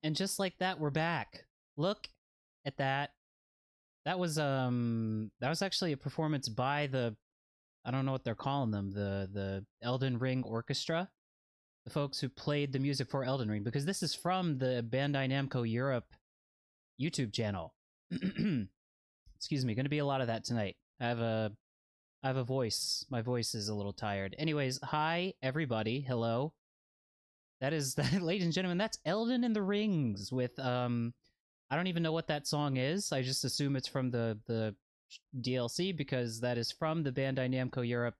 And just like that, we're back. Look at that. That was actually a performance by the, I don't know what they're calling them, the Elden Ring Orchestra. The folks who played the music for Elden Ring, because this is from the Bandai Namco Europe YouTube channel. Excuse me, gonna be a lot of that tonight. I have a voice. My voice is a little tired. Anyways, hi everybody. Hello. That is that, ladies and gentlemen, that's Elden in the Rings with I don't even know what that song is. I just assume it's from the DLC because that is from the Bandai Namco Europe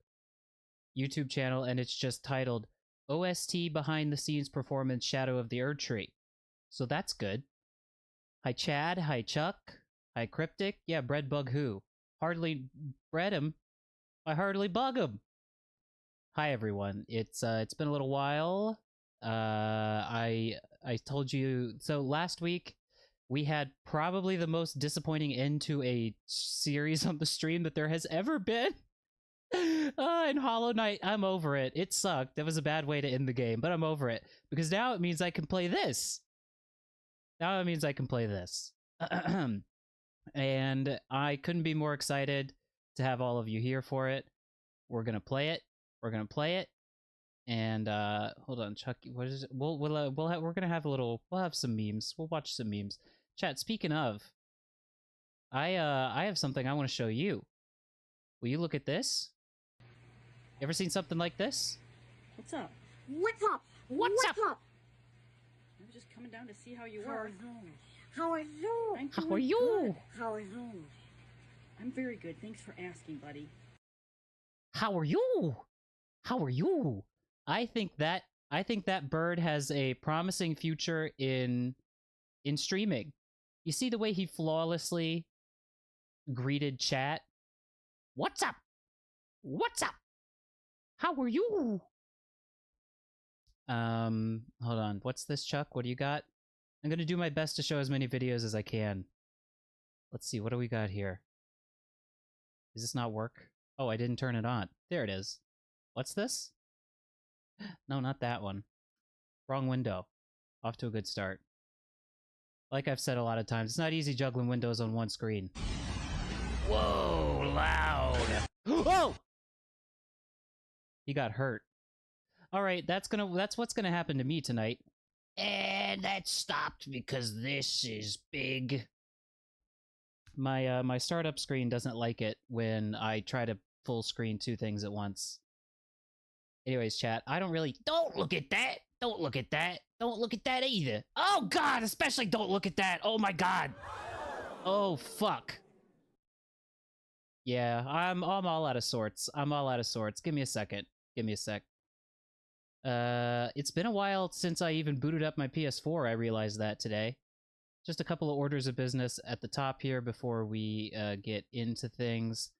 YouTube channel, and it's just titled OST Behind the Scenes Performance Shadow of the Erdtree. So that's good. Hi Chad, hi Chuck, hi Cryptic. Yeah, Breadbug who? Hardly bread him. I hardly bug him. Hi everyone. It's been a little while. I told you so last week. We had probably the most disappointing end to a series on the stream that there has ever been. In Hollow Knight, I'm over it. It sucked. That was a bad way to end the game, but I'm over it. Because now it means I can play this. Now it means I can play this. And I couldn't be more excited to have all of you here for it. We're gonna play it. We're gonna play it. And hold on, Chuck. What is it? We're gonna have a little. We'll have some memes. We'll watch some memes. Chat. Speaking of, I have something I want to show you. Will you look at this? Ever seen something like this? What's up? What's up? What's up? I was just coming down to see how you were. How are you? How are you? How are you? I'm very good. Thanks for asking, buddy. How are you? How are you? I think that bird has a promising future in streaming. You see the way he flawlessly greeted chat? What's up? What's up? How are you? Hold on. What's this, Chuck? What do you got? I'm gonna do my best to show as many videos as I can. Let's see, what do we got here? Does this not work? Oh, I didn't turn it on. There it is. What's this? No, not that one. Wrong window. Off to a good start. Like I've said a lot of times, it's not easy juggling windows on one screen. Whoa, loud. Whoa! He got hurt. All right, that's what's gonna happen to me tonight. And that stopped because this is big. My startup screen doesn't like it when I try to full screen two things at once. Anyways, chat, don't look at that. Don't look at that. Don't look at that either. Oh god, especially don't look at that. Oh my god. Oh fuck. Yeah, I'm all out of sorts. I'm all out of sorts. Give me a second. Give me a sec. It's been a while since I even booted up my PS4. I realized that today. Just a couple of orders of business at the top here before we get into things.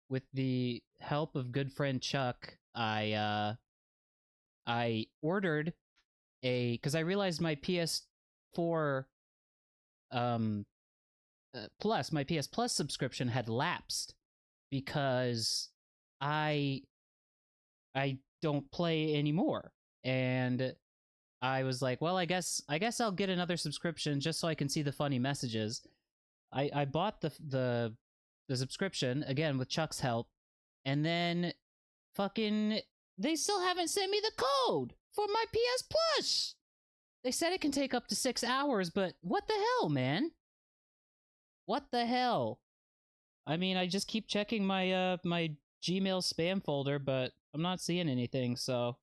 With the help of good friend Chuck, I ordered because I realized my PS4 Plus, my PS Plus subscription had lapsed because I don't play anymore, and I was like, well, I guess I'll get another subscription just so I can see the funny messages. I bought the subscription again with Chuck's help, and then fucking they still haven't sent me the code for my PS Plus. They said it can take up to 6 hours, but what the hell, man? What the hell? I mean, I just keep checking my my Gmail spam folder, but I'm not seeing anything, so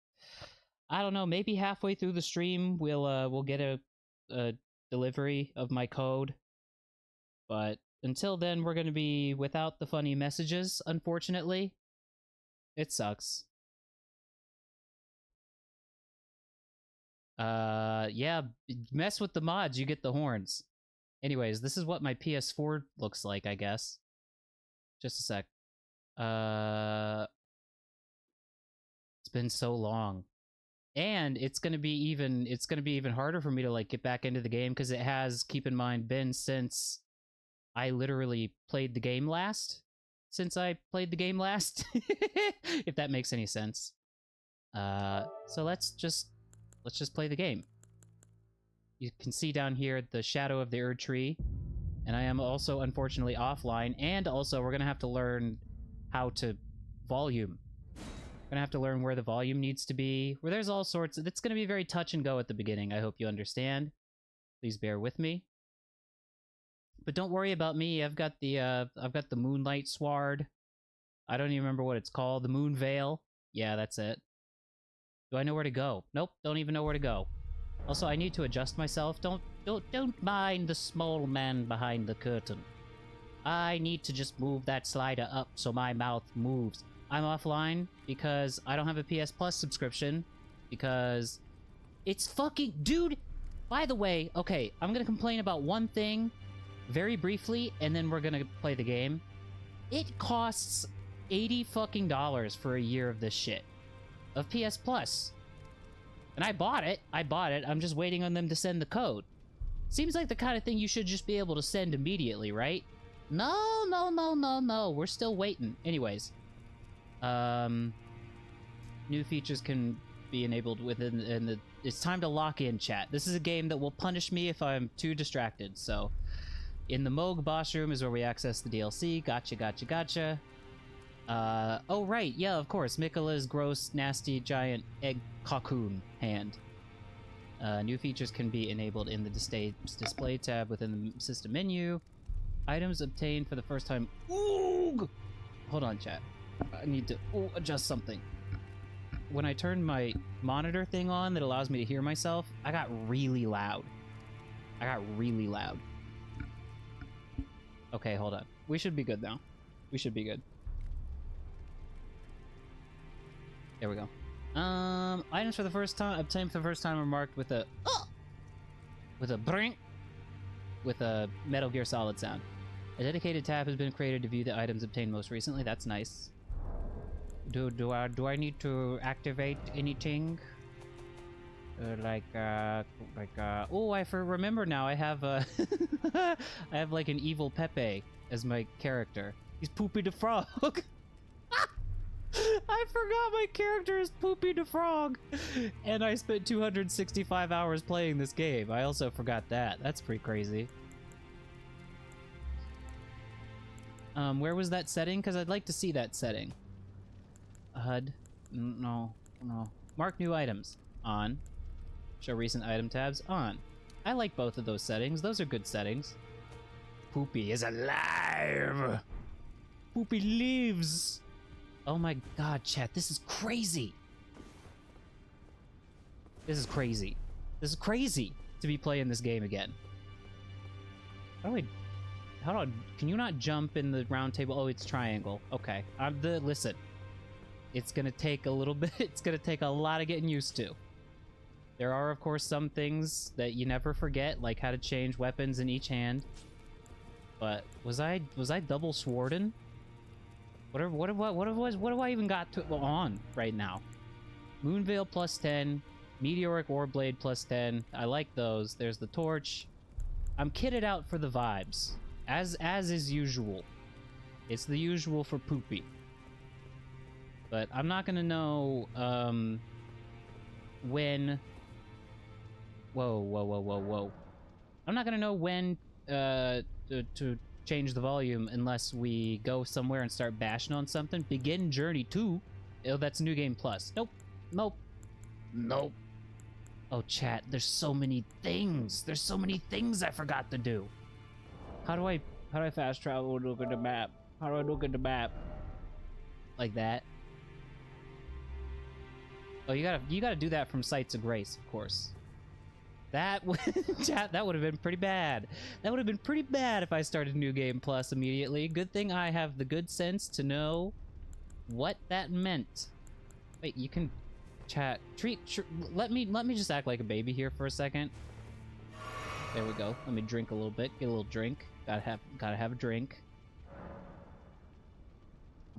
I don't know, maybe halfway through the stream we'll get a delivery of my code. But until then, we're going to be without the funny messages, unfortunately. It sucks. Yeah, mess with the mods, you get the horns. Anyways, this is what my PS4 looks like, I guess. Just a sec. It's been so long. And it's gonna be even harder for me to like get back into the game because it has, keep in mind, been since I literally played the game last. Since I played the game last, if that makes any sense. So let's just play the game. You can see down here the shadow of the Erdtree. And I am also, unfortunately, offline. And also, we're going to have to learn how to volume. We're going to have to learn where the volume needs to be. Where there's all sorts of... It's going to be very touch and go at the beginning. I hope you understand. Please bear with me. But don't worry about me. I've got the Moonlight Sword. I don't even remember what it's called. The Moon Veil. Yeah, that's it. Do I know where to go? Nope, don't even know where to go. Also, I need to adjust myself. Don't mind the small man behind the curtain. I need to just move that slider up so my mouth moves. I'm offline because I don't have a PS Plus subscription because it's fucking... Dude, by the way, okay, I'm gonna complain about one thing very briefly, and then we're gonna play the game. It costs $80 fucking for a year of this shit. Of PS Plus. And I bought it. I'm just waiting on them to send the code. Seems like the kind of thing you should just be able to send immediately, right? No. We're still waiting. Anyways. New features can be enabled within the... It's time to lock in, chat. This is a game that will punish me if I'm too distracted, so... In the Moog boss room is where we access the DLC. Gotcha. Oh, right. Yeah, of course. Mikola's gross, nasty, giant egg cocoon hand. New features can be enabled in the display tab within the system menu. Items obtained for the first time. Ooh! Hold on, chat. I need to adjust something. When I turned my monitor thing on that allows me to hear myself, I got really loud. Okay, hold on. We should be good now. We should be good. There we go. Items for the first time obtained for the first time are marked with a brink, with a Metal Gear Solid sound. A dedicated tab has been created to view the items obtained most recently. That's nice. Do I need to activate anything? Oh, I remember now. I have I have like an evil Pepe as my character. He's Poopy the Frog. I forgot my character is Poopy the Frog, and I spent 265 hours playing this game. I also forgot that. That's pretty crazy. Where was that setting? Because I'd like to see that setting. HUD. No. Mark new items. On. Show recent item tabs. On. I like both of those settings. Those are good settings. Poopy is alive! Poopy lives! Oh my god, chat. This is crazy! This is crazy to be playing this game again. How do I... Can you not jump in the round table? Oh, it's triangle. Okay. Listen. It's gonna take a little bit. It's gonna take a lot of getting used to. There are, of course, some things that you never forget, like how to change weapons in each hand. But was I double sworden? What do I even got on right now? Moonveil plus 10, Meteoric Warblade plus 10. I like those. There's the torch. I'm kitted out for the vibes, as is usual. It's the usual for Poopy. But I'm not gonna know when. Whoa. I'm not gonna know when to change the volume unless we go somewhere and start bashing on something. Begin Journey 2. Oh, that's New Game Plus. Nope. Oh, chat, there's so many things. There's so many things I forgot to do. How do I fast travel and look at the map? How do I look at the map? Like that. Oh, you gotta do that from Sights of Grace, of course. That would have been pretty bad. That would have been pretty bad if I started New Game Plus immediately. Good thing I have the good sense to know what that meant. Wait, you can chat. Let me just act like a baby here for a second. There we go. Let me drink a little bit. Get a little drink. Gotta have a drink.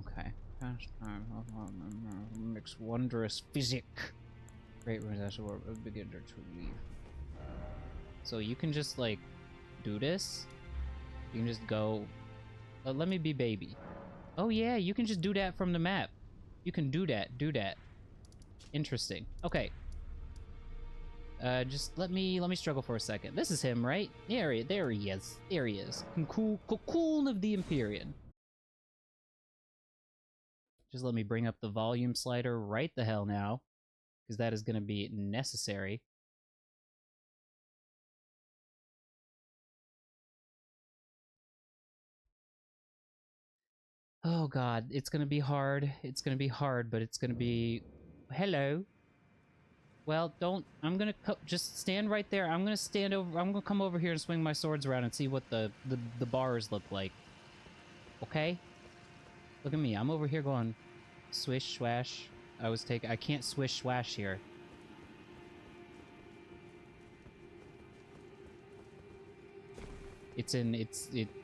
Okay. Pastime. Mix wondrous physic. Great residential work. Beginner to leave. So you can just like do this. You can just go. Let me be baby. Oh yeah, you can just do that from the map. You can do that. Interesting. Okay. Just let me struggle for a second. This is him, right? There he is. There he is. Cocoon of the Empyrean. Just let me bring up the volume slider right the hell now, because that is going to be necessary. Oh god, it's going to be hard. It's going to be hard, but it's going to be... Hello. Well, don't... I'm going to... Just stand right there. I'm going to stand over... I'm going to come over here and swing my swords around and see what the bars look like. Okay? Look at me. I'm over here going... Swish, swash. I can't swish, swash here.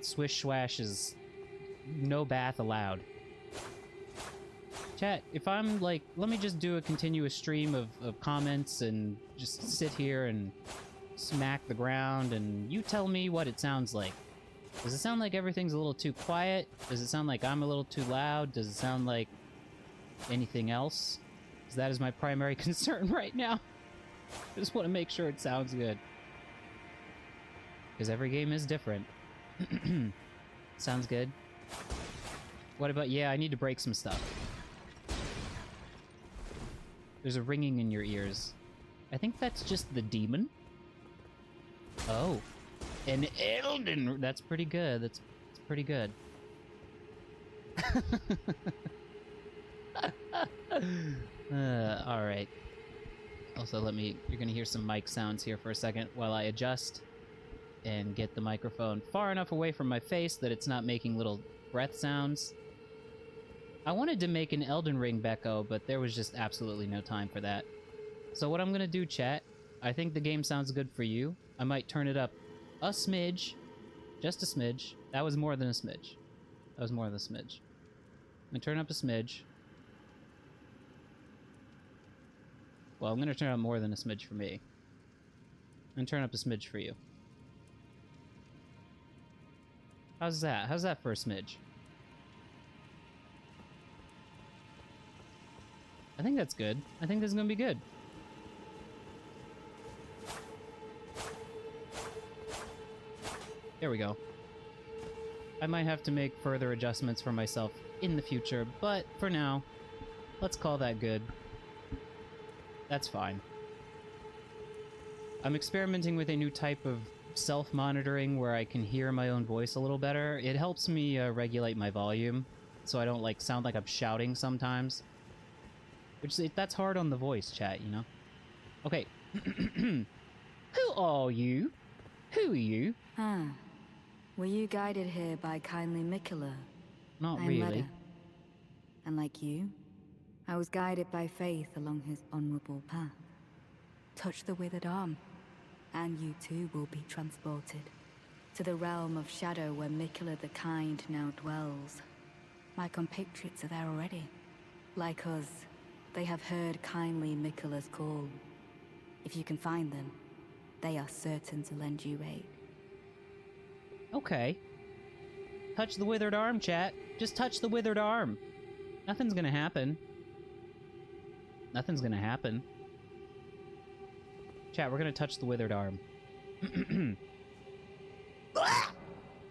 Swish, swash is... No bath allowed. Chat, if I'm like, let me just do a continuous stream of comments and just sit here and smack the ground and you tell me what it sounds like. Does it sound like everything's a little too quiet? Does it sound like I'm a little too loud? Does it sound like anything else? Because that is my primary concern right now. I just want to make sure it sounds good. Because every game is different. Sounds good. What about... Yeah, I need to break some stuff. There's a ringing in your ears. I think that's just the demon. Oh. An Elden... That's pretty good. That's pretty good. Alright. Also, you're gonna hear some mic sounds here for a second while I adjust and get the microphone far enough away from my face that it's not making little breath sounds. I wanted to make an Elden Ring Becco, but there was just absolutely no time for that. So what I'm gonna do, chat, I think the game sounds good for you. I might turn it up a smidge. Just a smidge. That was more than a smidge. That was more than a smidge. I'm gonna turn up a smidge. Well, I'm gonna turn up more than a smidge for me. I'm gonna turn up a smidge for you. How's that? How's that for a smidge? I think that's good. I think this is gonna be good. There we go. I might have to make further adjustments for myself in the future, but for now, let's call that good. That's fine. I'm experimenting with a new type of self-monitoring where I can hear my own voice a little better. It helps me regulate my volume, so I don't like sound like I'm shouting sometimes. Which, that's hard on the voice, chat, you know? Okay. Who are you? Who are you? Ah. Were you guided here by kindly Miquella? Not I'm really. Retta. And like you, I was guided by faith along his honorable path. Touch the withered arm, and you too will be transported to the realm of shadow where Miquella the Kind now dwells. My compatriots are there already. Like us, they have heard kindly Miquella's call. If you can find them, they are certain to lend you aid. Okay. Touch the withered arm, chat. Just touch the withered arm. Nothing's gonna happen. Nothing's gonna happen. Chat, we're gonna touch the withered arm.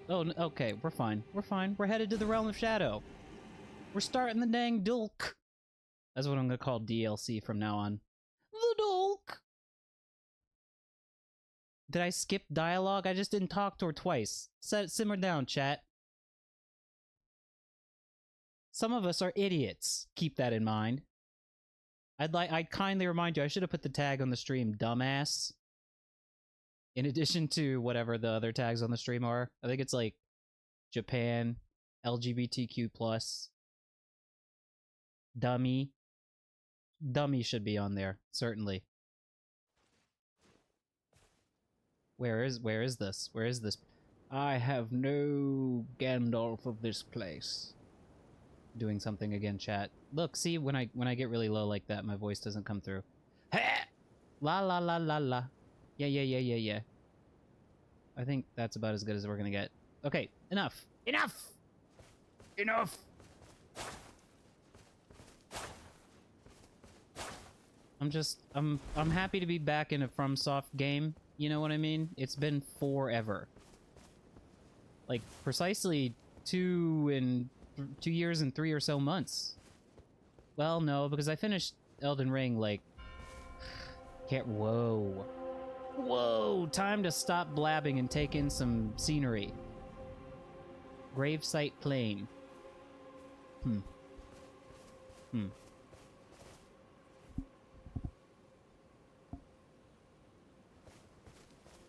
Oh, okay, we're fine. We're fine. We're headed to the realm of shadow. We're starting the dang dulk. That's what I'm gonna call DLC from now on. The dulk! Did I skip dialogue? I just didn't talk to her twice. Simmer down, chat. Some of us are idiots. Keep that in mind. I'd kindly remind you, I should have put the tag on the stream, dumbass. In addition to whatever the other tags on the stream are. I think it's like Japan, LGBTQ+, dummy. Dummy should be on there, certainly. Where is this? Where is this? I have no Gandalf of this place. Doing something again, chat. Look, see, when I get really low like that, my voice doesn't come through. Ha! La la la la la. Yeah. I think that's about as good as we're gonna get. Okay, enough. Enough! Enough! I'm happy to be back in a FromSoft game. You know what I mean? It's been forever. Like precisely 2 years and 3 or so months. Well, no, because I finished Elden Ring like whoa. Whoa, time to stop blabbing and take in some scenery. Gravesite Plain.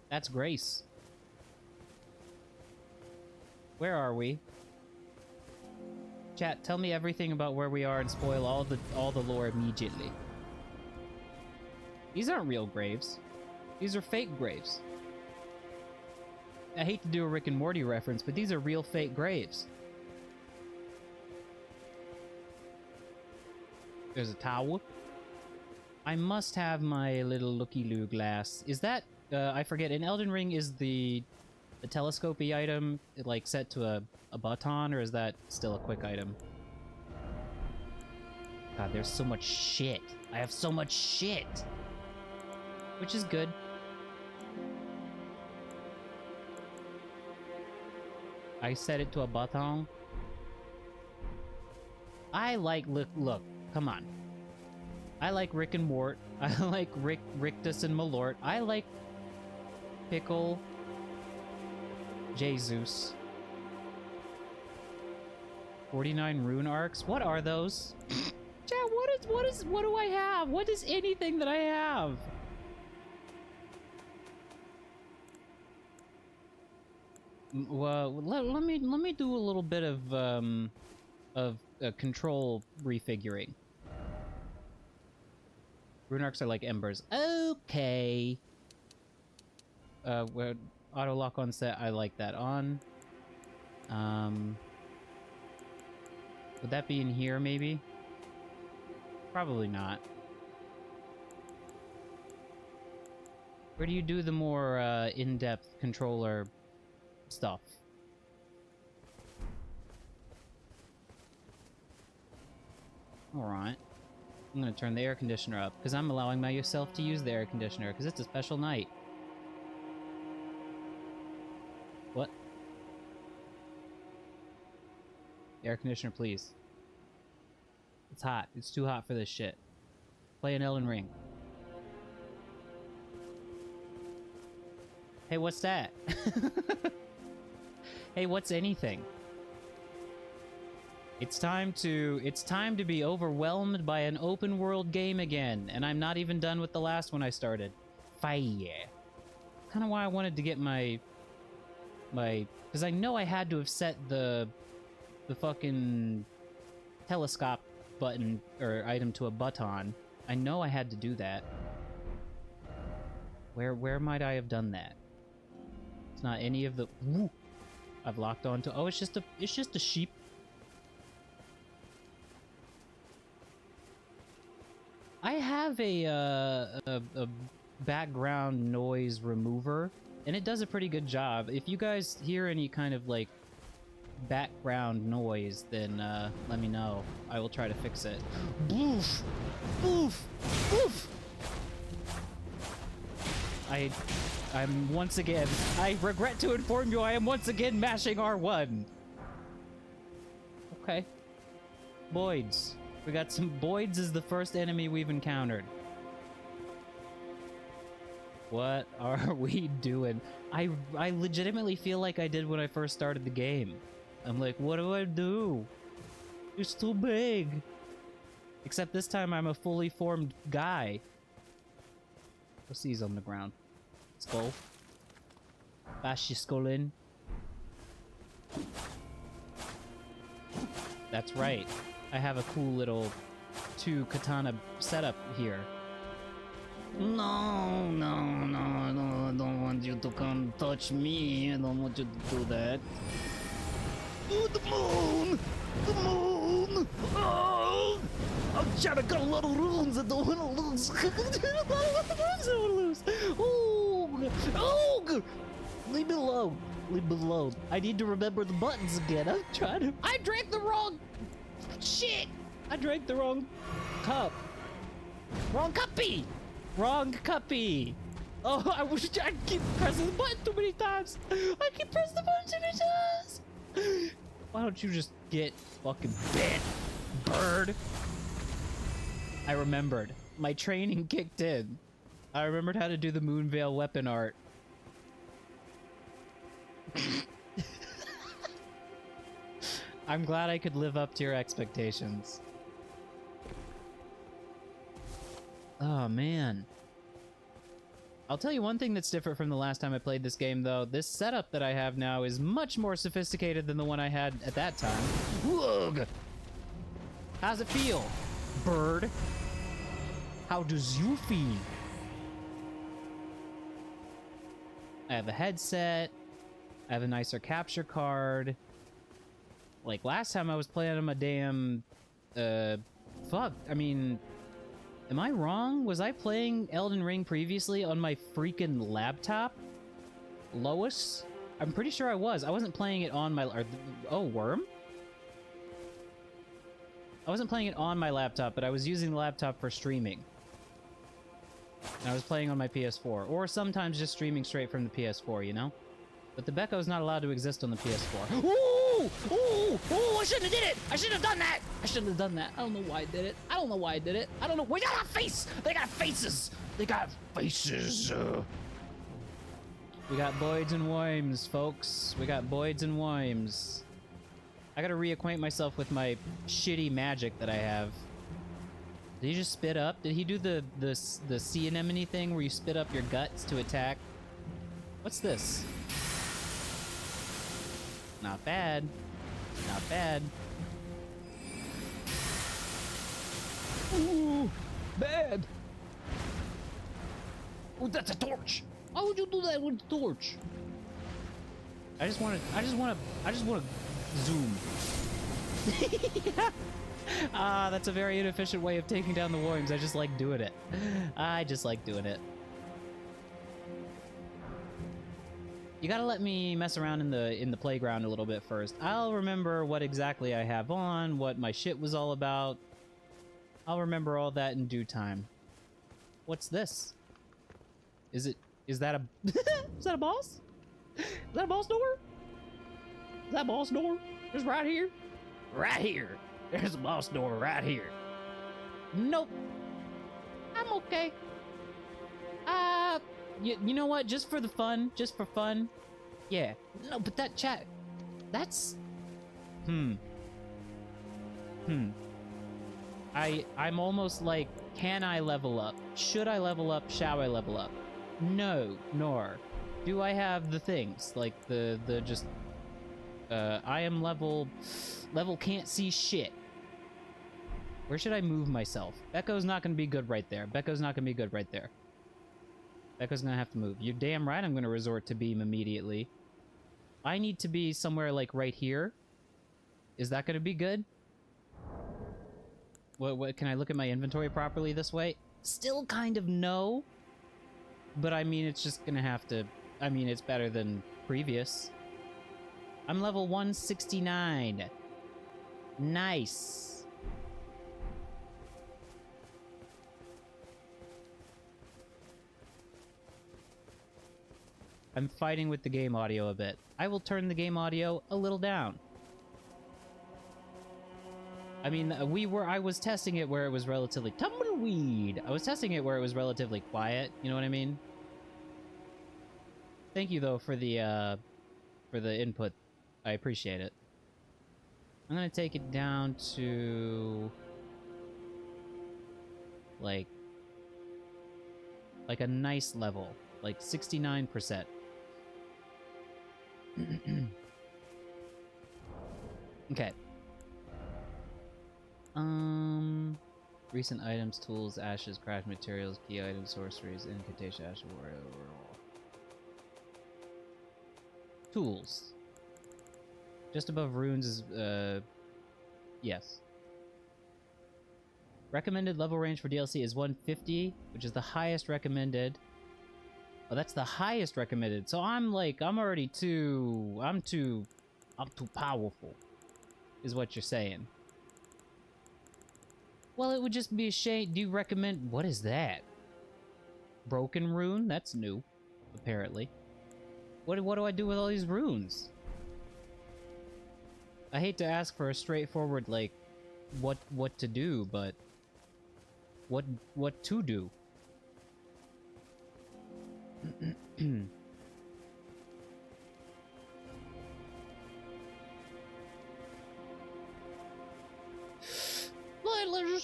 That's Grace. Where are we? Chat, tell me everything about where we are and spoil all the lore immediately. These aren't real graves. These are fake graves. I hate to do a Rick and Morty reference, but these are real fake graves. There's a tower. I must have my little looky-loo glass. Is that, I forget, in Elden Ring is the telescopy item like set to a button, or is that still a quick item? God, there's so much shit. I have so much shit. Which is good. I set it to a button. I like, look, come on. I like Rick and Mort. I like Rictus and Malort. I like Pickle. Jesus. 49 rune arcs? What are those? Chat, what do I have? What is anything that I have? Well, let me do a little bit of control refiguring. Rune arcs are like embers. Okay. Auto lock on set. I like that on. Would that be in here, maybe? Probably not. Where do you do the more in-depth controller stuff? Alright. I'm gonna turn the air conditioner up, because I'm allowing myself to use the air conditioner, because it's a special night. What? Air conditioner, please. It's hot. It's too hot for this shit. Play an Elden Ring. Hey, what's that? Hey, what's anything? It's time to be overwhelmed by an open world game again, and I'm not even done with the last one I started. Fire. Kind of why I wanted to get my because I know I had to have set the fucking telescope button or item to a button. I know I had to do that. Where might I have done that? It's not any of the. Woo, I've locked onto. Oh, it's just a sheep. I have a background noise remover, and it does a pretty good job. If you guys hear any kind of like background noise, then let me know. I will try to fix it. Boof! Boof! Boof! I'm once again, I regret to inform you, I am once again mashing R1. Okay. Boids. We got some Boids is the first enemy we've encountered. What are we doing? I legitimately feel like I did when I first started the game. I'm like, what do I do? It's too big. Except this time I'm a fully formed guy. What's these on the ground? Skull. Bash your skull in. That's right. I have a cool little 2 katana setup here. No, I don't want you to come touch me. I don't want you to do that. Oh, the moon! The moon! Oh! I'm trying to cut a lot of runes. I don't want to lose. I don't want to lose. Oh! Oh! Leave me alone. Leave me alone. I need to remember the buttons again. I'm trying to. I drank the wrong. Shit! I drank the wrong cup. Wrong cuppy! Wrong cuppy! Oh, I keep pressing the button too many times! I keep pressing the button too many times! Why don't you just get fucking bit, bird? I remembered. My training kicked in. I remembered how to do the Moonveil weapon art. I'm glad I could live up to your expectations. Oh, man. I'll tell you one thing that's different from the last time I played this game, though. This setup that I have now is much more sophisticated than the one I had at that time. Ugh! How's it feel, bird? How does you feel? I have a headset. I have a nicer capture card. Like, last time I was playing on my damn... fuck. I mean... Am I wrong? Was I playing Elden Ring previously on my freaking laptop? Lois? I'm pretty sure I was. I wasn't playing it on my... oh, worm? I wasn't playing it on my laptop, but I was using the laptop for streaming. And I was playing on my PS4. Or sometimes just streaming straight from the PS4, you know? But the Becco is not allowed to exist on the PS4. Ooh! Ooh! Ooh! I shouldn't have did it! I shouldn't have done that! I shouldn't have done that. I don't know why I did it. I don't know why I did it. I don't know. We got a face! They got faces! They got faces! We got Boyds and Wimes, folks. We got Boyds and Wimes. I gotta reacquaint myself with my shitty magic that I have. Did he just spit up? Did he do the sea anemone thing where you spit up your guts to attack? What's this? Not bad. Not bad. Ooh, bad. Oh, that's a torch. Why would you do that with the torch? I just want to zoom. Ah, that's a very inefficient way of taking down the worms. I just like doing it. I just like doing it. You gotta let me mess around in the playground a little bit first. I'll remember what exactly I have on, what my shit was all about. I'll remember all that in due time. What's this? Is that a is that a boss? Is that a boss door? Is that a boss door? Just right here? Right here. There's a boss door right here. Nope. I'm okay. You know what? Just for the fun. Just for fun. Yeah. No, but that chat... That's... I'm almost like, can I level up? Should I level up? Shall I level up? No. Nor. Do I have the things? Like, the just... I am level can't see shit. Where should I move myself? Becco's not gonna be good right there. Becco's not gonna be good right there. Becco's gonna have to move. You're damn right I'm gonna resort to beam immediately. I need to be somewhere like right here. Is that gonna be good? What can I look at my inventory properly this way? Still kind of no. But I mean, it's just gonna have to... I mean, it's better than previous. I'm level 169. Nice. I'm fighting with the game audio a bit. I will turn the game audio a little down. I mean, I was testing it where it was relatively tumbleweed. I was testing it where it was relatively quiet. You know what I mean? Thank you though for the input. I appreciate it. I'm gonna take it down to like a nice level, like 69%. Okay. Recent items, tools, ashes, craft materials, key items, sorceries, incantation, ashes, warrior. Tools. Just above runes is, yes. Recommended level range for DLC is 150, which is the highest recommended. Oh, that's the highest recommended. So I'm already I'm too powerful, is what you're saying. Well, it would just be a shame. Do you recommend... What is that? Broken rune? That's new, apparently. What do I do with all these runes? I hate to ask for a straightforward, like, what to do, but... What to do?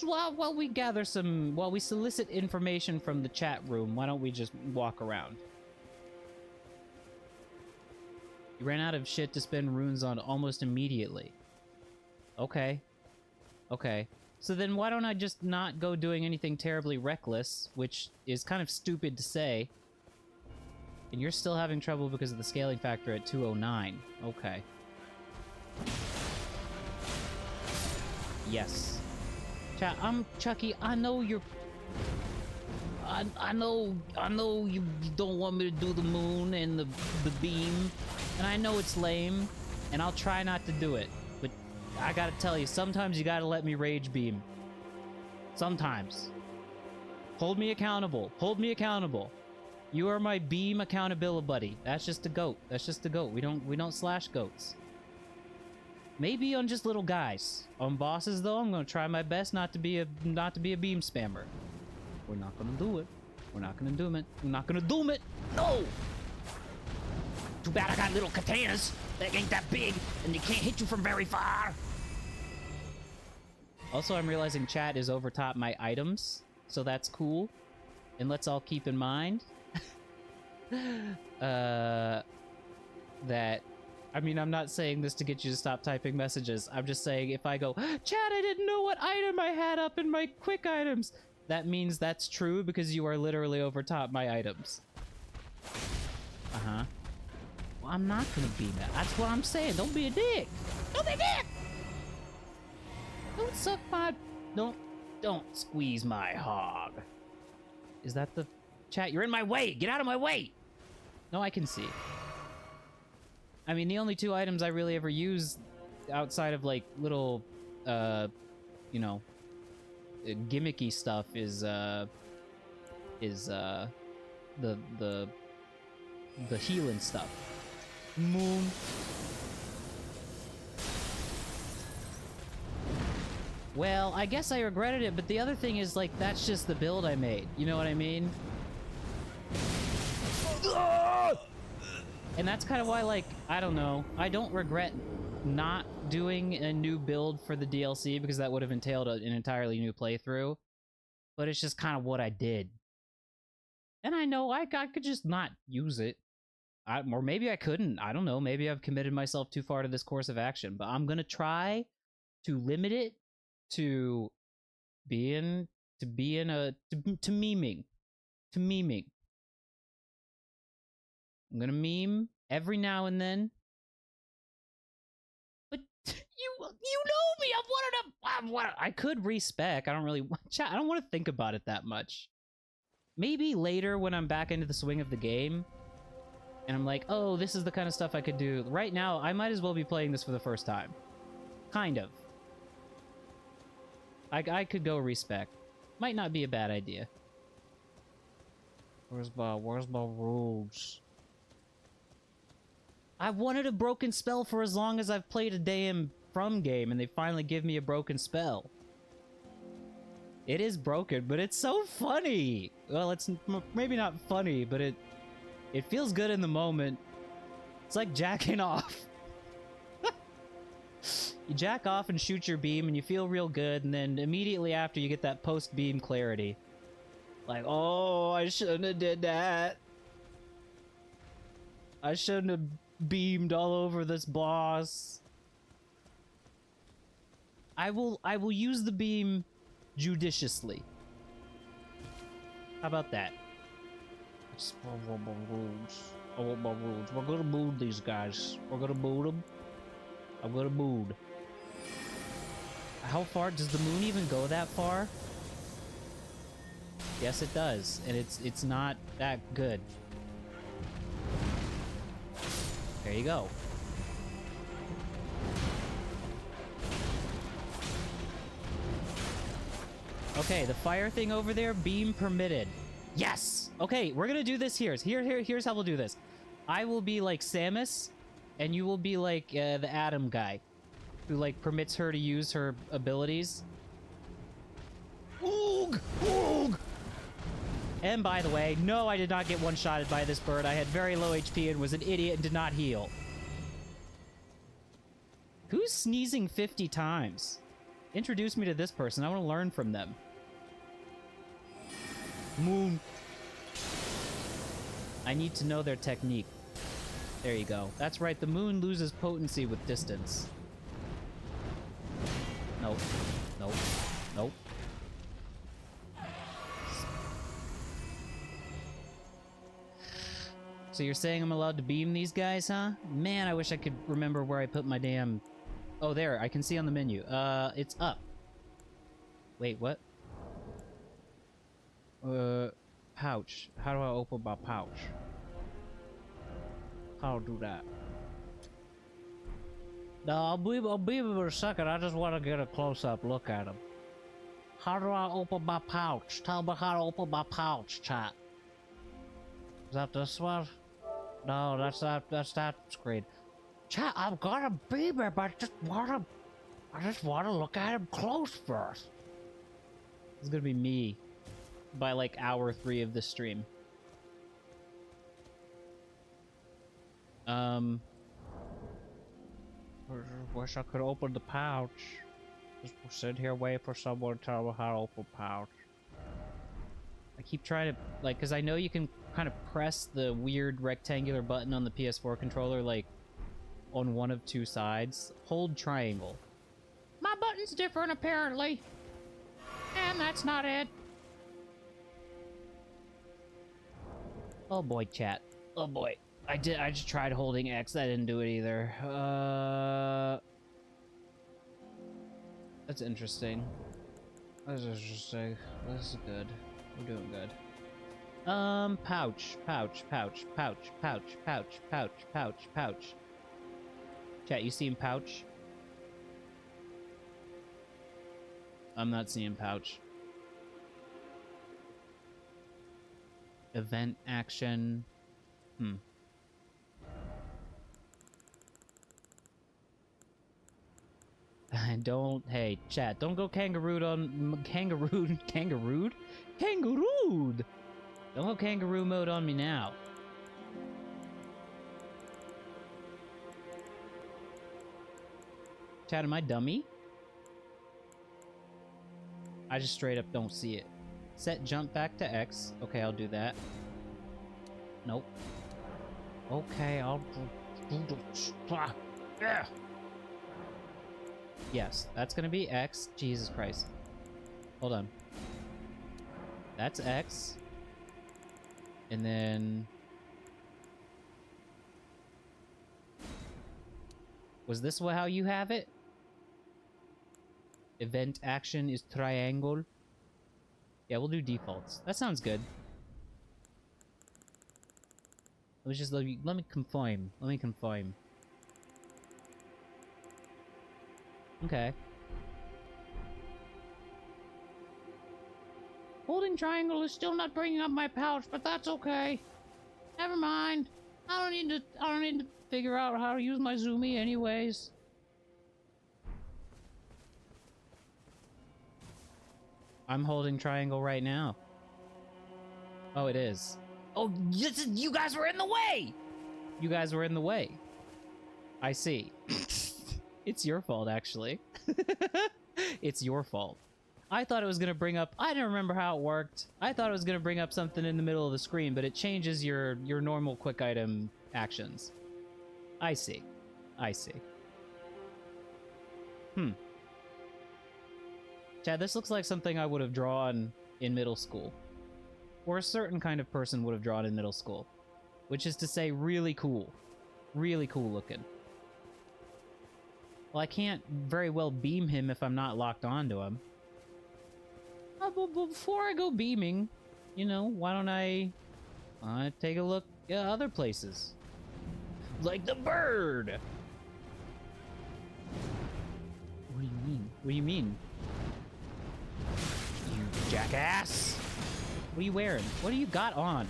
While we gather some... While we solicit information from the chat room, why don't we just walk around? You ran out of shit to spend runes on almost immediately. Okay. Okay. So then why don't I just not go doing anything terribly reckless, which is kind of stupid to say. And you're still having trouble because of the scaling factor at 209. Okay. Yes. Chat, Chucky, I know you're... I know you don't want me to do the moon and the beam, and I know it's lame, and I'll try not to do it, but I gotta tell you, sometimes you gotta let me rage beam. Sometimes. Hold me accountable. Hold me accountable. You are my beam accountability buddy. That's just a goat. That's just a goat. We don't slash goats. Maybe on just little guys. On bosses though, I'm gonna try my best not to be a beam spammer. We're not gonna do it. We're not gonna do it. We're not gonna do it. No! Too bad I got little katanas that ain't that big and they can't hit you from very far. Also, I'm realizing chat is over top my items, so that's cool. And let's all keep in mind that, I mean, I'm not saying this to get you to stop typing messages. I'm just saying if I go, chat, I didn't know what item I had up in my quick items. That means that's true because you are literally over top my items. Uh-huh. Well, I'm not gonna be that. That's what I'm saying. Don't be a dick. Don't be a dick! Don't suck my... Don't squeeze my hog. Is that the... Chat, you're in my way! Get out of my way! No, I can see. I mean, the only two items I really ever use outside of, like, little, you know, gimmicky stuff is the healing stuff. Moon. Well, I guess I regretted it, but the other thing is, like, that's just the build I made. You know what I mean? And that's kind of why, like, I don't know. I don't regret not doing a new build for the DLC because that would have entailed an entirely new playthrough. But it's just kind of what I did. And I know I could just not use it. Or maybe I couldn't. I don't know. Maybe I've committed myself too far to this course of action. But I'm going to try to limit it to memeing. To memeing. I'm gonna meme every now and then. But you know me. I could respec. I don't really I don't want to think about it that much. Maybe later when I'm back into the swing of the game and I'm like, oh, this is the kind of stuff I could do. Right now, I might as well be playing this for the first time. Kind of. I could go respec. Might not be a bad idea. Where's my rules? I wanted a broken spell for as long as I've played a damn From game, and they finally give me a broken spell. It is broken, but it's so funny! Well, it's maybe not funny, but it feels good in the moment. It's like jacking off. You jack off and shoot your beam, and you feel real good, and then immediately after you get that post-beam clarity. Like, oh, I shouldn't have did that. I shouldn't have beamed all over this boss. I will use the beam judiciously. How about that? I want my rules. I want my rules. We're gonna mood these guys. We're gonna mood them. I'm gonna mood. How far? Does the moon even go that far? Yes, it does. And it's not that good. There you go. Okay, the fire thing over there, beam permitted. Yes! Okay, we're gonna do this here. Here's how we'll do this. I will be like Samus, and you will be like the Adam guy, who like permits her to use her abilities. Oog! Oog! And by the way, no, I did not get one-shotted by this bird. I had very low HP and was an idiot and did not heal. Who's sneezing 50 times? Introduce me to this person. I want to learn from them. Moon. I need to know their technique. There you go. That's right, the moon loses potency with distance. Nope. Nope. Nope. So you're saying I'm allowed to beam these guys, huh? Man, I wish I could remember where I put my damn... Oh, there. I can see on the menu. It's up. Wait, what? Pouch. How do I open my pouch? How do that? No, I'll be in a second. I just want to get a close-up look at him. How do I open my pouch? Tell me how to open my pouch, chat. Is that this one? No, that's that screen. Chat, I'm gonna beam him, but I just wanna look at him close first. It's gonna be me by like hour 3 of this stream. Wish I could open the pouch. Just sit here waiting for someone to tell me how to open pouch. I keep trying to, like, because I know you can kind of press the weird rectangular button on the PS4 controller, like, on one of 2 sides. Hold triangle. My button's different, apparently. And that's not it. Oh boy, chat. Oh boy. I just tried holding X. That didn't do it either. That's interesting. That's interesting. This is good. We're doing good. Pouch. Chat, you seeing pouch? I'm not seeing pouch. Event action. Don't, hey, chat, don't go kangaroo on, kangaroo. Don't go kangaroo mode on me now. Chat, am I dummy? I just straight up don't see it. Set jump back to X. Okay, I'll do that. Nope. Okay, I'll do the... Yes, that's gonna be X. Jesus Christ. Hold on. That's X. And then... Was this how you have it? Event action is triangle. Yeah, we'll do defaults. That sounds good. Let's just let me confirm. Let me confirm. Okay. Holding triangle is still not bringing up my pouch, but that's okay. Never mind. I don't need to figure out how to use my zoomy anyways. I'm holding triangle right now. Oh, it is. Oh, you guys were in the way! You guys were in the way. I see. It's your fault, actually. It's your fault. I thought it was gonna bring up... I didn't remember how it worked. I thought it was gonna bring up something in the middle of the screen, but it changes your normal quick item actions. I see. I see. Chad, this looks like something I would have drawn in middle school. Or a certain kind of person would have drawn in middle school. Which is to say, really cool. Really cool looking. Well, I can't very well beam him if I'm not locked onto him. But before I go beaming, you know, why don't I take a look at other places? Like the bird! What do you mean? What do you mean? You jackass! What are you wearing? What do you got on?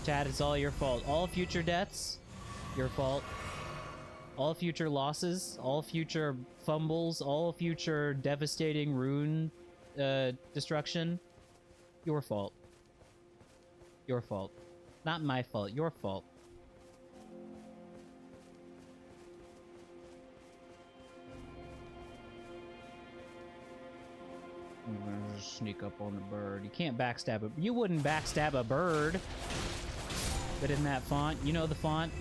Chad, it's all your fault. All future deaths, your fault. All future losses, all future fumbles, all future devastating rune destruction, your fault. Your fault. Not my fault, your fault. I'm gonna just sneak up on the bird. You can't backstab a... You wouldn't backstab a bird. But in that font, you know the font?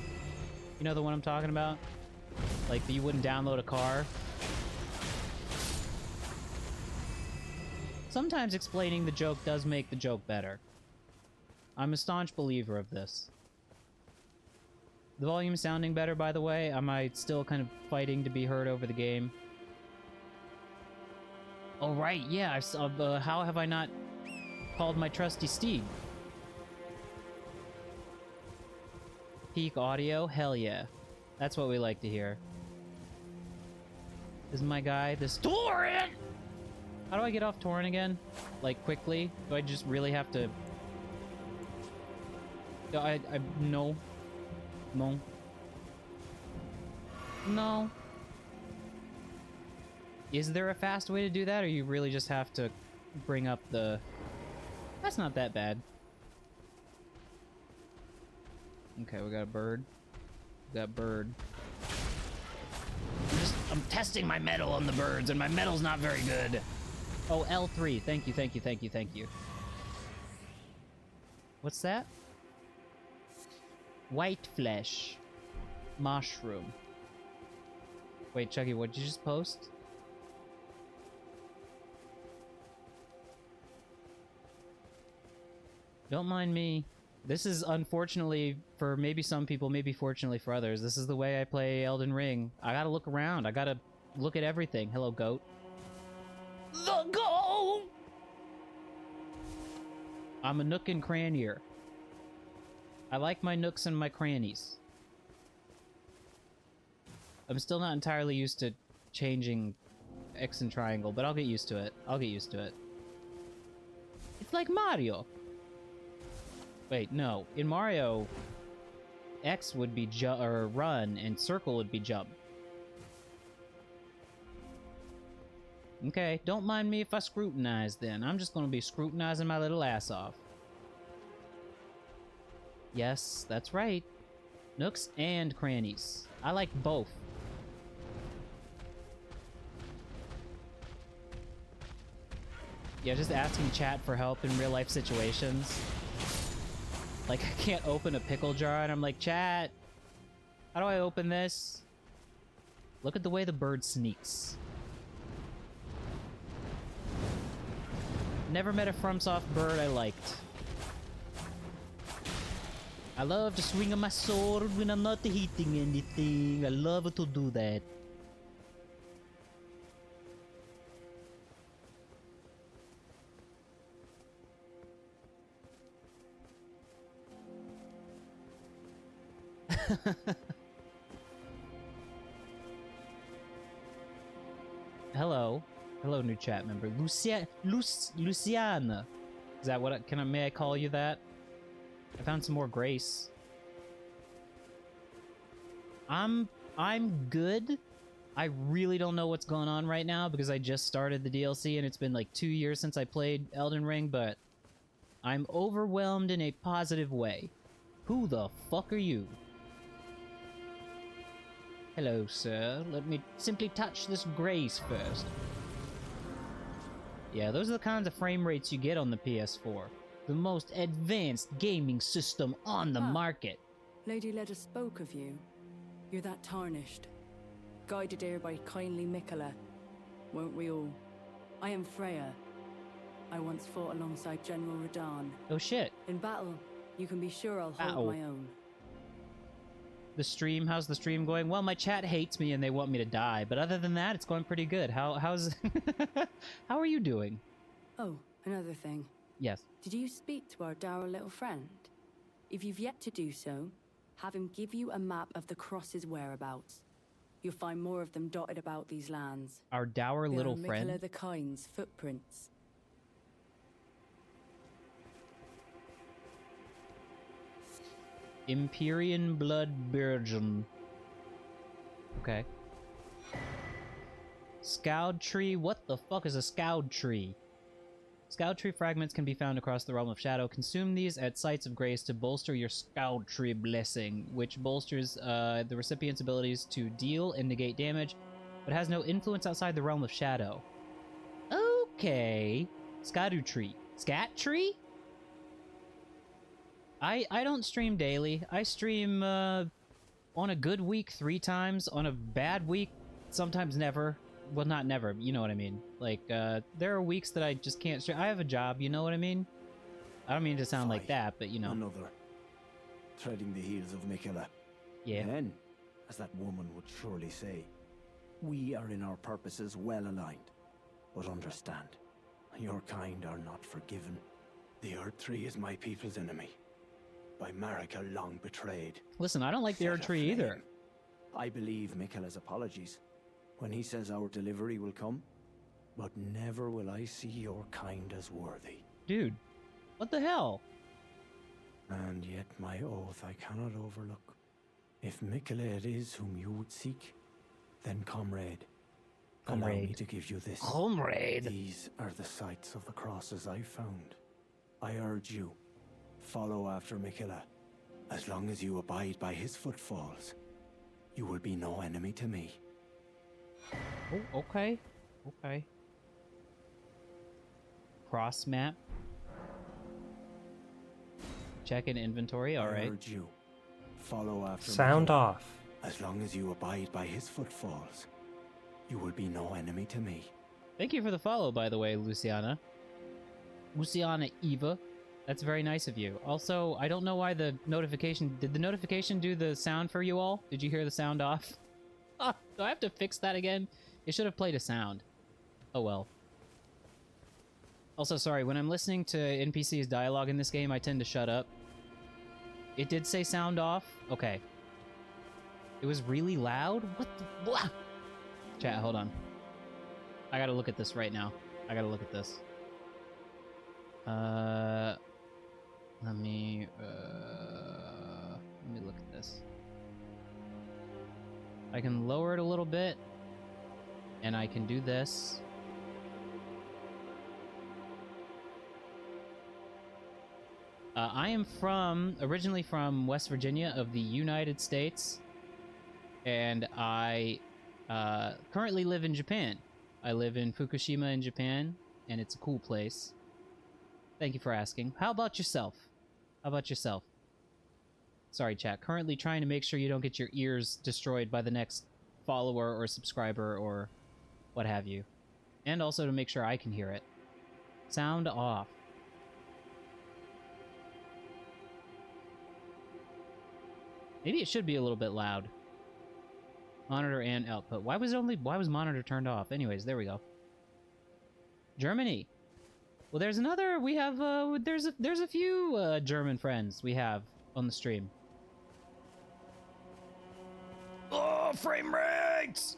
You know the one I'm talking about? Like, you wouldn't download a car? Sometimes explaining the joke does make the joke better. I'm a staunch believer of this. The volume sounding better, by the way? Am I still kind of fighting to be heard over the game? Oh, right, yeah, I saw, how have I not called my trusty steed? Peak audio? Hell yeah. That's what we like to hear. This is my guy, this torrent! How do I get off torrent again? Like, quickly? Do I just really have to... No. No. No. Is there a fast way to do that, or you really just have to bring up the... That's not that bad. Okay, we got a bird. We got bird. I'm testing my metal on the birds, and my metal's not very good. Oh, L3. Thank you, thank you, thank you, thank you. What's that? White flesh. Mushroom. Wait, Chucky, what did you just post? Don't mind me. This is, unfortunately, for maybe some people, maybe fortunately for others, this is the way I play Elden Ring. I gotta look around. I gotta look at everything. Hello, goat. The goat! I'm a nook and crannier. I like my nooks and my crannies. I'm still not entirely used to changing X and triangle, but I'll get used to it. I'll get used to it. It's like Mario. Wait, no. In Mario, X would be run, and circle would be jump. Okay, don't mind me if I scrutinize then. I'm just gonna be scrutinizing my little ass off. Yes, that's right. Nooks and crannies. I like both. Yeah, just asking chat for help in real life situations. Like, I can't open a pickle jar, and I'm like, chat, how do I open this? Look at the way the bird sneaks. Never met a FromSoft bird I liked. I love to swing on my sword when I'm not hitting anything. I love to do that. Hello. Hello, new chat member. Luciana. Is that what may I call you that? I found some more grace. I'm good. I really don't know what's going on right now because I just started the DLC and it's been like 2 years since I played Elden Ring, but I'm overwhelmed in a positive way. Who the fuck are you? Hello, sir. Let me simply touch this grace first. Yeah, those are the kinds of frame rates you get on the PS4. The most advanced gaming system on the market. Lady Leda spoke of you. You're that tarnished. Guided here by kindly Mikola. Won't we all? I am Freya. I once fought alongside General Radahn. Oh shit. In battle, you can be sure I'll hold my own. The stream, how's the stream going? Well, my chat hates me and they want me to die, but other than that, it's going pretty good. How's how are you doing? Oh, another thing. Yes. Did you speak to our dour little friend? If you've yet to do so, have him give you a map of the cross's whereabouts. You'll find more of them dotted about these lands. Our dour They little are Mikola friend. the Kind's footprints. Empyrean Blood Virgin. Okay. Scout tree. What the fuck is a scout tree? Scout tree fragments can be found across the realm of shadow. Consume these at sites of grace to bolster your scout tree blessing, which bolsters the recipient's abilities to deal and negate damage, but has no influence outside the realm of shadow. Okay. Scadu tree. Scat tree? I don't stream daily. I stream on a good week 3 times, on a bad week sometimes never. Well, not never, you know what I mean. Like, there are weeks that I just can't stream. I have a job, you know what I mean? I don't mean to sound like that, but you know. Another. Treading the heels of Mikola. Yeah. Then, as that woman would surely say, we are in our purposes well aligned. But understand, your kind are not forgiven. The Erdtree is my people's enemy. By Marika long betrayed. Listen, I don't like the Set Erdtree aflame. either. I believe Mikola's apologies when he says our delivery will come, but never will I see your kind as worthy. Dude, what the hell? And yet my oath I cannot overlook. If Mikola it is whom you would seek, then comrade, allow me Comrade. to give you this. Comrade. These are the sites of the crosses I found. I urge you, follow after Mikola. As long as you abide by his footfalls, you will be no enemy to me. Oh, okay. Okay. Cross map. Check in inventory, I alright. urge you, follow after Sound Mikola. off. As long as you abide by his footfalls, you will be no enemy to me. Thank you for the follow, by the way, Luciana. Luciana Eva. That's very nice of you. Also, I don't know why the notification... Did the notification do the sound for you all? Did you hear the sound off? Ah, do I have to fix that again? It should have played a sound. Oh well. Also, sorry, when I'm listening to NPC's dialogue in this game, I tend to shut up. It did say sound off? Okay. It was really loud? What the... Blah! Chat, hold on. I gotta look at this right now. I gotta look at this. Let me look at this. I can lower it a little bit, and I can do this. I am originally from West Virginia of the United States, and I currently live in Japan. I live in Fukushima in Japan, and it's a cool place. Thank you for asking. How about yourself? How about yourself? Sorry, chat. Currently trying to make sure you don't get your ears destroyed by the next follower or subscriber or what have you. And also to make sure I can hear it. Sound off. Maybe it should be a little bit loud. Monitor and output. Why was monitor turned off? Anyways, there we go. Germany. Well, there's another. We have. There's a few German friends we have on the stream. Oh, frame rates!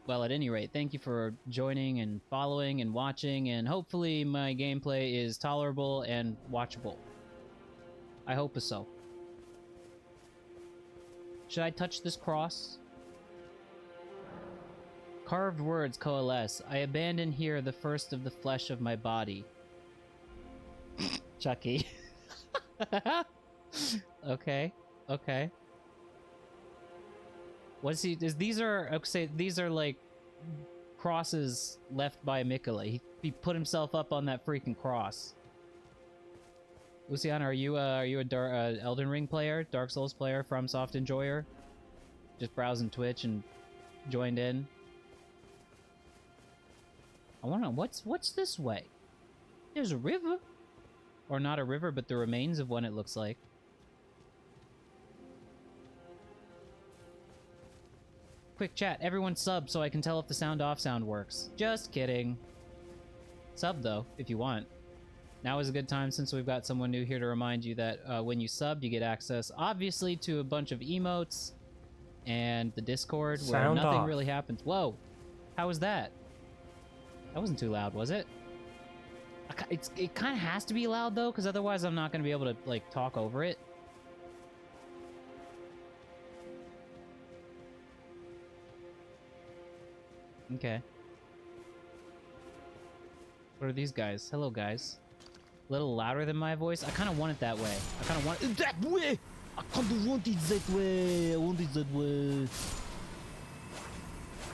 Well, at any rate, thank you for joining and following and watching, and hopefully my gameplay is tolerable and watchable. I hope so. Should I touch this cross? Carved words coalesce. I abandon here the first of the flesh of my body. Chucky. Okay. Okay. What is he? These are like crosses left by Mikola. He put himself up on that freaking cross. Luciana, are you a Elden Ring player, Dark Souls player, FromSoft enjoyer? Just browsing Twitch and joined in. I wonder what's this way. There's a river, or not a river, but the remains of one. It looks like. Quick chat, everyone sub so I can tell if the sound off sound works. Just kidding. Sub though, if you want. Now is a good time, since we've got someone new here, to remind you that when you sub, you get access, obviously, to a bunch of emotes and the Discord, where Sound nothing off. really happens. Whoa! How was that? That wasn't too loud, was it? It kind of has to be loud, though, because otherwise I'm not going to be able to, like, talk over it. Okay. What are these guys? Hello, guys. A little louder than my voice? I kind of want it that way. I kind of want it that way! I kind of want it that way! I want it that way.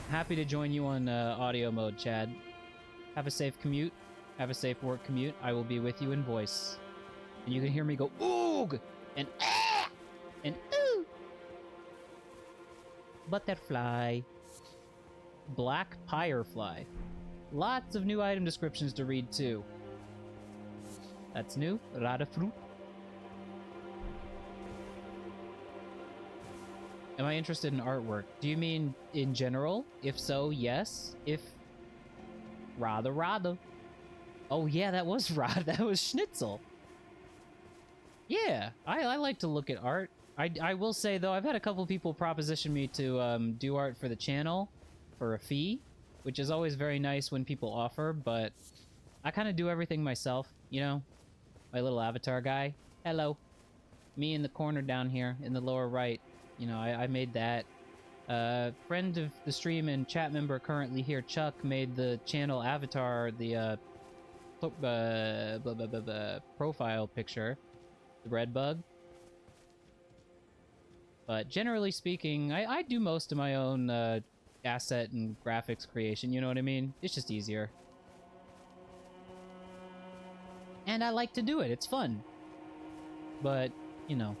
Happy to join you on audio mode, Chad. Have a safe commute. Have a safe work commute. I will be with you in voice. And you can hear me go, oog! And ah! And ooh! Butterfly. Black Firefly. Lots of new item descriptions to read, too. That's new. Rada fruit. Am I interested in artwork? Do you mean in general? If so, yes. If... Rada. Oh yeah, that was Rod. That was Schnitzel. Yeah, I like to look at art. I will say, though, I've had a couple people proposition me to do art for the channel for a fee, which is always very nice when people offer, but I kind of do everything myself, you know? My little avatar guy. Hello. Me in the corner down here in the lower right. You know, I made that. Friend of the stream and chat member currently here, Chuck, made the channel avatar, the profile picture, the Breadbug. But generally speaking, I do most of my own asset and graphics creation, you know what I mean? It's just easier. And I like to do it, it's fun. But, you know,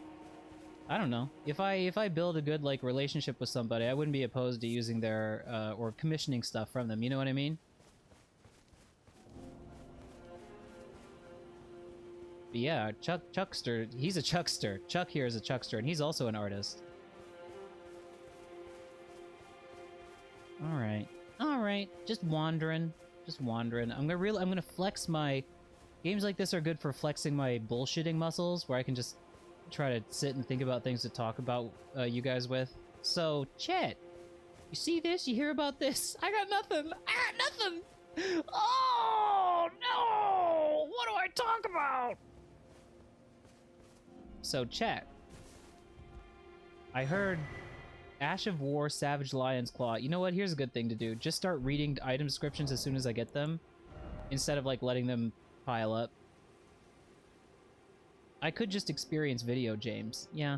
I don't know. If I build a good, like, relationship with somebody, I wouldn't be opposed to using their, or commissioning stuff from them, you know what I mean? But yeah, Chuckster, he's a Chuckster. Chuck here is a Chuckster, and he's also an artist. Alright. Just wandering. I'm gonna flex my... Games like this are good for flexing my bullshitting muscles, where I can just try to sit and think about things to talk about you guys with. So, Chet, you see this? You hear about this? I got nothing! Oh, no! What do I talk about? So, Chet, I heard Ash of War, Savage Lion's Claw. You know what? Here's a good thing to do. Just start reading item descriptions as soon as I get them, instead of, like, letting them pile up. I could just experience video, James. Yeah.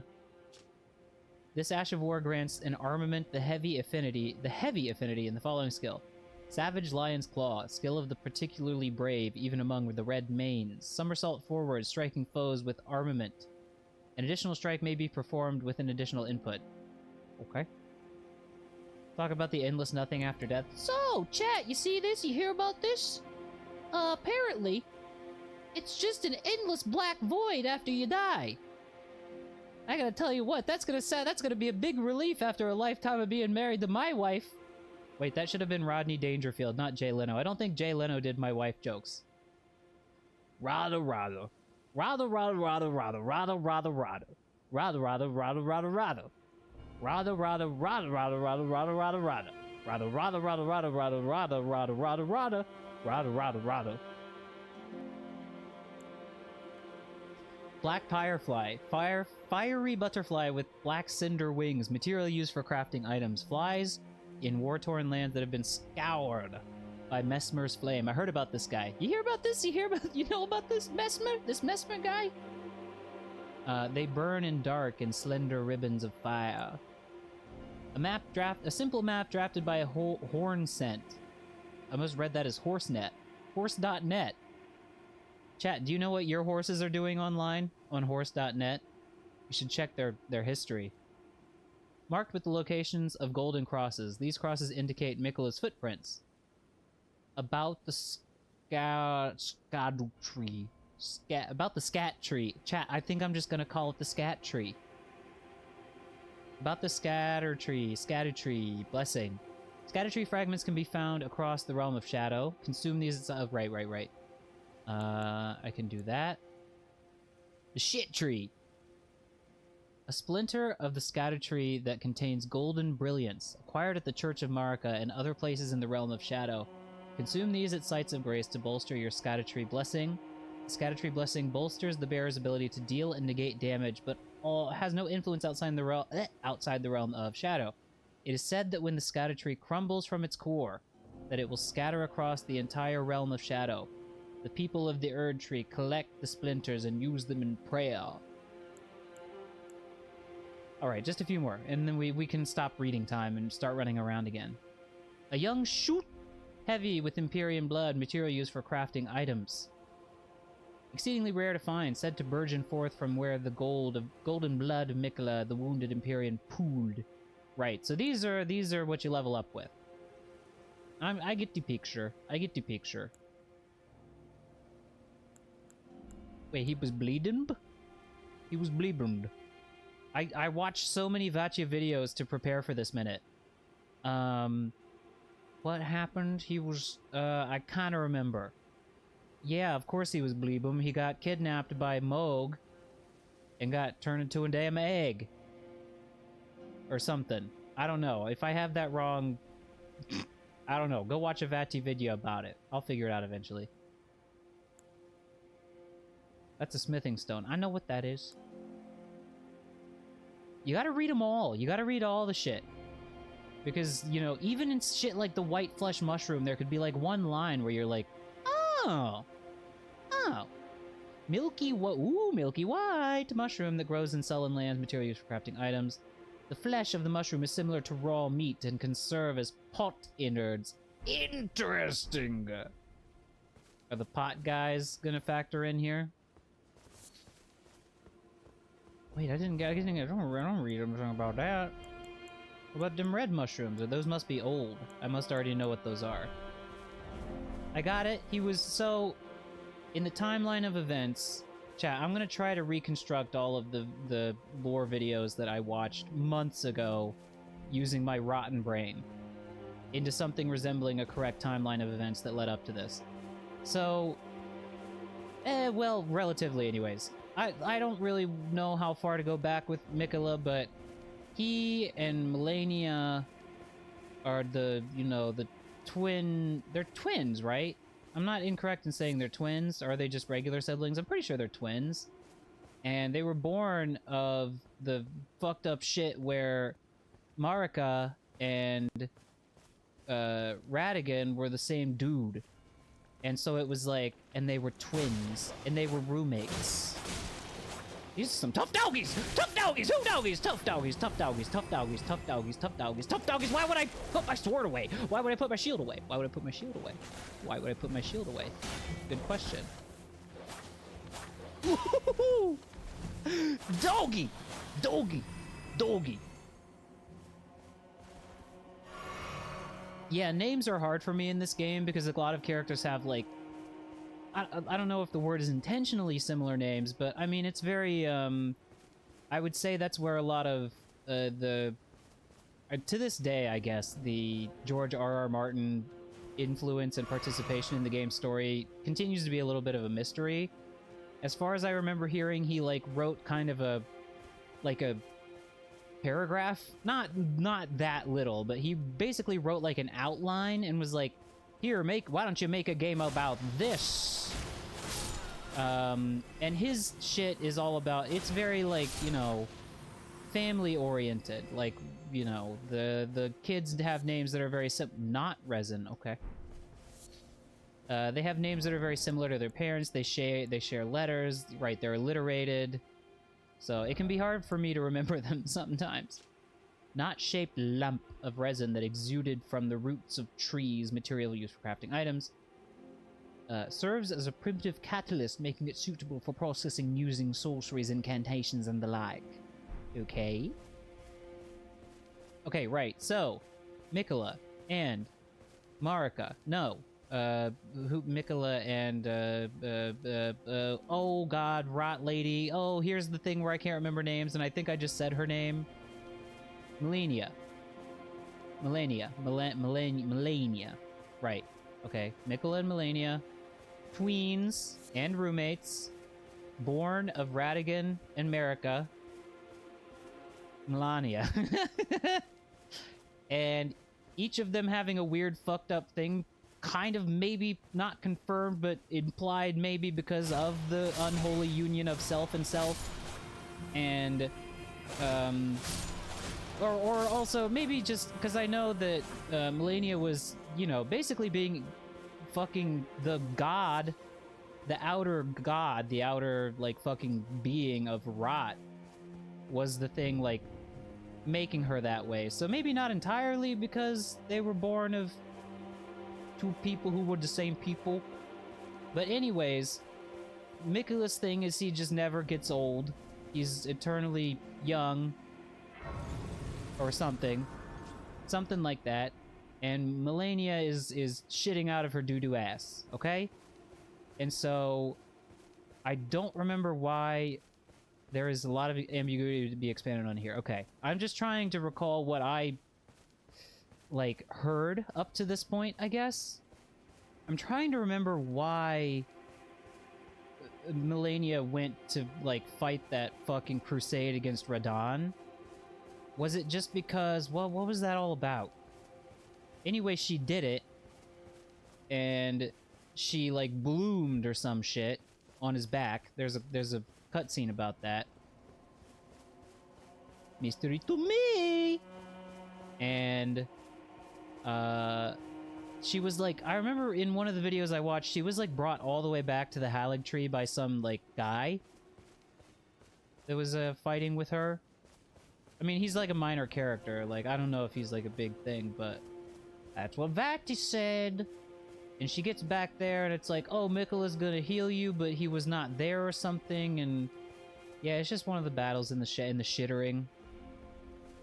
This Ash of War grants an armament the heavy affinity in the following skill. Savage Lion's Claw, skill of the particularly brave, even among the red mains. Somersault forward, striking foes with armament. An additional strike may be performed with an additional input. Okay. Talk about the endless nothing after death. So, chat, you see this? You hear about this? Apparently, it's just an endless black void after you die. I gotta tell you what, that's gonna be a big relief after a lifetime of being married to my wife. Wait, that should have been Rodney Dangerfield, not Jay Leno. I don't think Jay Leno did my wife jokes. Rada. Rada. Black Firefly. Fiery butterfly with black cinder wings. Material used for crafting items. Flies in war-torn lands that have been scoured by Messmer's flame. I heard about this guy. You hear about this? You know about this Messmer? This Messmer guy? They burn in dark in slender ribbons of fire. A simple map drafted by a horn scent. I must read that as horsenet. Horse.net. Chat, do you know what your horses are doing online on horse.net? You should check their history. Marked with the locations of golden crosses. These crosses indicate Mikkela's footprints. About the scadu tree. About the scat tree. Chat, I think I'm just gonna call it the scat tree. About the scatter tree. Blessing. Scatter tree fragments can be found across the realm of shadow. Consume these... right. I can do that. The shit tree. A splinter of the scatter tree that contains golden brilliance, acquired at the Church of Marika and other places in the realm of shadow. Consume these at sites of grace to bolster your scatter tree blessing. The scatter tree blessing bolsters the bearer's ability to deal and negate damage, but has no influence outside the realm of shadow. It is said that when the scatter tree crumbles from its core, that it will scatter across the entire realm of shadow. The people of the Erdtree collect the splinters and use them in prayer. Alright, just a few more, and then we can stop reading time and start running around again. A young shoot, heavy with Empyrean blood, material used for crafting items. Exceedingly rare to find, said to burgeon forth from where the golden blood of Mikola, the wounded Empyrean, pooled. Right, so these are what you level up with. I get the picture. I get the picture. Wait, he was bleeding? He was bleeding. I watched so many Vatcha videos to prepare for this minute. What happened? He was, I kind of remember. Yeah, of course he was bleeding. He got kidnapped by Moog and got turned into a damn egg. Or something. I don't know. If I have that wrong, I don't know. Go watch a Vati video about it. I'll figure it out eventually. That's a smithing stone. I know what that is. You gotta read them all. You gotta read all the shit. Because, you know, even in shit like the white flesh mushroom, there could be like one line where you're like, oh, milky white mushroom that grows in sullen lands, material used for crafting items. The flesh of the mushroom is similar to raw meat and can serve as pot innards. Interesting. Are the pot guys gonna factor in here? Wait, I don't read anything about that. What about them red mushrooms? Or those must be old. I must already know what those are. I got it. He was so... In the timeline of events... Chat, I'm gonna try to reconstruct all of the lore videos that I watched months ago using my rotten brain into something resembling a correct timeline of events that led up to this. So... well, relatively anyways. I don't really know how far to go back with Mikola, but he and Melania are the, you know, the twin... They're twins, right? I'm not incorrect in saying they're twins. Or are they just regular siblings? I'm pretty sure they're twins. And they were born of the fucked up shit where Marika and Radigan were the same dude. And so it was like... And they were twins. And they were roommates. These are some tough doggies! Tough doggies! Who doggies? Tough doggies, tough doggies, tough doggies, tough doggies, tough doggies, tough doggies! Why would I put my sword away? Why would I put my shield away? Why would I put my shield away? Why would I put my shield away? Good question. Doggy! Doggy! Doggy! Yeah, names are hard for me in this game because a lot of characters have, like, I don't know if the word is intentionally similar names, but I mean, it's very, I would say that's where a lot of, to this day, I guess, the George R.R. Martin influence and participation in the game's story continues to be a little bit of a mystery. As far as I remember hearing, he, like, wrote kind of a paragraph, not that little, but he basically wrote, like, an outline and was like, here, why don't you make a game about this? And his shit is all about, it's very, like, you know, family-oriented. Like, you know, the kids have names that are very not resin, okay. They have names that are very similar to their parents. They share letters, right, they're alliterated. So it can be hard for me to remember them sometimes. Not shaped lump of resin that exuded from the roots of trees, material used for crafting items. Serves as a primitive catalyst, making it suitable for processing using sorceries, incantations, and the like. Okay. Okay, right. So, Mikola and Marika. No. Mikola and, oh god, Rot Lady. Oh, here's the thing where I can't remember names, and I think I just said her name. Melania. Right. Okay. Mikola and Melania. tweens and roommates, born of Radigan and Marika, Melania. And each of them having a weird fucked up thing, kind of maybe not confirmed, but implied maybe because of the unholy union of self and self. And, or also maybe just because I know that Melania was, you know, basically being fucking the god, the outer, like, fucking being of rot was the thing, like, making her that way. So maybe not entirely because they were born of two people who were the same people. But anyways, Mikula's thing is he just never gets old. He's eternally young. Or something. Something like that. And Melania is shitting out of her doo-doo ass. Okay? And so I don't remember why there is a lot of ambiguity to be expanded on here. Okay. I'm just trying to recall what I, like, heard up to this point, I guess. I'm trying to remember why Melania went to, like, fight that fucking crusade against Radon. Was it just because, well, what was that all about? Anyway, she did it, and she, like, bloomed or some shit on his back. There's a cutscene about that. Mystery to me! And, she was, like, I remember in one of the videos I watched, she was, like, brought all the way back to the Halig Tree by some, like, guy that was, fighting with her. I mean, he's like a minor character. Like, I don't know if he's like a big thing, but that's what Vati said. And she gets back there, and it's like, oh, Mikula's gonna heal you, but he was not there or something. And yeah, it's just one of the battles in the shittering.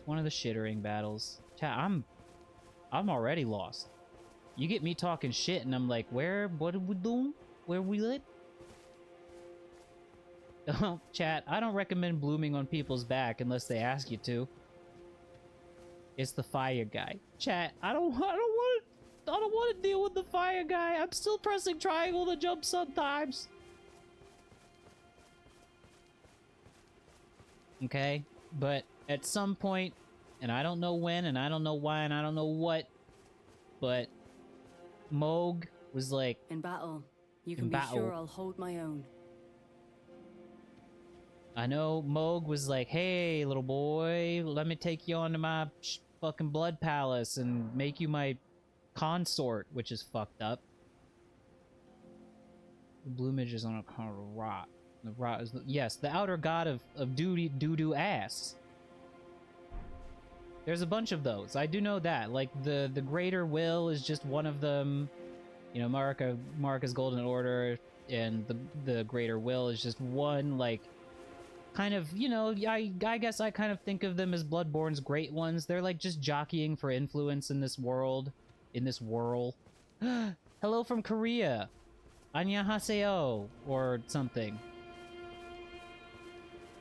One of the shittering battles. Chat, I'm already lost. You get me talking shit, and I'm like, where? What are we doing? Where we lit? Oh, chat, I don't recommend blooming on people's back unless they ask you to. It's the fire guy. Chat, I don't want to deal with the fire guy. I'm still pressing triangle to jump sometimes. Okay, but at some point, and I don't know when, and I don't know why, and I don't know what, but Moog was like, In battle, you can be sure I'll hold my own. I know Moog was like, hey, little boy, let me take you on to my fucking blood palace and make you my consort, which is fucked up. The Bloomage is on a kind of rot. The rot is, yes, the outer god of doo-doo ass. There's a bunch of those. I do know that. Like, the Greater Will is just one of them. You know, Marika's Golden Order and the Greater Will is just one, like, kind of, you know, I guess I kind of think of them as Bloodborne's great ones. They're like just jockeying for influence in this world. In this whirl. Hello from Korea. Annyeonghaseyo. Or something.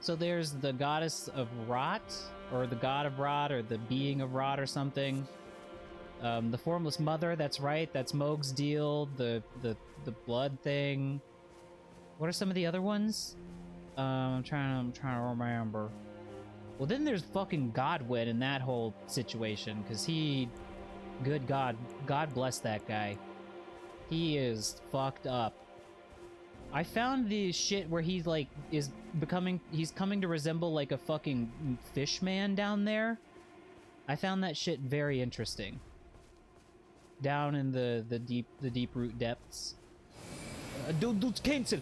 So there's the goddess of rot. Or the god of rot. Or the being of rot or something. The formless mother, that's right. That's Moog's deal. The blood thing. What are some of the other ones? I'm trying to remember. Well, then there's fucking Godwin in that whole situation, because he... Good God. God bless that guy. He is fucked up. I found the shit where he, like, he's coming to resemble, like, a fucking fish man down there. I found that shit very interesting. Down in the deep root depths. Dude, cancel!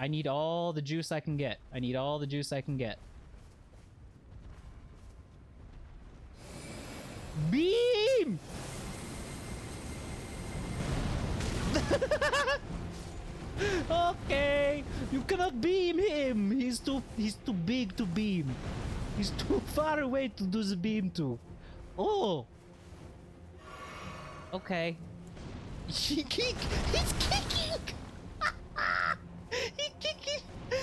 I need all the juice I can get. I need all the juice I can get. Beam! Okay, you cannot beam him. He's too big to beam. He's too far away to do the beam to. Oh. Okay. He's kicking. He's kicking.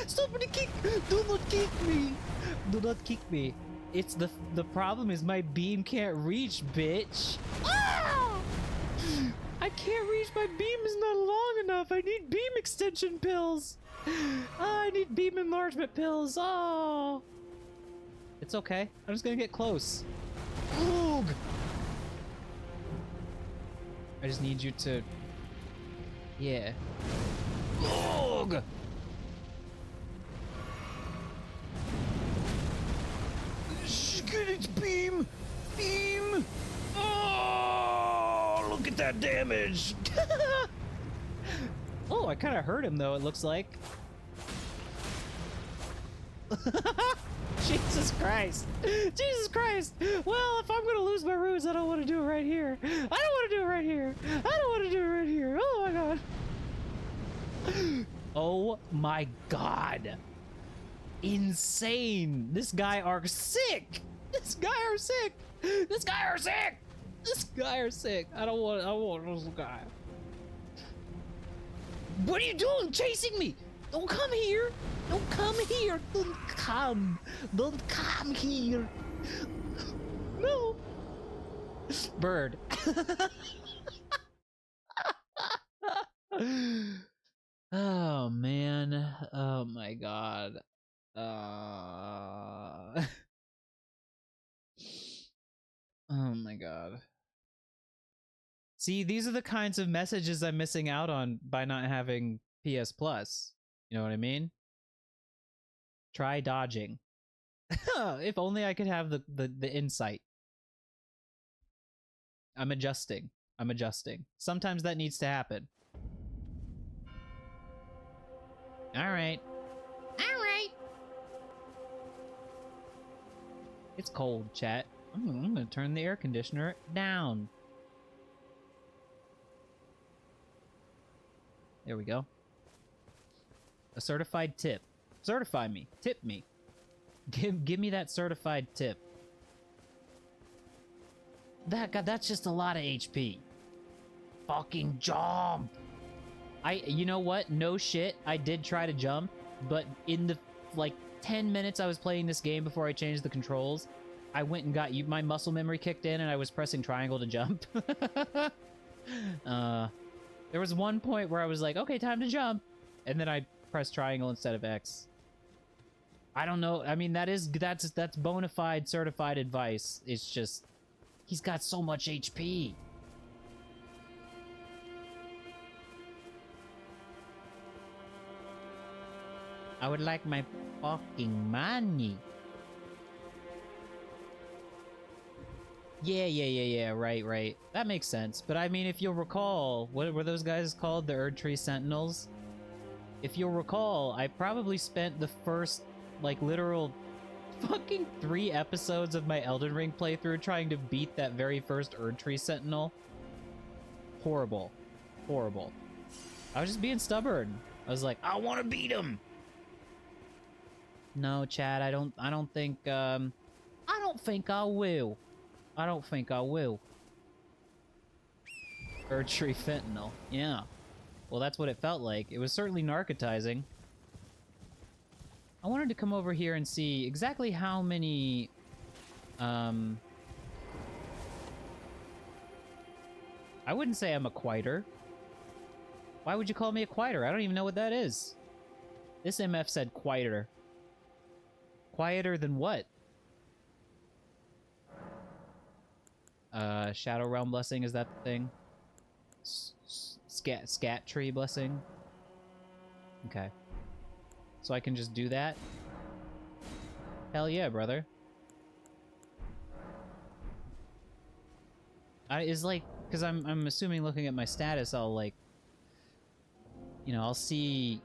Somebody kick. Do not kick me. Do not kick me. It's the problem is my beam can't reach, bitch. Ah! I can't reach my beam is not long enough. I need beam extension pills. I need beam enlargement pills. Oh. It's okay. I'm just gonna get close. Oog! I just need you to... Yeah. Oog! Get its beam! Beam! Oh! Look at that damage! Oh, I kind of hurt him, though, it looks like. Jesus Christ. Jesus Christ. Well, if I'm gonna lose my runes, I don't want to do it right here. I don't want to do it right here. I don't want to do it right here. Oh my god. Oh my god. Insane. This guy are sick. This guy are sick. This guy are sick. This guy are sick. I want this guy. What are you doing? Chasing me? Don't come here! Don't come here! Don't come! Don't come here! No! Bird. Oh man. Oh my god. Oh my god. See, these are the kinds of messages I'm missing out on by not having PS Plus. You know what I mean? Try dodging. If only I could have the insight. I'm adjusting. I'm adjusting. Sometimes that needs to happen. Alright. Alright! It's cold, chat. I'm gonna turn the air conditioner down. There we go. A certified tip. Certify me. Tip me. Give me that certified tip. God, that's just a lot of HP. Fucking jump. You know what? No shit. I did try to jump, but in the, like, 10 minutes I was playing this game before I changed the controls, I went and got my muscle memory kicked in and I was pressing triangle to jump. There was one point where I was like, okay, time to jump. And then I pressed triangle instead of X. I don't know. I mean, that's bona fide certified advice. It's just, he's got so much HP. I would like my fucking money. Yeah, right. That makes sense. But I mean, if you'll recall, what were those guys called? The Erdtree Sentinels? If you'll recall, I probably spent the first, like, literal fucking 3 episodes of my Elden Ring playthrough trying to beat that very first Erdtree Sentinel. Horrible. Horrible. I was just being stubborn. I was like, I want to beat him! No, Chad, I don't think I will. I don't think I will. Erdtree Fentanyl. Yeah. Well, that's what it felt like. It was certainly narcotizing. I wanted to come over here and see exactly how many... I wouldn't say I'm a quieter. Why would you call me a quieter? I don't even know what that is. This MF said quieter. Quieter than what? Shadow Realm Blessing, is that the thing? Scat Tree Blessing? Okay. So I can just do that? Hell yeah, brother. Is like, because I'm assuming looking at my status, I'll like, you know, I'll see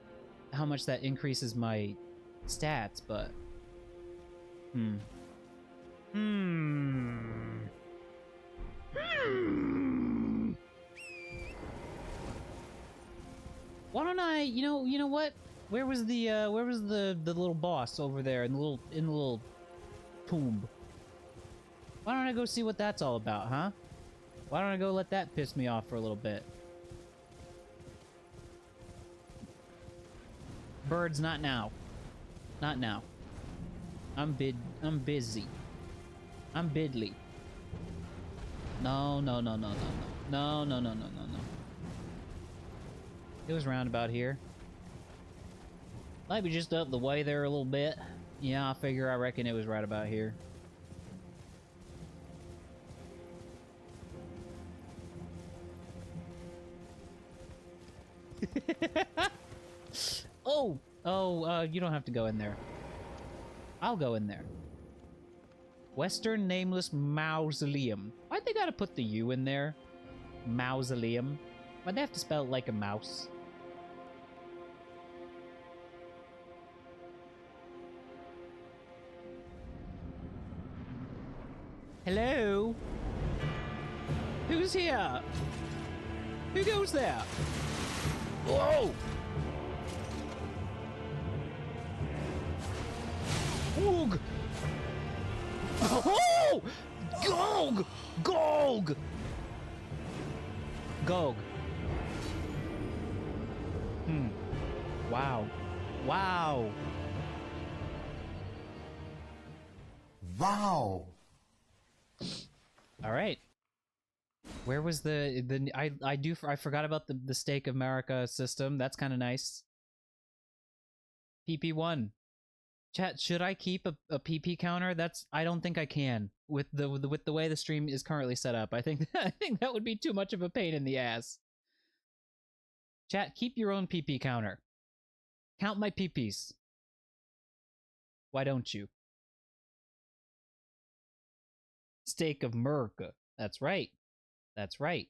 how much that increases my stats, but... Why don't I, you know what? Where was the little boss over there in the little tomb? Why don't I go see what that's all about, huh? Why don't I go let that piss me off for a little bit? Birds, not now. Not now. I'm busy. I'm bidly. No. It was round about here. Might be just up the way there a little bit. Yeah, I reckon it was right about here. You don't have to go in there. I'll go in there. Western Nameless Mausoleum. Why'd they gotta put the U in there? Mausoleum. Why'd they have to spell it like a mouse? Hello? Who's here? Who goes there? Whoa! Goog! Oh! Gog! Gog! Gog. Wow. Wow. Wow. All right. Where was I forgot about the Stake of Marika system. That's kind of nice. PP1. Chat, should I keep a PP counter? I don't think I can with the way the stream is currently set up. I think that would be too much of a pain in the ass. Chat, keep your own PP counter. Count my PPs. Why don't you? Stake of America. That's right. That's right.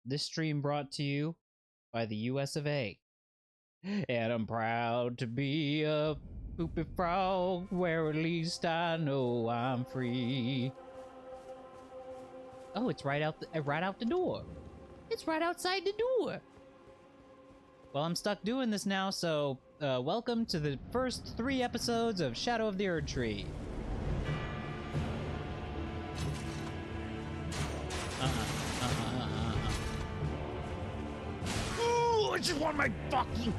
This stream brought to you by the US of A. And I'm proud to be a poopy frog, where at least I know I'm free. Oh, it's right out the door. It's right outside the door. Well, I'm stuck doing this now, so welcome to the first 3 episodes of Shadow of the Erdtree. I just want my fucking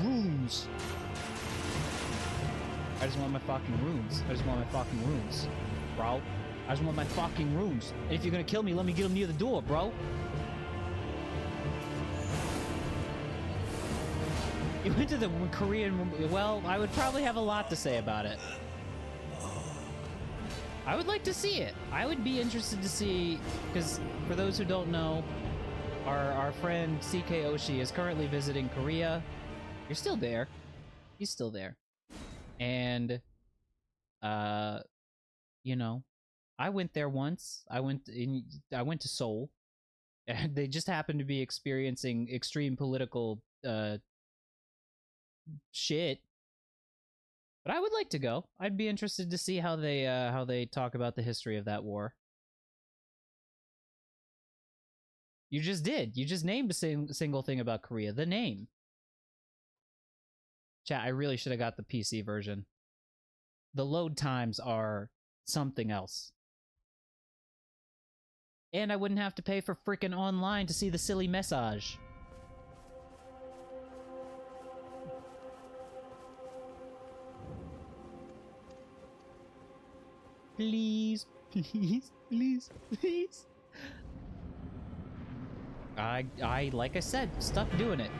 runes. I just want my fucking runes, bro. I just want my fucking runes. And if you're gonna kill me, let me get them near the door, bro. You went to the Korean... Well, I would probably have a lot to say about it. I would like to see it. I would be interested to see... Because, for those who don't know... Our friend CK Oshi is currently visiting Korea. You're still there. He's still there. And, you know, I went there once. I went to Seoul. And they just happened to be experiencing extreme political, shit. But I would like to go. I'd be interested to see how they talk about the history of that war. You just did. You just named a single thing about Korea. The name. Chat, I really should have got the PC version. The load times are something else. And I wouldn't have to pay for frickin' online to see the silly message. Please, please, please, please. Like I said, stuck doing it.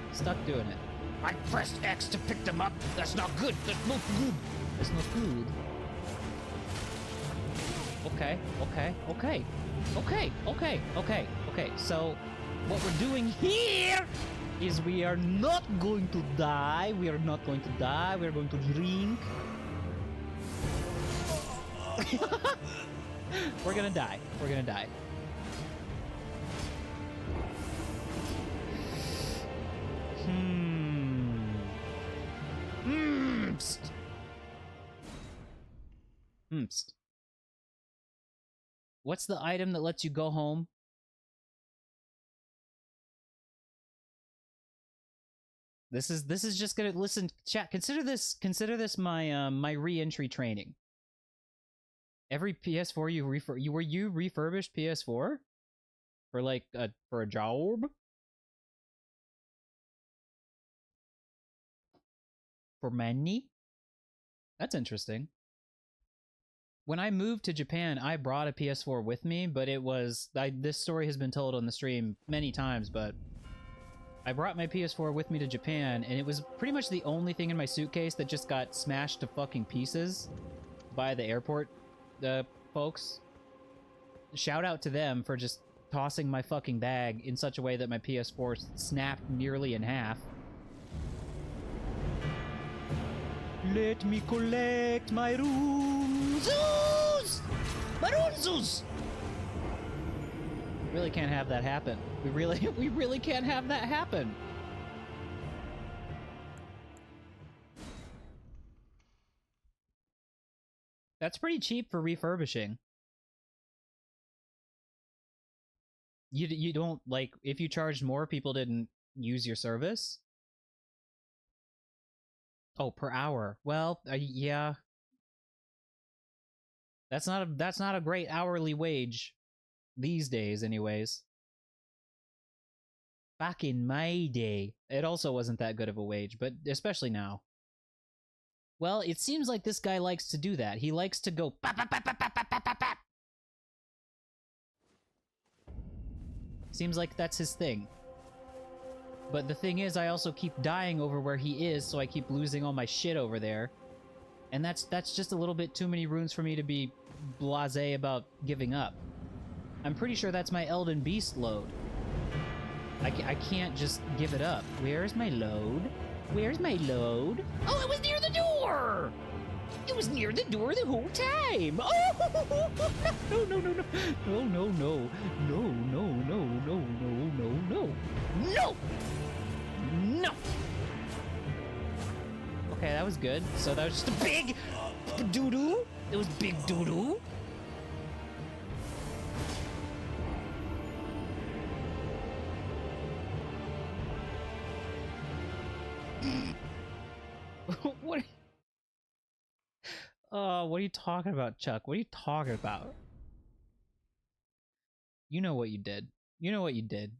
I pressed X to pick them up. That's not good. That's not good. That's not good. Okay. So, what we're doing here is we are not going to die. We are going to drink. We're gonna die. Psst. What's the item that lets you go home? This is just gonna listen, chat. Consider this my my re-entry training. Every PS4 you refurbished PS4 for like for a job. For money? That's interesting. When I moved to Japan, I brought a PS4 with me, but it was... this story has been told on the stream many times, but... I brought my PS4 with me to Japan, and it was pretty much the only thing in my suitcase that just got smashed to fucking pieces by the airport folks. Shout out to them for just tossing my fucking bag in such a way that my PS4 snapped nearly in half. Let me collect my runzus! My runzus! We really can't have that happen. We really can't have that happen. That's pretty cheap for refurbishing. You don't, like, if you charged more, people didn't use your service? Oh, per hour. Well, yeah. That's not a great hourly wage these days, anyways. Back in my day, it also wasn't that good of a wage, but especially now. Well, it seems like this guy likes to do that. He likes to go pop, pop, pop, pop, pop, pop, pop, pop. Seems like that's his thing. But the thing is, I also keep dying over where he is, so I keep losing all my shit over there. And that's just a little bit too many runes for me to be blasé about giving up. I'm pretty sure that's my Elden Beast load. I can't just give it up. Where's my load? Where's my load? Oh, it was near the door! It was near the door the whole time! Oh! No, no, no, no. No, no, no. No, no, no, no, no, no, no. No! No! Okay, that was good. So that was just a big doo-doo. It was big doo-doo. What? What are you talking about, Chuck? What are you talking about? You know what you did. You know what you did.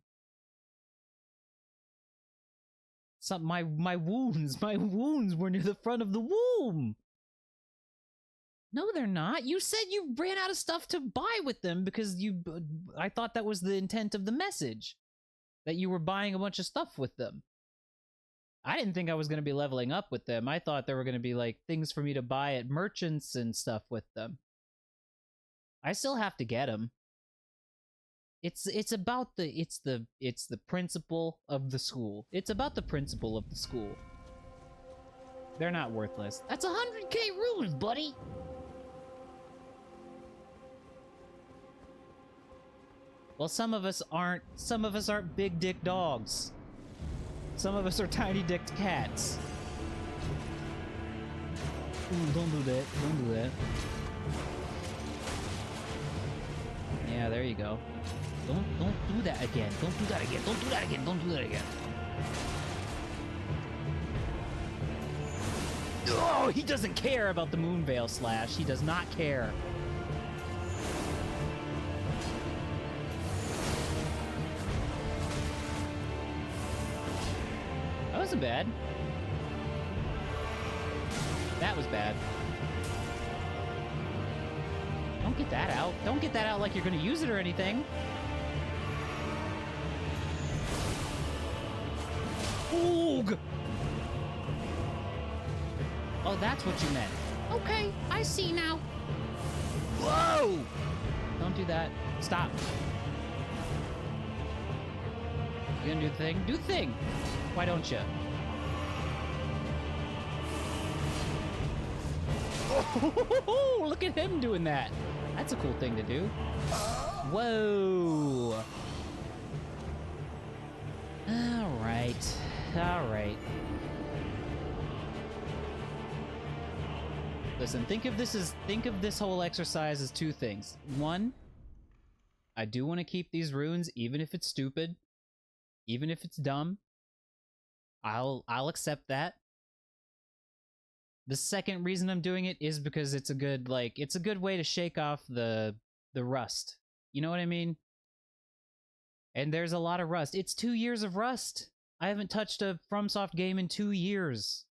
My wounds were near the front of the womb. No, they're not. You said you ran out of stuff to buy with them because I thought that was the intent of the message. That you were buying a bunch of stuff with them. I didn't think I was going to be leveling up with them. I thought there were going to be, like, things for me to buy at merchants and stuff with them. I still have to get them. It's about the principle of the school. It's about the principle of the school. They're not worthless. That's 100k runes, buddy. Well, some of us aren't big dick dogs. Some of us are tiny dicked cats. Ooh, don't do that. Don't do that. Yeah, there you go. Don't do that again. Don't do that again. Don't do that again. Don't do that again. Oh, he doesn't care about the Moonveil Slash. He does not care. That wasn't bad. That was bad. Don't get that out. Don't get that out like you're gonna use it or anything. Oog! Oh, that's what you meant. Okay, I see now. Whoa! Don't do that. Stop. You gonna do the thing? Do the thing! Why don't you? Oh, look at him doing that. That's a cool thing to do. Whoa. All right. All right. Listen, think of this whole exercise as two things. One, I do want to keep these runes, even if it's stupid, even if it's dumb. I'll accept that. The second reason I'm doing it is because it's a good way to shake off the rust. You know what I mean? And there's a lot of rust. It's 2 years of rust. I haven't touched a FromSoft game in 2 years.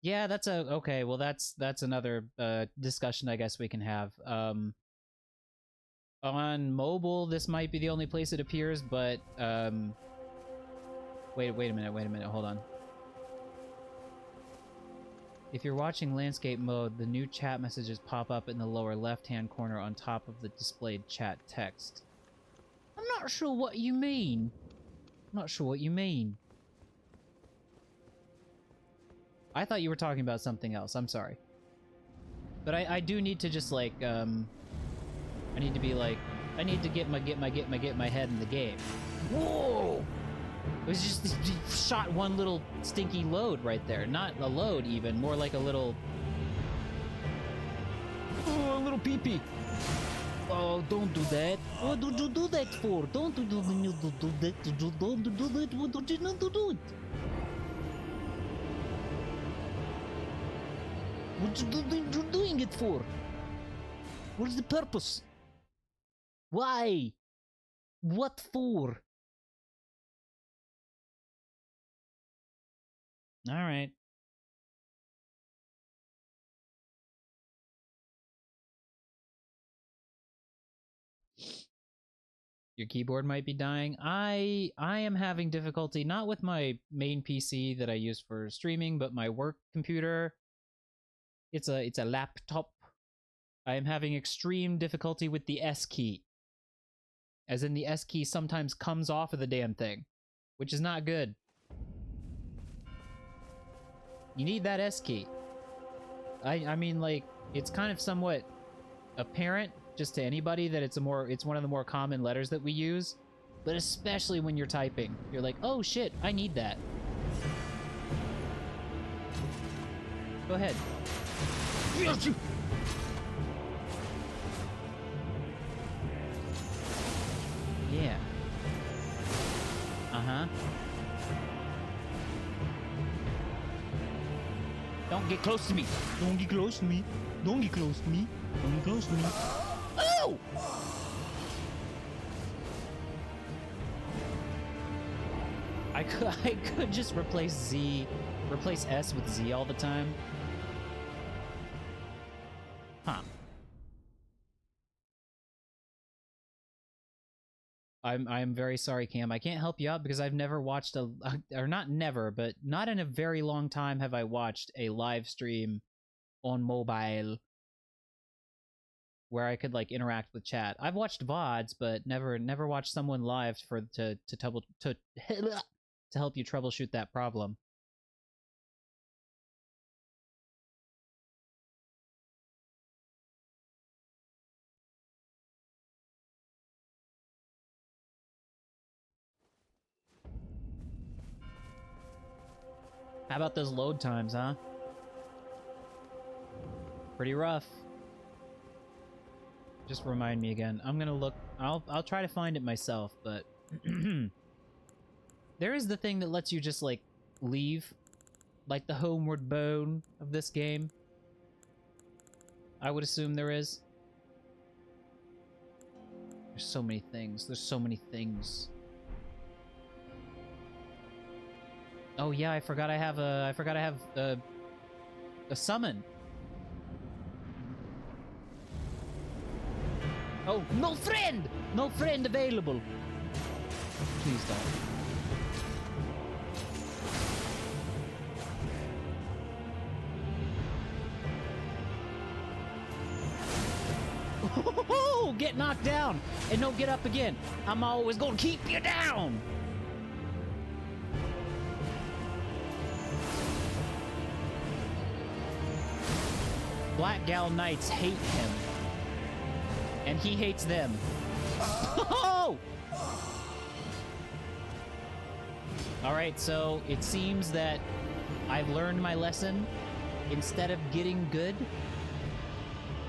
Yeah, that's a okay. Well, that's another discussion I guess we can have. On mobile, this might be the only place it appears, but wait a minute, hold on. If you're watching landscape mode, the new chat messages pop up in the lower left-hand corner on top of the displayed chat text. I'm not sure what you mean. I'm not sure what you mean. I thought you were talking about something else. I'm sorry. But I do need to just like I need to be like I need to get my head in the game. Whoa! It was just shot one little stinky load right there. Not a load even, more like a little a little pee-pee. Oh, don't do that. What did you do that for? Don't do that. Don't do that. What did you not do it? What you doing it for? What's the purpose? Why? What for? All right. Your keyboard might be dying. I am having difficulty not with my main PC that I use for streaming, but my work computer. It's a laptop. I am having extreme difficulty with the S key. As in the S key sometimes comes off of the damn thing, which is not good. You need that S key. I mean, like, it's kind of somewhat apparent just to anybody that it's one of the more common letters that we use, but especially when you're typing, you're like, oh shit, I need that. Go ahead. Yeah. Uh-huh. Don't get close to me. Don't get close to me. Don't get close to me. Don't get close to me. Oh! I could just replace S with Z all the time. Huh. I'm very sorry, Cam. I can't help you out because I've never watched or not never, but not in a very long time have I watched a live stream on mobile where I could like interact with chat. I've watched VODs, but never watched someone live to help you troubleshoot that problem. How about those load times, huh? Pretty rough. Just remind me again. I'm gonna look. I'll try to find it myself, but there is the thing that lets you just like leave, like the homeward bone of this game. I would assume there is. There's so many things. There's so many things. Oh yeah, I forgot I have a summon. Oh, no friend! No friend available. Please don't. Get knocked down and don't get up again. I'm always gonna keep you down. Black Gal Knights hate him. And he hates them. Oh! Alright, so it seems that I've learned my lesson. Instead of getting good,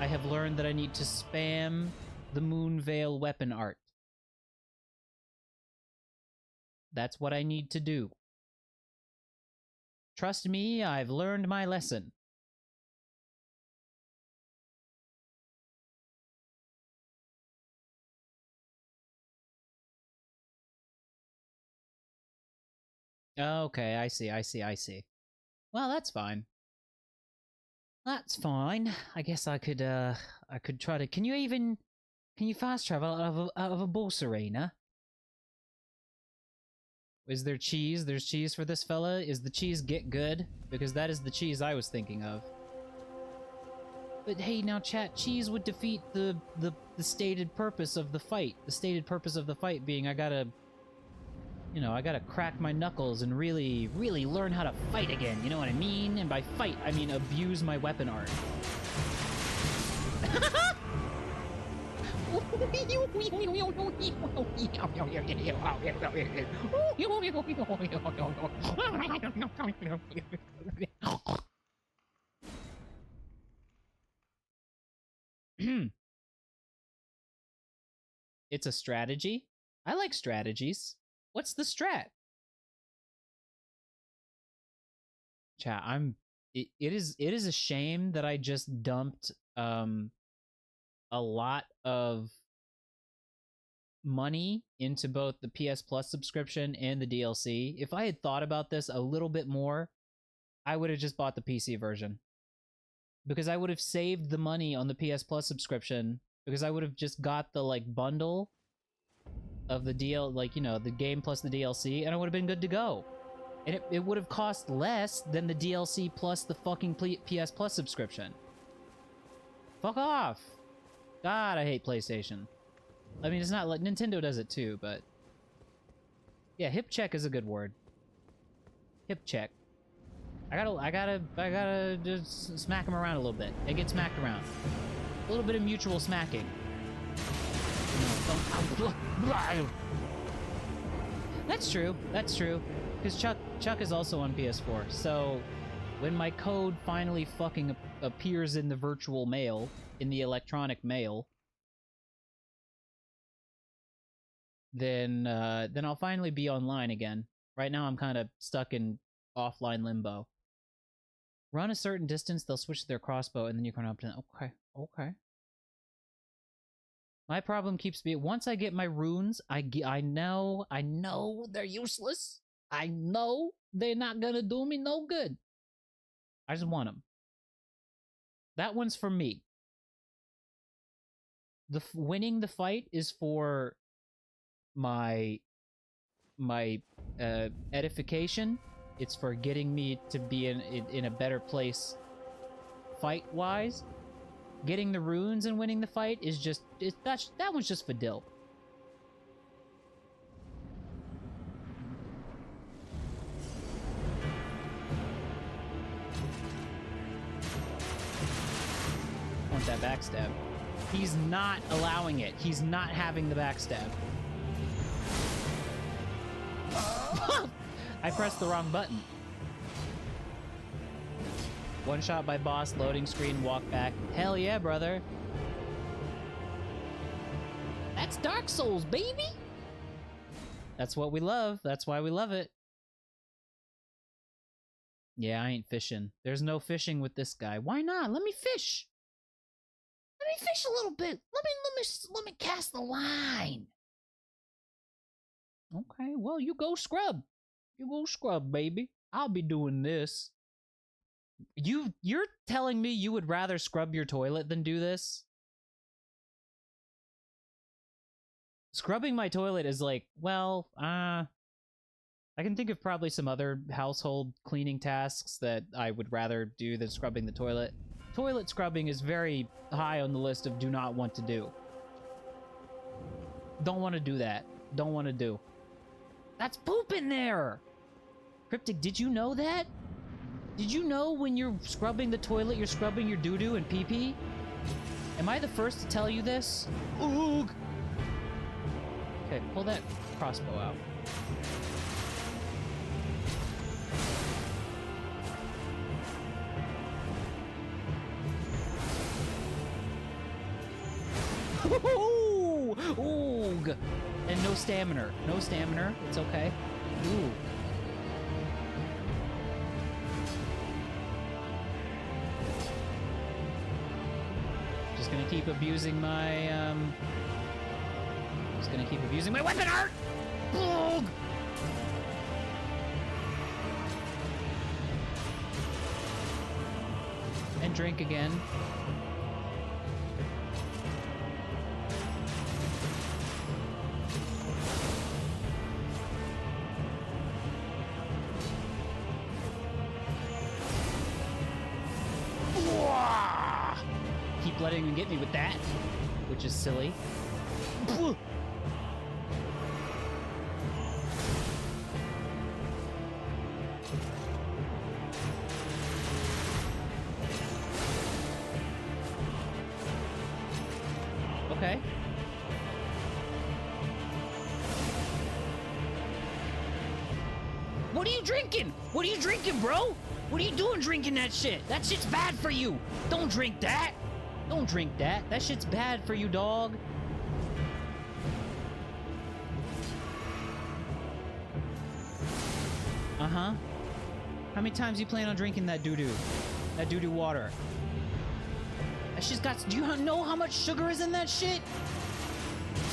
I have learned that I need to spam the Moonveil weapon art. That's what I need to do. Trust me, I've learned my lesson. Okay, I see. Well, that's fine. That's fine. I guess I could try to. Can you fast travel out of a boss arena? Is there cheese? There's cheese for this fella? Is the cheese get good? Because that is the cheese I was thinking of. But hey, now chat, cheese would defeat the stated purpose of the fight. The stated purpose of the fight being I gotta crack my knuckles and really, really learn how to fight again. You know what I mean? And by fight, I mean abuse my weapon art. It's a strategy. I like strategies. What's the strat? Chat, it is a shame that I just dumped a lot of money into both the PS Plus subscription and the DLC. If I had thought about this a little bit more, I would have just bought the PC version. Because I would have saved the money on the PS Plus subscription, because I would have just got the like bundle of the the game plus the DLC, and I would have been good to go. And it would have cost less than the DLC plus the fucking PS Plus subscription. Fuck off. God, I hate PlayStation. I mean, it's not like Nintendo does it too, but yeah, hip check is a good word. Hip check. I gotta just smack him around a little bit. They get smacked around. A little bit of mutual smacking. That's true. That's true. Because Chuck is also on PS4. So when my code finally fucking appears in the virtual mail, in the electronic mail, then I'll finally be online again. Right now I'm kind of stuck in offline limbo. Run a certain distance, they'll switch to their crossbow, and then you can up to okay. My problem keeps being, once I get my runes, I know they're useless. I know they're not gonna do me no good. I just want them. That one's for me. Winning the fight is for my edification. It's for getting me to be in a better place fight-wise. Getting the runes and winning the fight is just that one's just for Dill. Want that backstab. He's not allowing it. He's not having the backstab. I pressed the wrong button. One shot by boss, loading screen, walk back. Hell yeah, brother. That's Dark Souls, baby! That's what we love. That's why we love it. Yeah, I ain't fishing. There's no fishing with this guy. Why not? Let me fish. Let me fish a little bit. Let me cast the line. Okay, well, you go scrub. You go scrub, baby. I'll be doing this. You're telling me you would rather scrub your toilet than do this? Scrubbing my toilet is like, well, I can think of probably some other household cleaning tasks that I would rather do than scrubbing the toilet. Toilet scrubbing is very high on the list of do not want to do. Don't want to do that. Don't want to do. That's poop in there! Cryptic, did you know that? Did you know when you're scrubbing the toilet, you're scrubbing your doo-doo and pee-pee? Am I the first to tell you this? Oog! Okay, pull that crossbow out. Ooh! Oog! And no stamina. No stamina. It's okay. Ooh. Just gonna keep abusing my, Just gonna keep abusing my weapon art! Boog! And don't drink again. Keep letting him get me with that, which is silly. Okay. What are you drinking? What are you drinking, bro? What are you doing drinking that shit? That shit's bad for you. Don't drink that. Don't drink that. That shit's bad for you, dog. Uh-huh. How many times you plan on drinking that doo-doo? That doo-doo water? That shit's got... Do you know how much sugar is in that shit?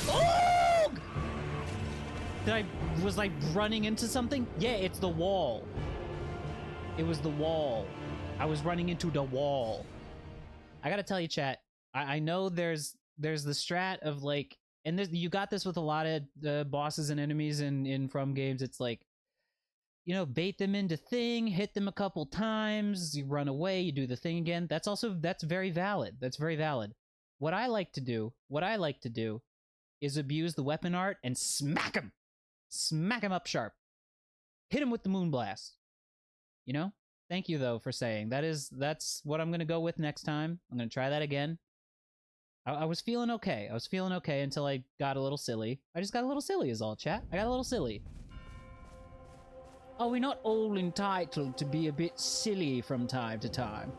Oh! Was I running into something? Yeah, it's the wall. It was the wall. I was running into the wall. I gotta tell you, chat, I know there's the strat of like, and you got this with a lot of bosses and enemies in From games. It's like, you know, bait them into thing, hit them a couple times, you run away, you do the thing again. That's very valid. That's very valid. What I like to do is abuse the weapon art and smack him. Smack him up sharp. Hit him with the moonblast. You know? Thank you, though, for saying. That's what I'm going to go with next time. I'm going to try that again. I was feeling okay. I was feeling okay until I got a little silly. I just got a little silly is all, chat. I got a little silly. Are we not all entitled to be a bit silly from time to time?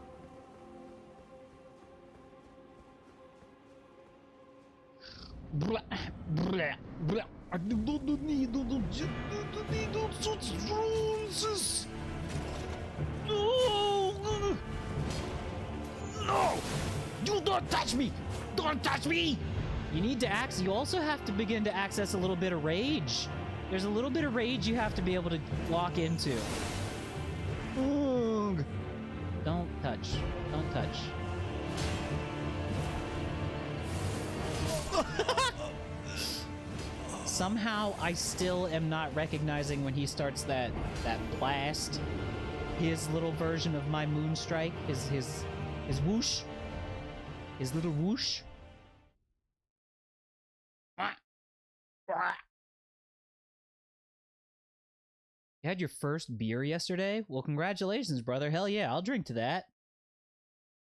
Blah, blah, blah. I do not need such rules. No! No! You don't touch me! Don't touch me! You need to you also have to begin to access a little bit of rage. There's a little bit of rage you have to be able to lock into. Ugh. Don't touch. Don't touch. Somehow I still am not recognizing when he starts that blast. His little version of my moonstrike, his whoosh, his little whoosh. You had your first beer yesterday? Well, congratulations, brother. Hell yeah, I'll drink to that.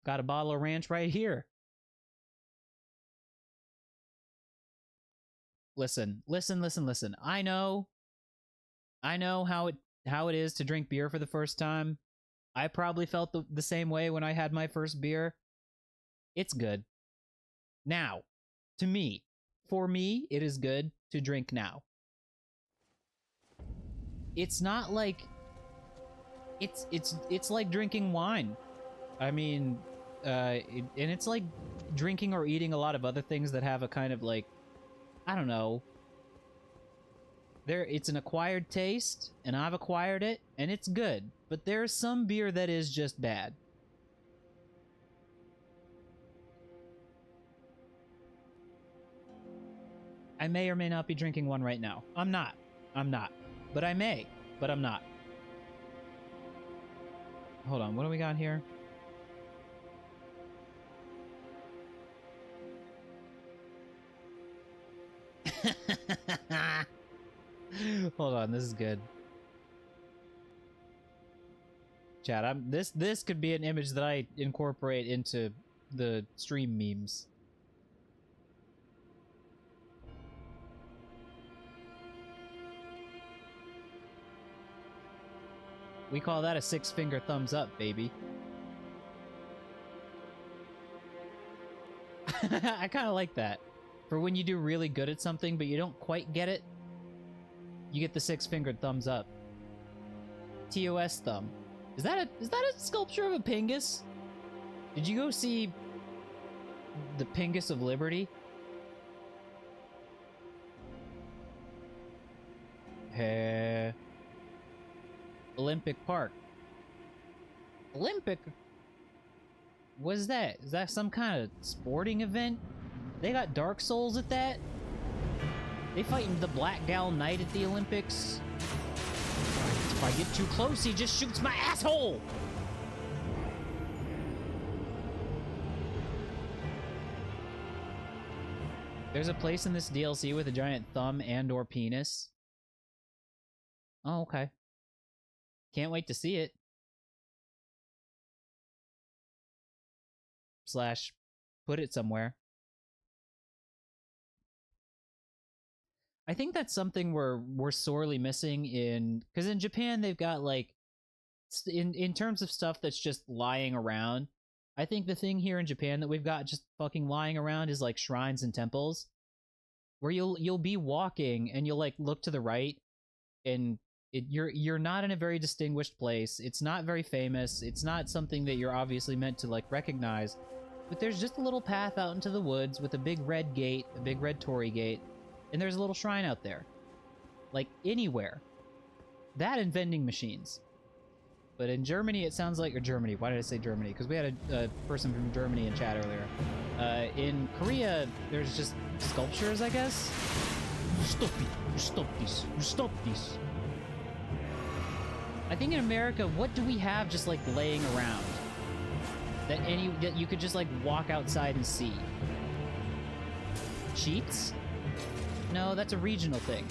Got a bottle of ranch right here. Listen. I know how it is to drink beer for the first time. I probably felt the same way when I had my first beer. It's good. Now, for me, it is good to drink now. It's not like it's like drinking wine. I mean, and it's like drinking or eating a lot of other things that have a kind of like, I don't know. It's an acquired taste, and I've acquired it, and it's good. But there's some beer that is just bad. I may or may not be drinking one right now. I'm not. But I may. But I'm not. Hold on, what do we got here? Hold on, this is good. Chat, this could be an image that I incorporate into the stream memes. We call that a 6-finger thumbs up, baby. I kind of like that. For when you do really good at something, but you don't quite get it, you get the 6-fingered thumbs up. TOS thumb. Is that a sculpture of a Pingus? Did you go see the Pingus of Liberty? Olympic Park. Olympic? What is that? Is that some kind of sporting event? They got Dark Souls at that? They fighting the Black Gal Knight at the Olympics? If I get too close, he just shoots my asshole! There's a place in this DLC with a giant thumb and or penis. Oh, okay. Can't wait to see it. Slash, put it somewhere. I think that's something we're sorely missing in... Because in Japan, they've got, like... In terms of stuff that's just lying around, I think the thing here in Japan that we've got just fucking lying around is, like, shrines and temples. Where you'll be walking, and you'll, like, look to the right, and you're not in a very distinguished place. It's not very famous. It's not something that you're obviously meant to, like, recognize. But there's just a little path out into the woods with a big red gate, a big red torii gate, and there's a little shrine out there. Like, anywhere. That and vending machines. But in Germany, it sounds like... Or Germany, why did I say Germany? Because we had a person from Germany in chat earlier. In Korea, there's just sculptures, I guess? Stop it! You stop this! You stop this! I think in America, what do we have just, like, laying around? That you could just, like, walk outside and see? Cheats? No, that's a regional thing.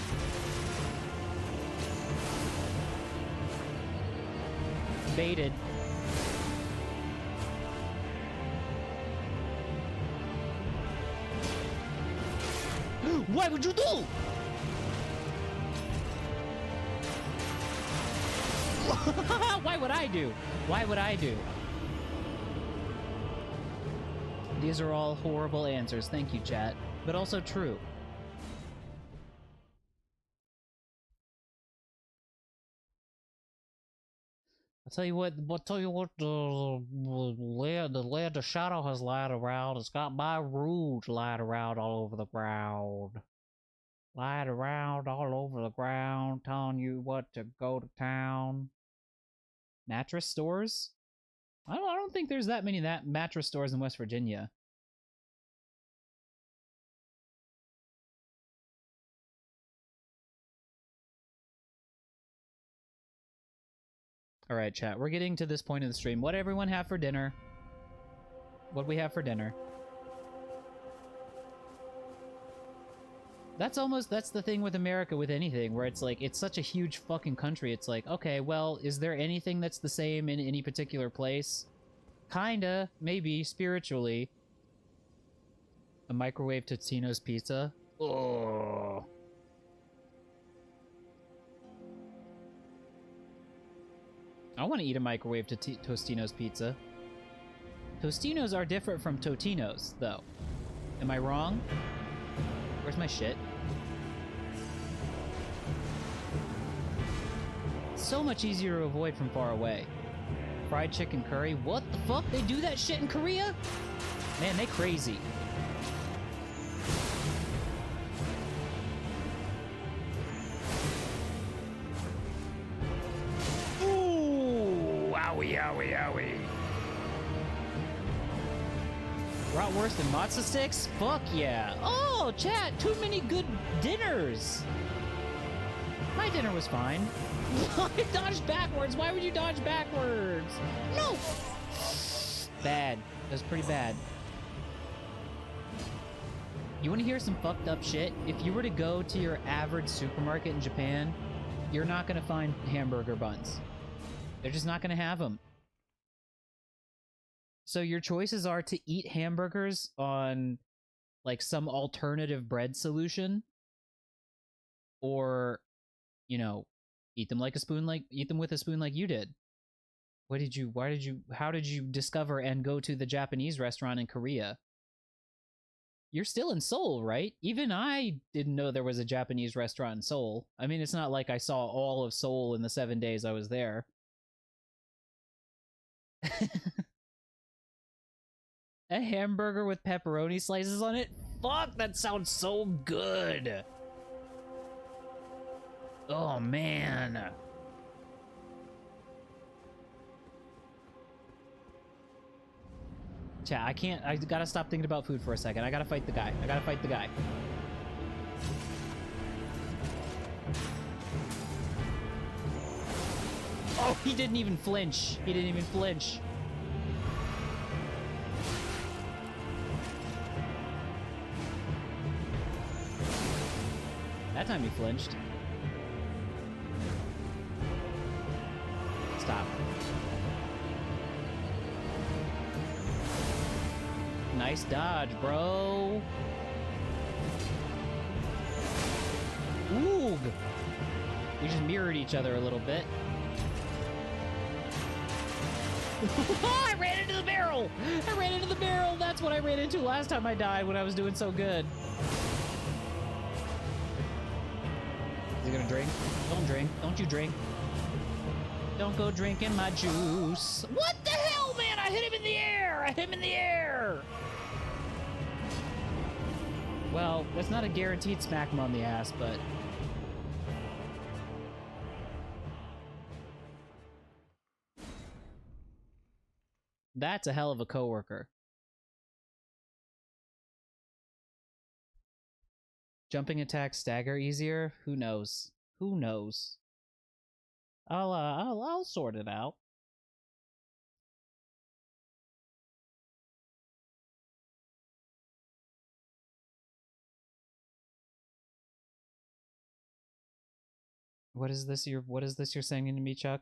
Baited. Why would you do? Why would I do? Why would I do? These are all horrible answers. Thank you, chat. But also true. I'll tell you what, the land of shadow has lied around. It's got my rouge lied around all over the ground. Lied around all over the ground, telling you what to go to town. Mattress stores? I don't think there's that many mattress stores in West Virginia. Alright, chat. We're getting to this point in the stream. What everyone have for dinner? What we have for dinner? That's the thing with America with anything, where it's like, it's such a huge fucking country. It's like, okay, well, is there anything that's the same in any particular place? Kinda, maybe, spiritually. A microwave Totino's pizza? Oh. I want to eat a microwave Tostino's pizza. Tostinos are different from Totino's, though. Am I wrong? Where's my shit? So much easier to avoid from far away. Fried chicken curry? What the fuck? They do that shit in Korea? Man, they crazy. Owie, owie, owie. Bratwurst and matzo sticks? Fuck yeah. Oh, chat, too many good dinners. My dinner was fine. I dodged backwards. Why would you dodge backwards? No! Bad. That was pretty bad. You want to hear some fucked up shit? If you were to go to your average supermarket in Japan, you're not going to find hamburger buns. They're just not going to have them. So your choices are to eat hamburgers on, like, some alternative bread solution, or, you know, eat them with a spoon like you did. How did you discover and go to the Japanese restaurant in Korea? You're still in Seoul, right? Even I didn't know there was a Japanese restaurant in Seoul. I mean, it's not like I saw all of Seoul in the 7 days I was there. A hamburger with pepperoni slices on it? Fuck, that sounds so good! Oh, man. Chat, I can't. I gotta stop thinking about food for a second. I gotta fight the guy. I gotta fight the guy. Oh, he didn't even flinch. He didn't even flinch. That time he flinched. Stop. Nice dodge, bro. Oog. We just mirrored each other a little bit. I ran into the barrel! I ran into the barrel! That's what I ran into last time I died when I was doing so good. Is he gonna drink? Don't drink. Don't you drink. Don't go drinking my juice. What the hell, man? I hit him in the air! I hit him in the air! Well, that's not a guaranteed smack him on the ass, but... That's a hell of a coworker. Jumping attacks stagger easier? Who knows? Who knows? I'll sort it out. What is this you're saying to me, Chuck?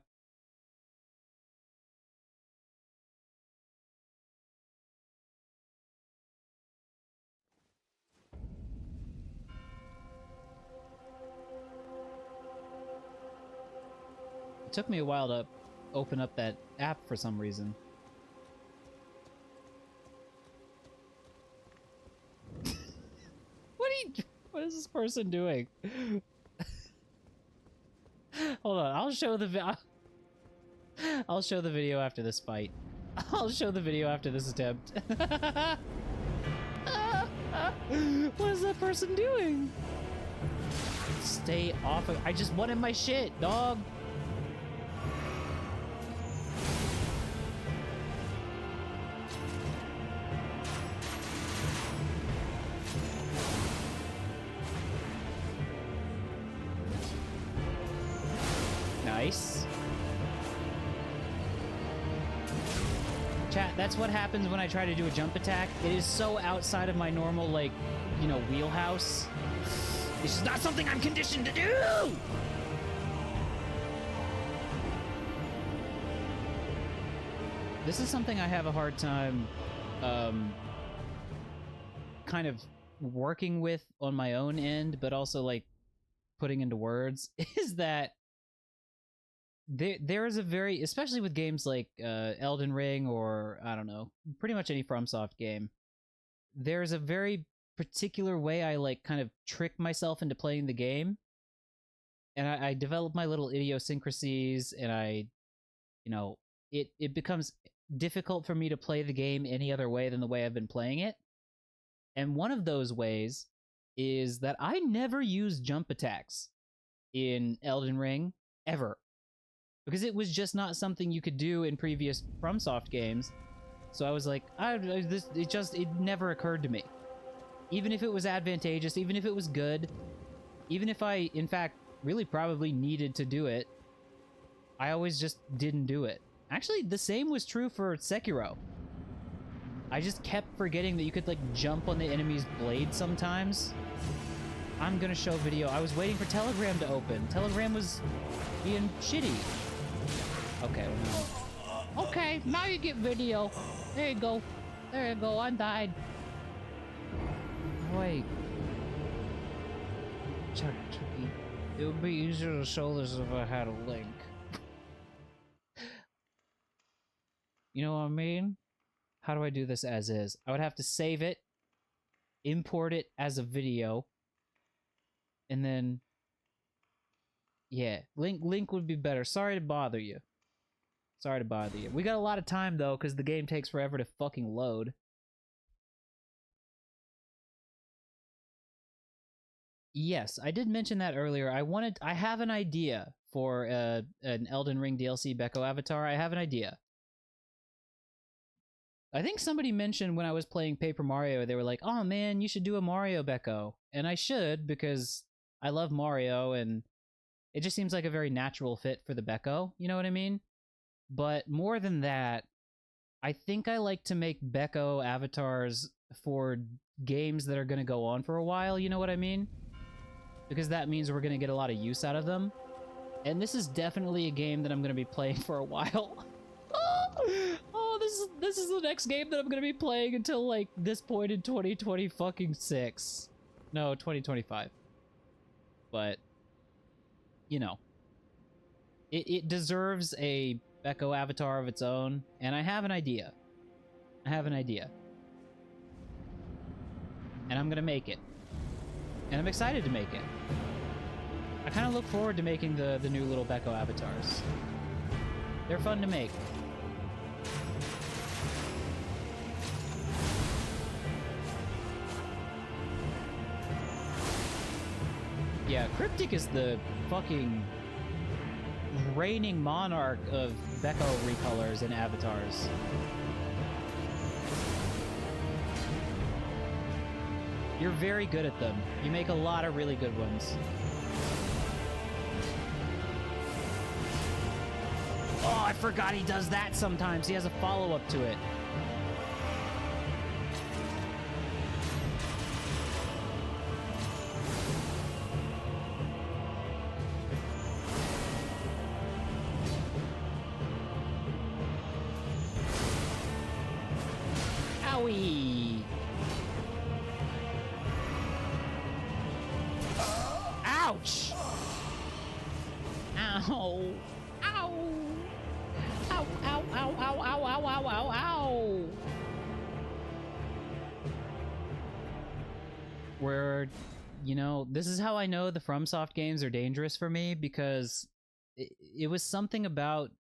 It took me a while to open up that app for some reason. What is this person doing? Hold on, I'll show the video after this fight. I'll show the video after this attempt. What is that person doing? Stay off of— I just wanted my shit, dog. Nice. Chat, that's what happens when I try to do a jump attack. It is so outside of my normal, like, you know, wheelhouse. This is not something I'm conditioned to do! This is something I have a hard time, kind of working with on my own end, but also, like, putting into words, is that there is a very, especially with games like Elden Ring or, I don't know, pretty much any FromSoft game, there's a very particular way I, like, kind of trick myself into playing the game. And I develop my little idiosyncrasies, and I, you know, it becomes difficult for me to play the game any other way than the way I've been playing it. And one of those ways is that I never use jump attacks in Elden Ring, ever. Because it was just not something you could do in previous FromSoft games. So I was like, it never occurred to me. Even if it was advantageous, even if it was good, even if I, in fact, really probably needed to do it, I always just didn't do it. Actually, the same was true for Sekiro. I just kept forgetting that you could, like, jump on the enemy's blade sometimes. I'm gonna show video. I was waiting for Telegram to open. Telegram was being shitty. Okay. Okay, now you get video. There you go. There you go, I died. Wait. Chucky. It would be easier to show this if I had a link. You know what I mean? How do I do this as is? I would have to save it, import it as a video, and then... yeah, link would be better. Sorry to bother you. Sorry to bother you. We got a lot of time, though, because the game takes forever to fucking load. Yes, I did mention that earlier. I have an idea for an Elden Ring DLC Becco avatar. I have an idea. I think somebody mentioned when I was playing Paper Mario, they were like, "Oh man, you should do a Mario Becco," and I should because I love Mario, and it just seems like a very natural fit for the Becco. You know what I mean? But more than that, I think I like to make Becco avatars for games that are going to go on for a while. You know what I mean? Because that means we're going to get a lot of use out of them. And this is definitely a game that I'm going to be playing for a while. Oh, this is the next game that I'm going to be playing until like this point in 2026. No, 2025. But you know, it deserves a Becco avatar of its own, and I have an idea. And I'm going to make it. And I'm excited to make it. I kind of look forward to making the new little Becco avatars. They're fun to make. Yeah, Cryptic is the fucking reigning monarch of Becco recolors and avatars. You're very good at them. You make a lot of really good ones. Oh, I forgot he does that sometimes. He has a follow-up to it. Owie! Ouch! Ow! Ow! Ow, ow, ow, ow, ow, ow, ow, ow, ow! Where, you know, this is how I know the FromSoft games are dangerous for me, because it was something about,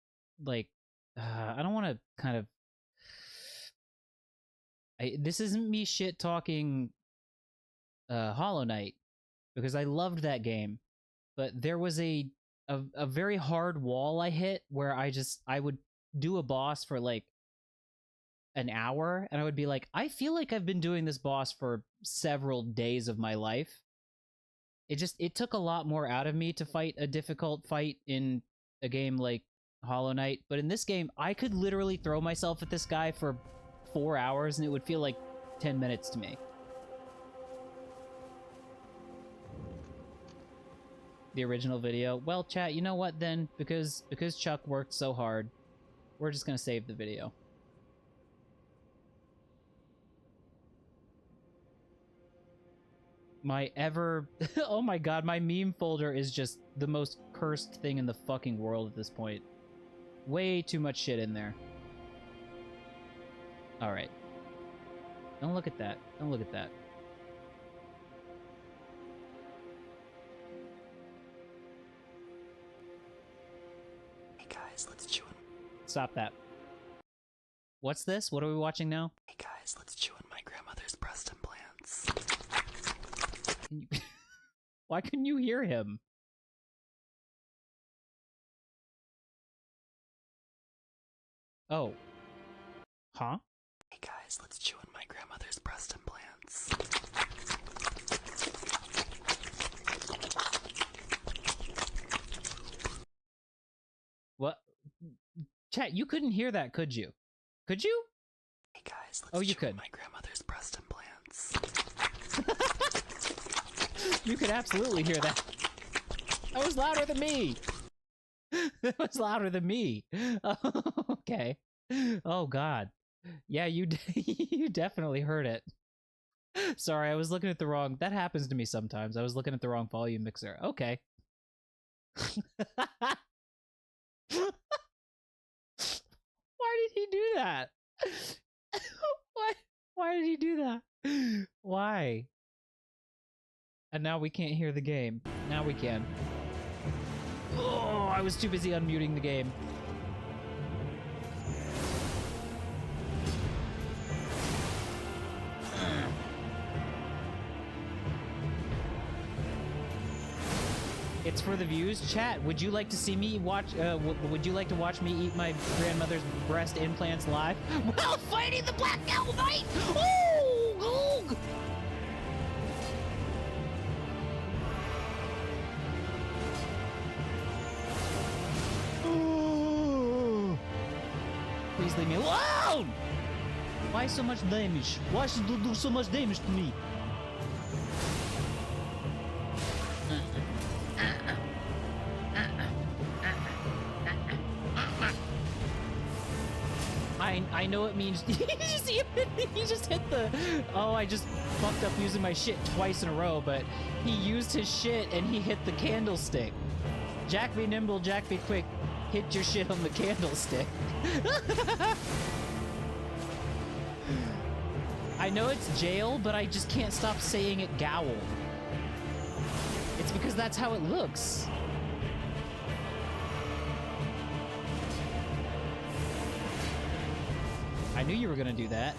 like, I don't want to kind of... this isn't me shit-talking Hollow Knight, because I loved that game, but there was a very hard wall I hit where I would do a boss for like an hour, and I would be like, I feel like I've been doing this boss for several days of my life. It took a lot more out of me to fight a difficult fight in a game like Hollow Knight, but in this game, I could literally throw myself at this guy for 4 hours and it would feel like 10 minutes to me. The original video. Well, chat, you know what then? Because Chuck worked so hard, we're just gonna save the video. My ever... oh my god, my meme folder is just the most cursed thing in the fucking world at this point. Way too much shit in there. Alright. Don't look at that. Don't look at that. Hey guys, let's chew on... Stop that. What's this? What are we watching now? Hey guys, let's chew on my grandmother's breast implants. Can you... Why couldn't you hear him? Oh. Huh? Hey guys, let's chew on my grandmother's breast implants. What? Chat, you couldn't hear that, could you? Could you? Hey guys, let's Oh, you chew could. on my grandmother's breast implants. You could absolutely hear that. That was louder than me. That was louder than me. Okay. Oh god. Yeah, you you definitely heard it. Sorry, I was looking at the wrong... That happens to me sometimes. I was looking at the wrong volume mixer. Okay. Why did he do that? Why did he do that? Why? And now we can't hear the game. Now we can. Oh, I was too busy unmuting the game. It's for the views. Chat, would you like to see me watch, would you like to watch me eat my grandmother's breast implants live? While fighting the Black Owl Knight! Oh! Goog! Please leave me alone! Why so much damage? Why should you do so much damage to me? I know it means. Did you see him? He just hit the. Oh, I just fucked up using my shit twice in a row, but he used his shit and he hit the candlestick. Jack be nimble, Jack be quick. Hit your shit on the candlestick. I know it's jail, but I just can't stop saying it gowl. It's because that's how it looks. I knew you were gonna do that.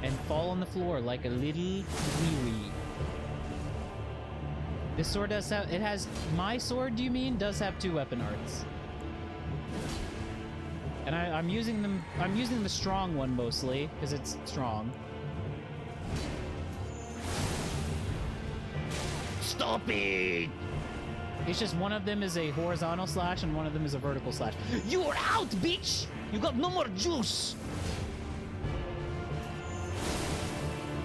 And fall on the floor like a little wee-wee. This sword does have, it has, my sword, do you mean, does have 2 weapon arts. And I'm using the strong one mostly, because it's strong. Stop it! It's just one of them is a horizontal slash and one of them is a vertical slash. You're out, bitch! You got no more juice!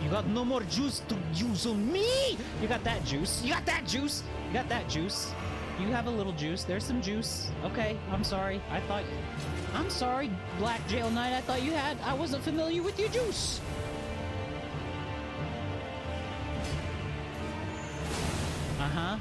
You got no more juice to use on me! You got that juice. You got that juice! You got that juice. You have a little juice. There's some juice. Okay, I'm sorry. I'm sorry, Black Jail Knight. I thought you had... I wasn't familiar with your juice. Uh-huh.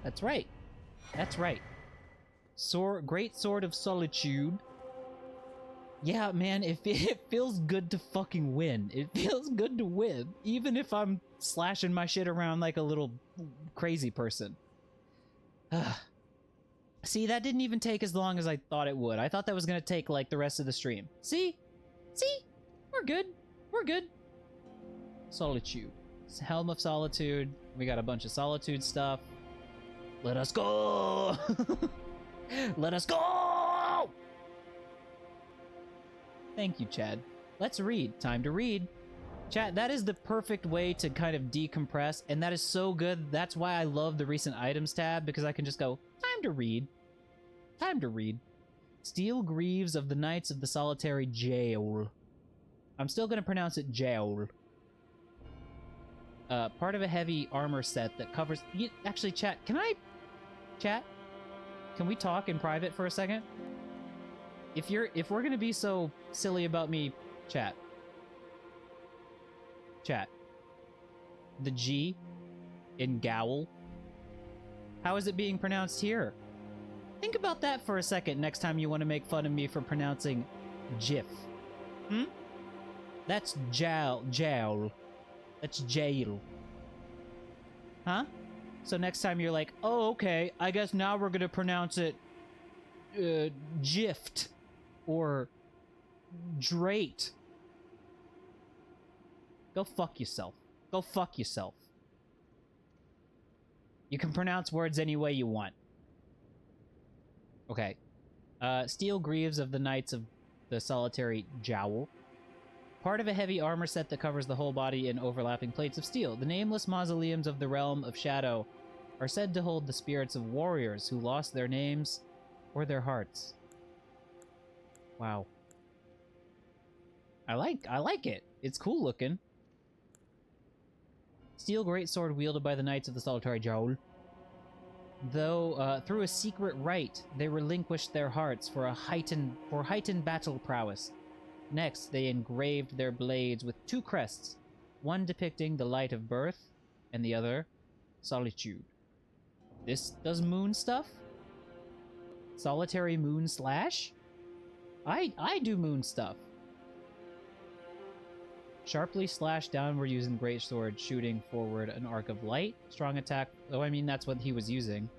That's right. That's right. Great Sword of Solitude. Yeah, man, it feels good to fucking win. It feels good to win, even if I'm slashing my shit around like a little crazy person. See, that didn't even take as long as I thought it would. I thought that was gonna take like the rest of the stream. See? See? We're good. We're good. Solitude. It's Helm of Solitude. We got a bunch of Solitude stuff. Let us go! Let us go! Thank you, Chad. Let's read. Time to read. Chat, that is the perfect way to kind of decompress, and that is so good. That's why I love the recent items tab, because I can just go, time to read. Time to read. Steel Greaves of the Knights of the Solitary Jail. I'm still gonna pronounce it jail. Part of a heavy armor set that covers... Actually, chat, can I... Chat? Can we talk in private for a second? If we're gonna be so silly about me... Chat. Chat. The G in Gowl. How is it being pronounced here? Think about that for a second next time you want to make fun of me for pronouncing GIF. Hmm? That's jail. That's jail. Huh? So next time you're like, oh, okay, I guess now we're gonna pronounce it gift or drate. Go fuck yourself. Go fuck yourself. You can pronounce words any way you want. Okay. Steel Greaves of the Knights of the Solitary Jowl. Part of a heavy armor set that covers the whole body in overlapping plates of steel. The nameless mausoleums of the realm of shadow are said to hold the spirits of warriors who lost their names or their hearts. Wow. I like it. It's cool looking. Steel greatsword wielded by the Knights of the Solitary Jowl. Though, through a secret rite, they relinquished their hearts for heightened battle prowess. Next, they engraved their blades with 2 crests, one depicting the light of birth, and the other, solitude. This does moon stuff? Solitary moon slash? I do moon stuff. Sharply slash downward using the great sword, shooting forward an arc of light. Strong attack. Oh, I mean, that's what he was using.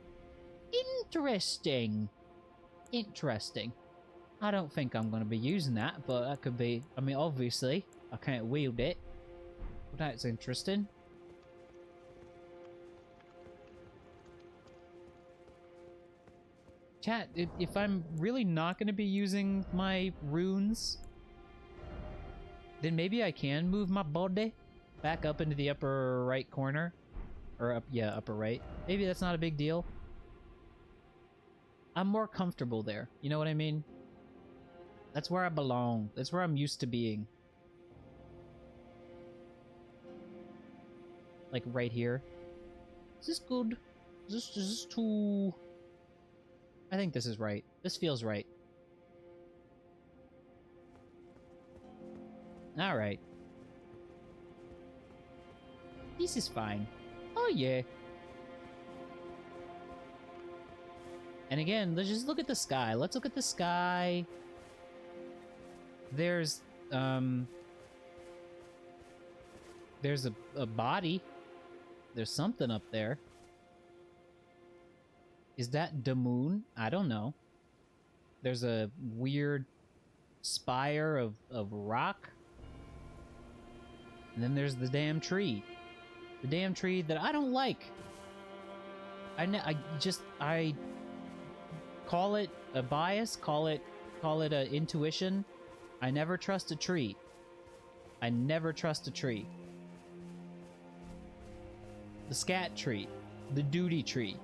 Interesting. Interesting. I don't think I'm going to be using that, but that could be... I mean, obviously, I can't wield it. But that's interesting. Chat, if I'm really not going to be using my runes, then maybe I can move my body back up into the upper right corner. Or up, yeah, upper right. Maybe that's not a big deal. I'm more comfortable there. You know what I mean? That's where I belong. That's where I'm used to being. Like right here. Is this good? Is this too... I think this is right. This feels right. Alright. This is fine. Oh yeah. And again, let's just look at the sky. Let's look at the sky. There's a body. There's something up there. Is that the moon? I don't know. There's a weird spire of rock. And then there's the damn tree. The damn tree that I don't like. I call it a bias, call it a intuition. I never trust a tree. I never trust a tree. The scat tree. The duty tree.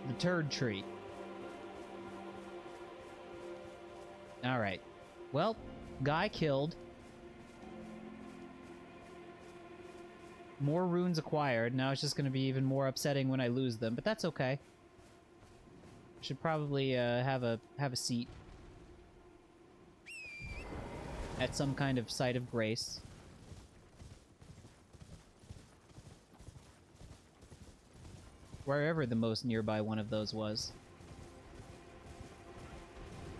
The turd tree. Alright. Well, guy killed. More runes acquired. Now it's just going to be even more upsetting when I lose them, but that's okay. Should probably have a seat at some kind of site of grace. Wherever the most nearby one of those was.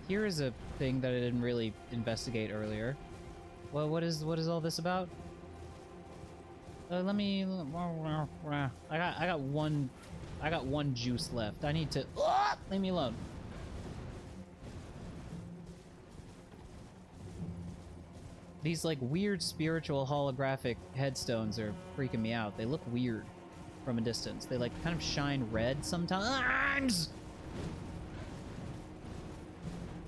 Here is a thing that I didn't really investigate earlier. Well, what is all this about? Let me... I got one juice left. I need to... leave me alone. These, like, weird spiritual holographic headstones are freaking me out. They look weird from a distance. They, like, kind of shine red sometimes.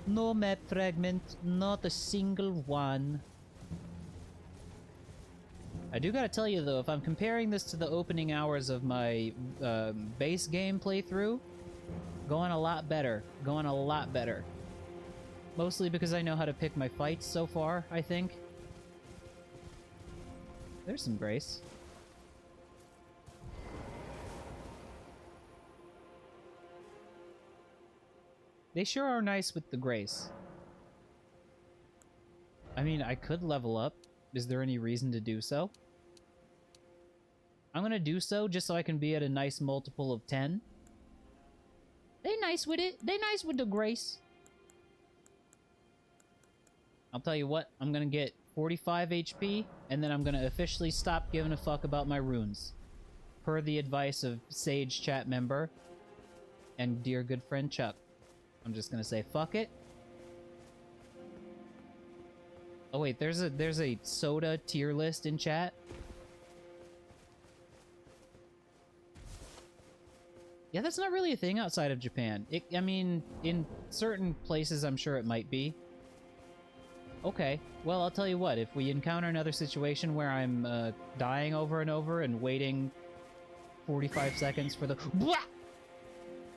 No map fragment. Not a single one. I do gotta tell you, though, if I'm comparing this to the opening hours of my base game playthrough, going a lot better. Going a lot better. Mostly because I know how to pick my fights so far, I think. There's some grace. They sure are nice with the grace. I mean, I could level up. Is there any reason to do so? I'm gonna do so just so I can be at a nice multiple of 10. They nice with it. They nice with the grace. I'll tell you what, I'm gonna get 45 HP, and then I'm gonna officially stop giving a fuck about my runes. Per the advice of Sage chat member and dear good friend Chuck. I'm just gonna say fuck it. Oh wait, there's a soda tier list in chat. Yeah, that's not really a thing outside of Japan. I mean, in certain places I'm sure it might be. Okay, well, I'll tell you what, if we encounter another situation where I'm dying over and over and waiting 45 seconds for the...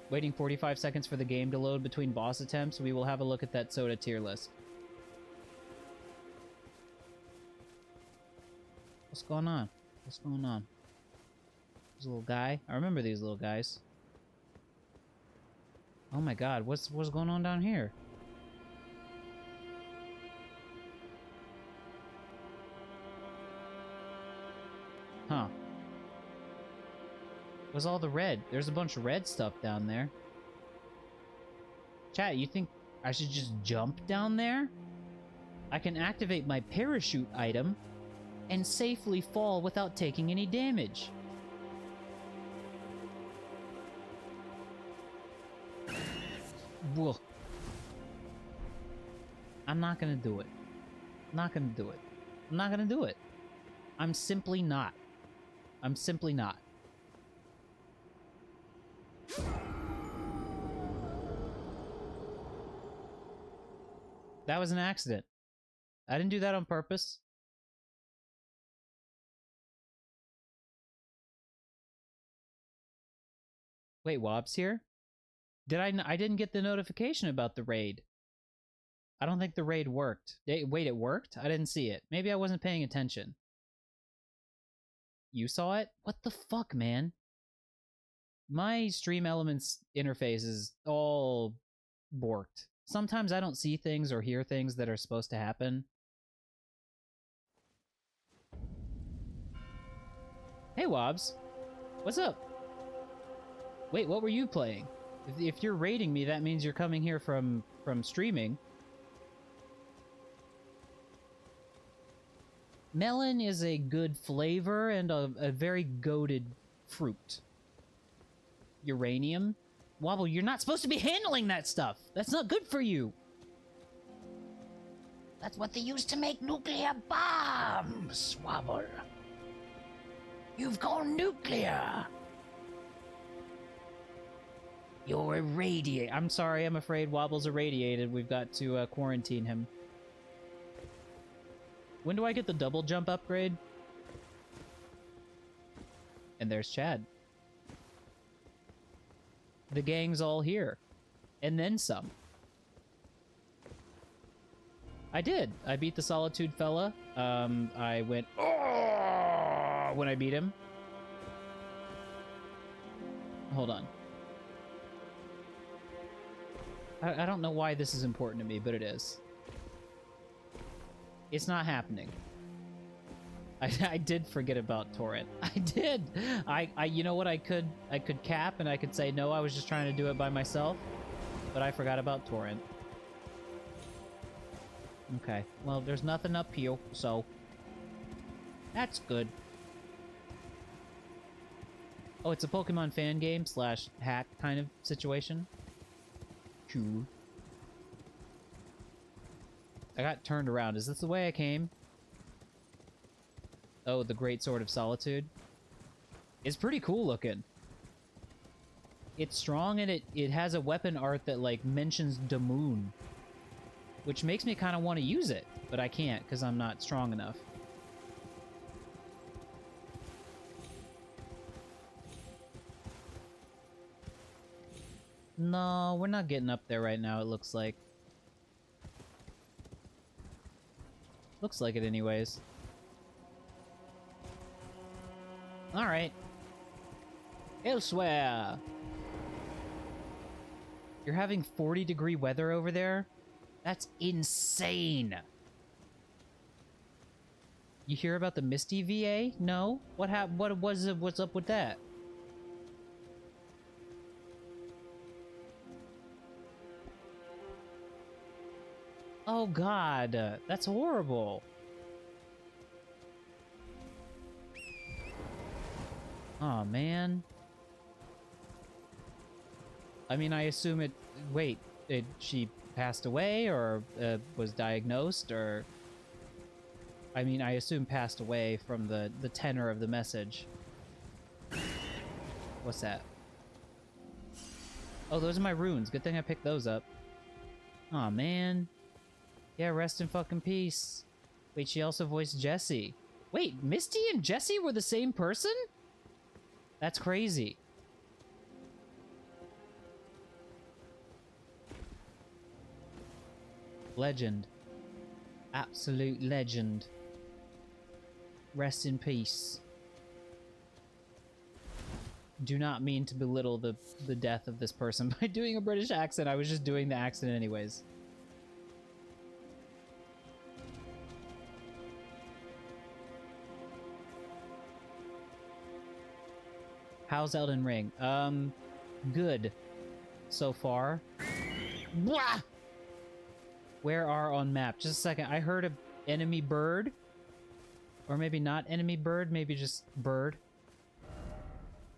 Waiting 45 seconds for the game to load between boss attempts, we will have a look at that soda tier list. What's going on? What's going on? There's a little guy. I remember these little guys. Oh my god, what's going on down here? Huh. What's all the red? There's a bunch of red stuff down there. Chat, you think I should just jump down there? I can activate my parachute item and safely fall without taking any damage. Whoa. I'm not gonna do it. Not gonna do it. I'm not gonna do it. I'm simply not. I'm simply not. That was an accident. I didn't do that on purpose. Wait, Wobb's here? I didn't get the notification about the raid. I don't think the raid worked. Wait, it worked? I didn't see it. Maybe I wasn't paying attention. You saw it? What the fuck, man? My Stream Elements interface is all borked. Sometimes I don't see things or hear things that are supposed to happen. Hey, Wobbs. What's up? Wait, what were you playing? If you're raiding me, that means you're coming here from streaming. Melon is a good flavor and a very goated fruit. Uranium? Wobble, you're not supposed to be handling that stuff! That's not good for you! That's what they use to make nuclear bombs, Wobble. You've gone nuclear. You're irradiated. I'm sorry, I'm afraid Wobble's irradiated. We've got to quarantine him. When do I get the double jump upgrade? And there's Chad. The gang's all here. And then some. I did. I beat the Solitude fella. I went, oh, when I beat him. Hold on. I don't know why this is important to me, but it is. It's not happening. I did forget about Torrent. I did. You know what? I could cap and I could say no. I was just trying to do it by myself, but I forgot about Torrent. Okay. Well, there's nothing up here, so that's good. Oh, it's a Pokemon fan game / hack kind of situation. Cool. I got turned around. Is this the way I came? Oh, the Great Sword of Solitude. It's pretty cool looking. It's strong and it has a weapon art that like mentions the moon, which makes me kind of want to use it, but I can't because I'm not strong enough. No, we're not getting up there right now, it looks like. Looks like it anyways. Alright. Elsewhere! You're having 40-degree weather over there? That's insane! You hear about the Misty VA? No? What's up with that? Oh god, that's horrible. Oh man. I mean, I assume it... Wait, she passed away or was diagnosed or... I mean, I assume passed away from the tenor of the message. What's that? Oh, those are my runes. Good thing I picked those up. Aw, man. Yeah, rest in fucking peace. Wait, she also voiced Jessie. Wait, Misty and Jessie were the same person? That's crazy. Legend. Absolute legend. Rest in peace. Do not mean to belittle the death of this person by doing a British accent. I was just doing the accent anyways. How's Elden Ring? Good. So far. Blah! Where are on map? Just a second. I heard a enemy bird. Or maybe not enemy bird, maybe just bird.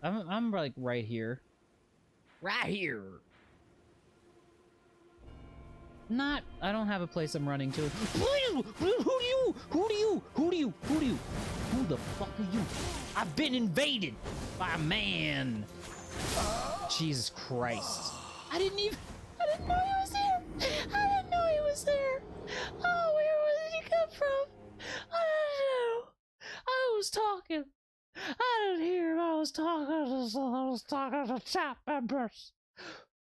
I'm like right here. Right here. Not, I don't have a place I'm running to. Who the fuck are you? I've been invaded by a man. Jesus Christ. I didn't know he was there. I didn't know he was there. Oh, where did he come from? I don't know. I was talking. I didn't hear him. I was talking to chat members.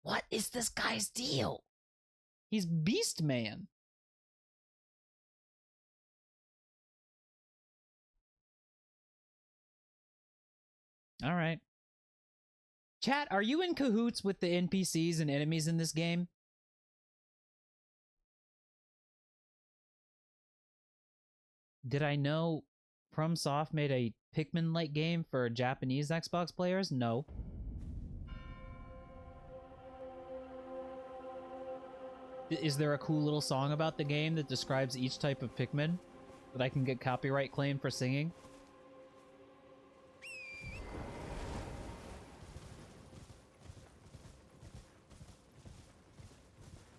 What is this guy's deal? He's Beast Man. All right. Chat, are you in cahoots with the NPCs and enemies in this game? Did I know FromSoft made a Pikmin-like game for Japanese Xbox players? No. Is there a cool little song about the game that describes each type of Pikmin that I can get copyright claim for singing?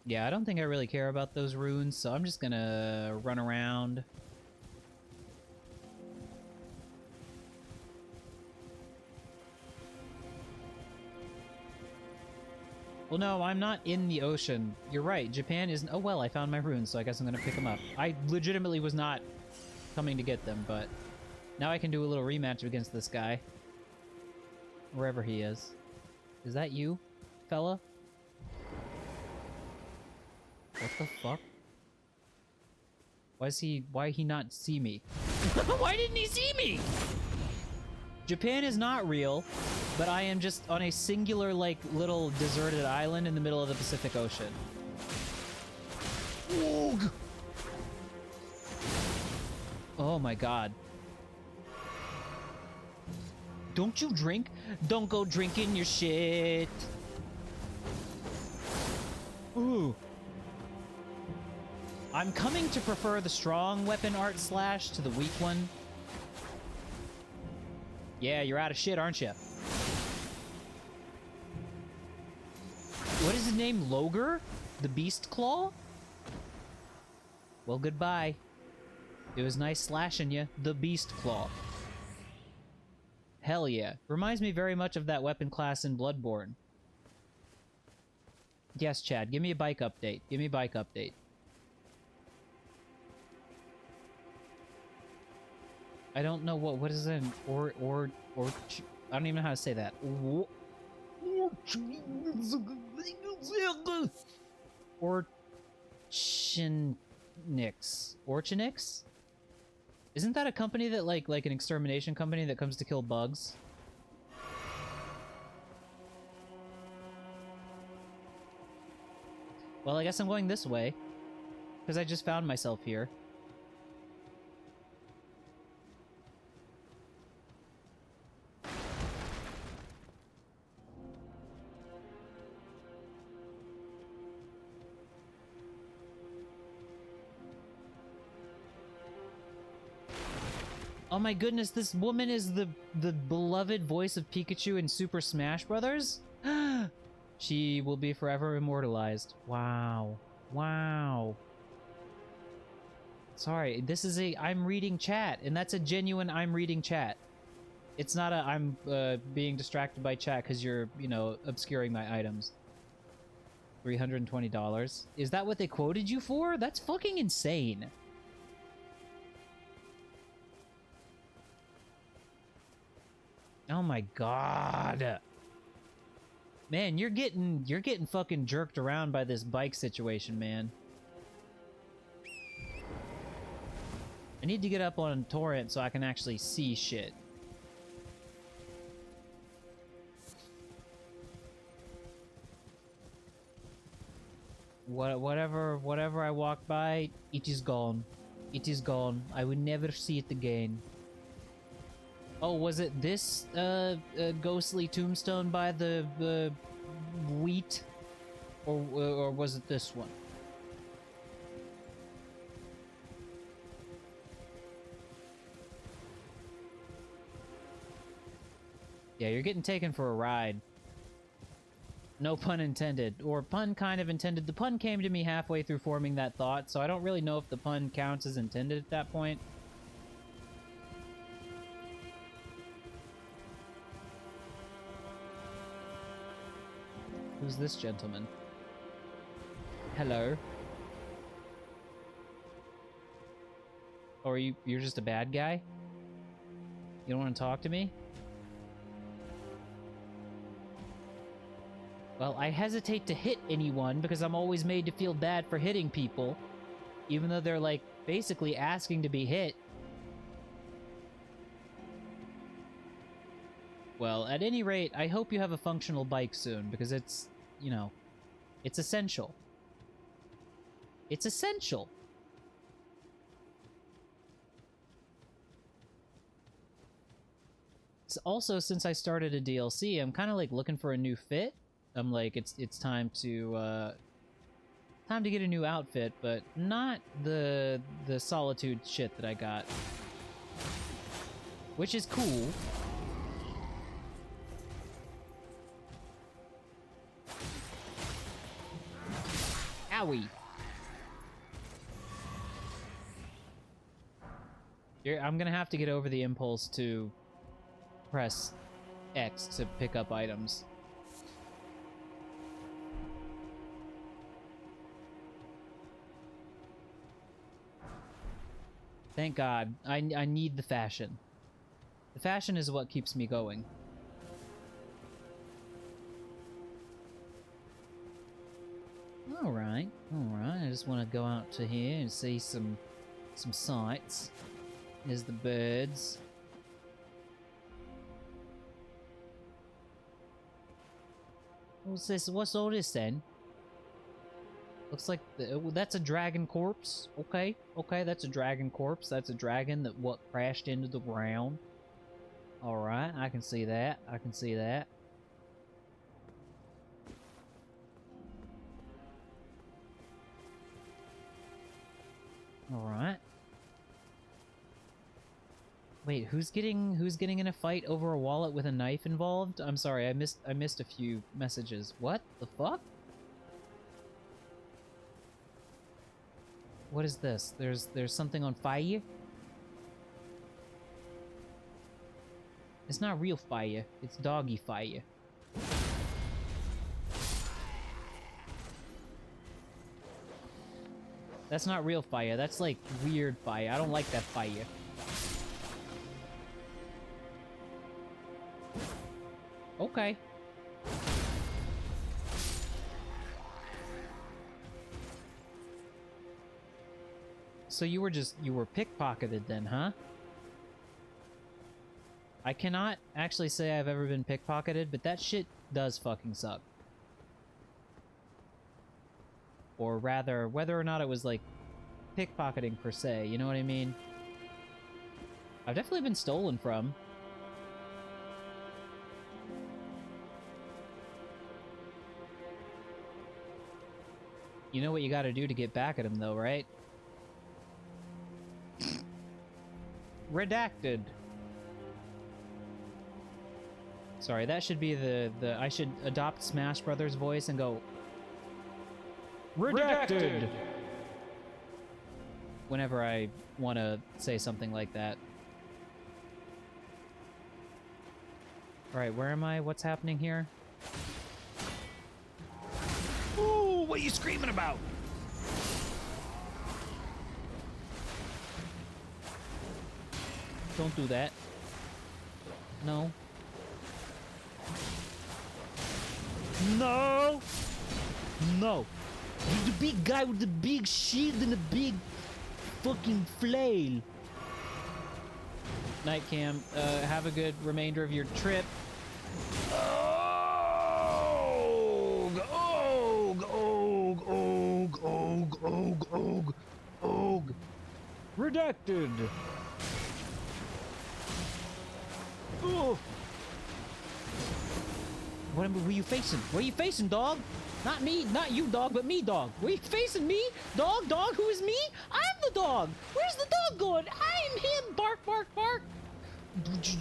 Yeah, I don't think I really care about those runes, so I'm just gonna run around. Well, no, I'm not in the ocean. You're right, Japan isn't... Oh, well, I found my runes, so I guess I'm gonna pick them up. I legitimately was not coming to get them, but now I can do a little rematch against this guy. Wherever he is. Is that you, fella? What the fuck? Why he not see me? Why didn't he see me? Japan is not real, but I am just on a singular, like, little deserted island in the middle of the Pacific Ocean. Woog! Oh my god. Don't you drink? Don't go drinking your shit. Ooh. I'm coming to prefer the strong weapon art slash to the weak one. Yeah, you're out of shit, aren't you? What is his name? Loger? The Beast Claw? Well, goodbye. It was nice slashing you. The Beast Claw. Hell yeah. Reminds me very much of that weapon class in Bloodborne. Yes, Chad. Give me a bike update. Give me a bike update. I don't know what is it? I don't even know how to say that. Orchinix? Isn't that a company that like an extermination company that comes to kill bugs? Well, I guess I'm going this way because I just found myself here. Oh my goodness, this woman is the beloved voice of Pikachu in Super Smash Brothers? She will be forever immortalized. Wow. Wow. Sorry, this is a I'm reading chat, and that's a genuine I'm reading chat. It's not a I'm being distracted by chat because you're, you know, obscuring my items. $320. Is that what they quoted you for? That's fucking insane. Oh my god. Man, you're getting fucking jerked around by this bike situation, man. I need to get up on torrent so I can actually see shit. Whatever I walk by, it is gone. It is gone. I will never see it again. Oh, was it this ghostly tombstone by the wheat, or was it this one? Yeah, you're getting taken for a ride. No pun intended. Or pun kind of intended. The pun came to me halfway through forming that thought, so I don't really know if the pun counts as intended at that point. Who's this gentleman? Hello? Or you're just a bad guy? You don't want to talk to me? Well, I hesitate to hit anyone because I'm always made to feel bad for hitting people, even though they're, like, basically asking to be hit. Well, at any rate, I hope you have a functional bike soon, because it's, you know, it's essential. It's essential. It's also, since I started a DLC, I'm kind of, like, looking for a new fit. I'm like, it's time to get a new outfit, but not the Solitude shit that I got, which is cool. Owie. I'm gonna have to get over the impulse to press X to pick up items. Thank God. I need the fashion. The fashion is what keeps me going. Alright, alright. I just want to go out to here and see some sights. There's the birds. What's this? What's all this then? Looks like that's a dragon corpse. Okay, okay, that's a dragon corpse. That's a dragon that crashed into the ground. All right, I can see that. I can see that. All right. Wait, who's getting in a fight over a wallet with a knife involved? I'm sorry, I missed a few messages. What the fuck? What is this? There's something on fire? It's not real fire. It's doggy fire. That's not real fire. That's like weird fire. I don't like that fire. Okay. So you were pickpocketed then, huh? I cannot actually say I've ever been pickpocketed, but that shit does fucking suck. Or rather, whether or not it was like pickpocketing per se, you know what I mean? I've definitely been stolen from. You know what you gotta do to get back at him though, right? Redacted. Sorry, that should be the I should adopt Smash Brothers voice and go Redacted! Whenever I want to say something like that. Alright, where am I? What's happening here? Ooh, what are you screaming about? Don't do that. No. No! No! You're the big guy with the big shield and the big fucking flail. Night Cam, have a good remainder of your trip. Og! Og! Og! Og! Og! Og! Og! Og! Redacted! Oh! What were you facing? Where are you facing, dog? Not me, not you, dog, but me, dog. Were you facing me? Dog, who is me? I'm the dog. Where's the dog going? I am him. Bark, bark, bark.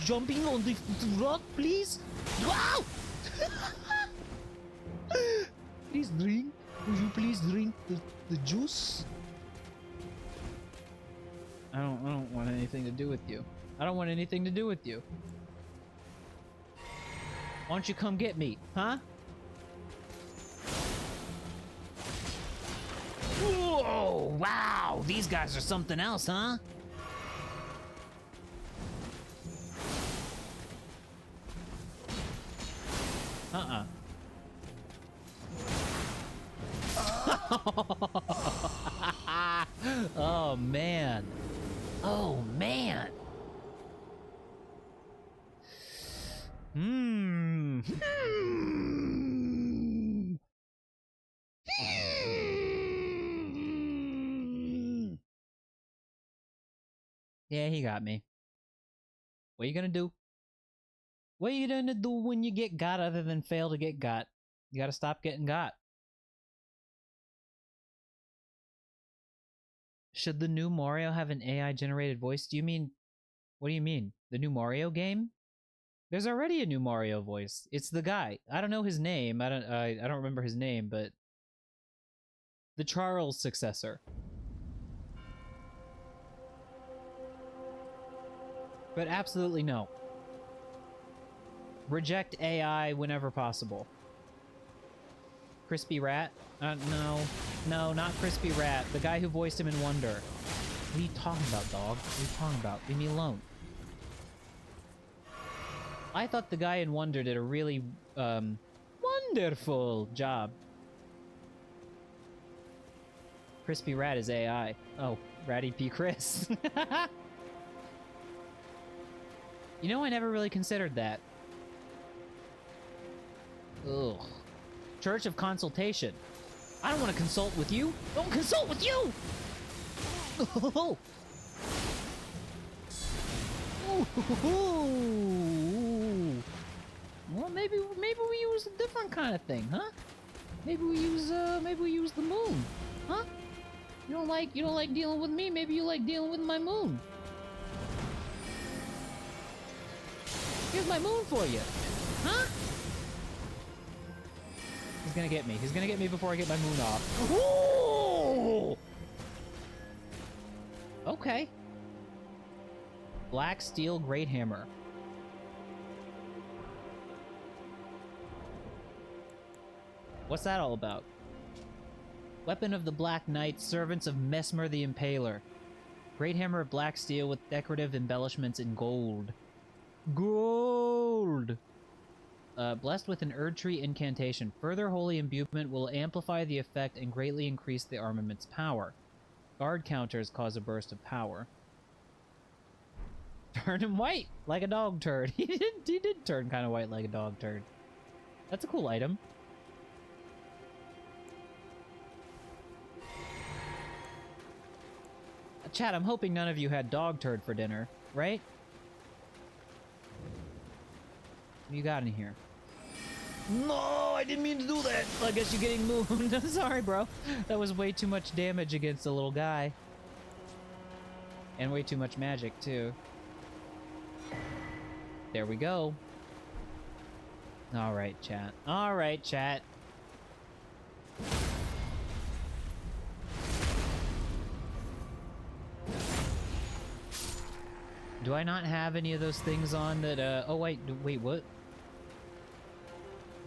jumping on the rock, please? Wow! Please drink. Will you please drink the juice? I don't want anything to do with you. I don't want anything to do with you. Why don't you come get me, huh? Whoa! Wow! These guys are something else, huh? Uh-uh. Oh, man. Oh, man. Hmm. Yeah, he got me. What are you gonna do? What are you gonna do when you get got other than fail to get got? You gotta stop getting got. Should the new Mario have an AI generated voice? Do you mean... What do you mean? The new Mario game? There's already a new Mario voice. It's the guy. I don't know his name. I don't remember his name, but the Charles successor. But absolutely no. Reject AI whenever possible. Crispy Rat? No. No, not Crispy Rat. The guy who voiced him in Wonder. What are you talking about, dog? What are you talking about? Leave me alone. I thought the guy in Wonder did a really, wonderful job. Crispy Rat is AI. Oh, Ratty P. Chris. You know, I never really considered that. Ugh. Church of Consultation. I don't want to consult with you. Don't consult with you! Oh. Ooh. Well, maybe we use a different kind of thing, huh? Maybe we use the moon, huh? You don't like dealing with me. Maybe you like dealing with my moon. Here's my moon for you, huh? He's gonna get me. He's gonna get me before I get my moon off. Ooh! Okay. Black Steel Great Hammer. What's that all about? Weapon of the Black Knight, servants of Mesmer the Impaler. Great Hammer of Black Steel with decorative embellishments in gold. Gold! Blessed with an Erdtree incantation. Further holy imbuement will amplify the effect and greatly increase the armament's power. Guard counters cause a burst of power. Turn him white like a dog turd. He did turn kind of white like a dog turd. That's a cool item. Chat, I'm hoping none of you had dog turd for dinner, right? What you got in here? No, I didn't mean to do that. I guess you're getting mooned. I'm sorry, bro. That was way too much damage against a little guy. And way too much magic, too. There we go. Alright, chat. Alright, chat. Do I not have any of those things on that, oh wait, what?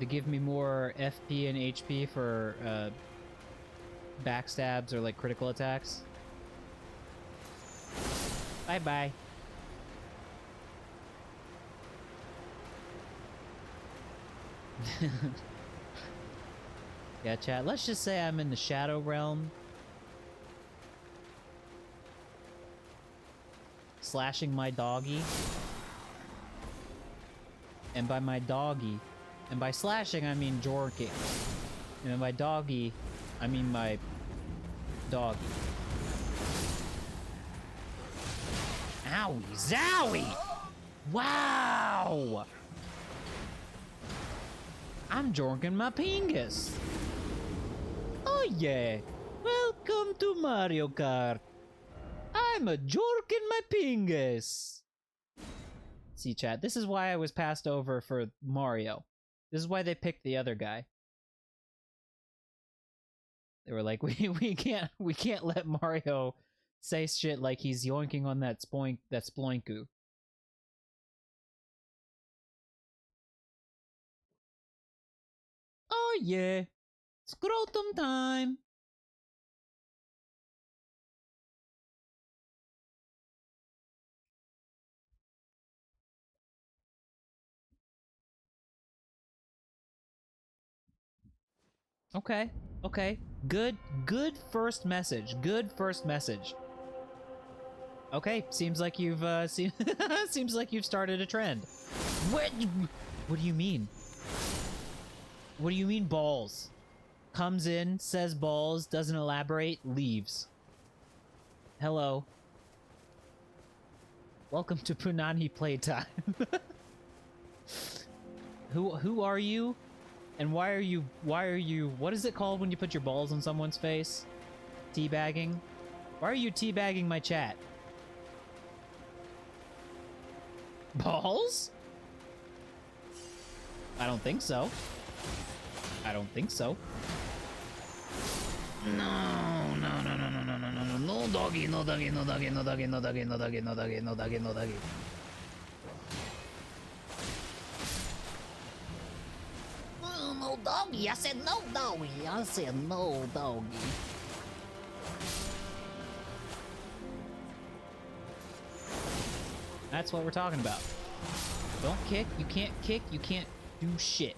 To give me more FP and HP for, backstabs or, like, critical attacks? Bye-bye. Yeah, chat, let's just say I'm in the Shadow Realm. Slashing my doggy. And by my doggy, and by slashing I mean jorking. And by doggy, I mean my doggy. Owie zowie! Wow! I'm jorking my pingus. Oh yeah! Welcome to Mario Kart. I'm a jorking my pingus. See, chat, this is why I was passed over for Mario. This is why they picked the other guy. They were like, we can't let Mario say shit like he's yoinking on that sploinku. Oh yeah, scrotum time. Okay, okay. Good first message. Good first message. Okay, seems like you've seems like you've started a trend. What do you mean? What do you mean balls? Comes in, says balls, doesn't elaborate, leaves. Hello. Welcome to Punani Playtime. Who are you? And why are you, what is it called when you put your balls on someone's face? Teabagging? Why are you teabagging my chat? Balls? I don't think so. I don't think so. No, no doggy, no doggy, no doggy, no doggy, no doggy, no doggy, no doggy, no doggy, no doggy. No doggy. I said no doggy. I said no doggy. That's what we're talking about. Don't kick, you can't do shit.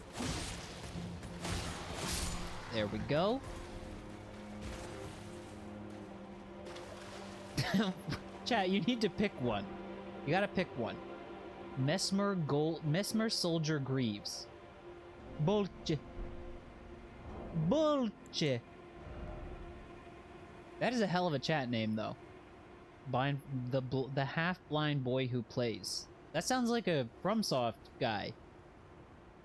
There we go. Chat, you need to pick one. You gotta pick one. Mesmer Soldier Greaves. Bolche. Bolche. That is a hell of a chat name, though. The half-blind boy who plays. That sounds like a FromSoft guy.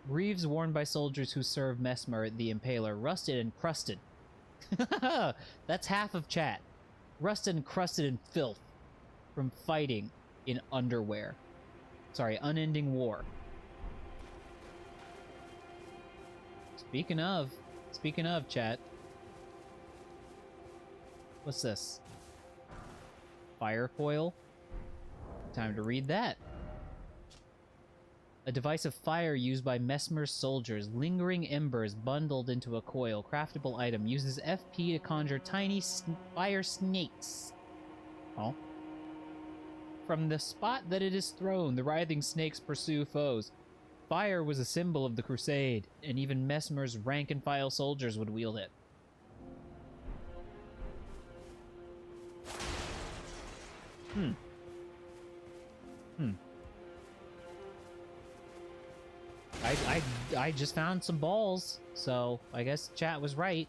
Greaves worn by soldiers who serve Mesmer the Impaler, rusted and crusted. That's half of chat. Rusted and crusted in filth from fighting in underwear. Sorry, unending war. Speaking of, chat. What's this? Fire coil? Time to read that. A device of fire used by Mesmer's soldiers, lingering embers bundled into a coil. Craftable item uses FP to conjure tiny fire snakes. Oh. From the spot that it is thrown, the writhing snakes pursue foes. Fire was a symbol of the crusade, and even Mesmer's rank-and-file soldiers would wield it. I just found some balls, so I guess chat was right.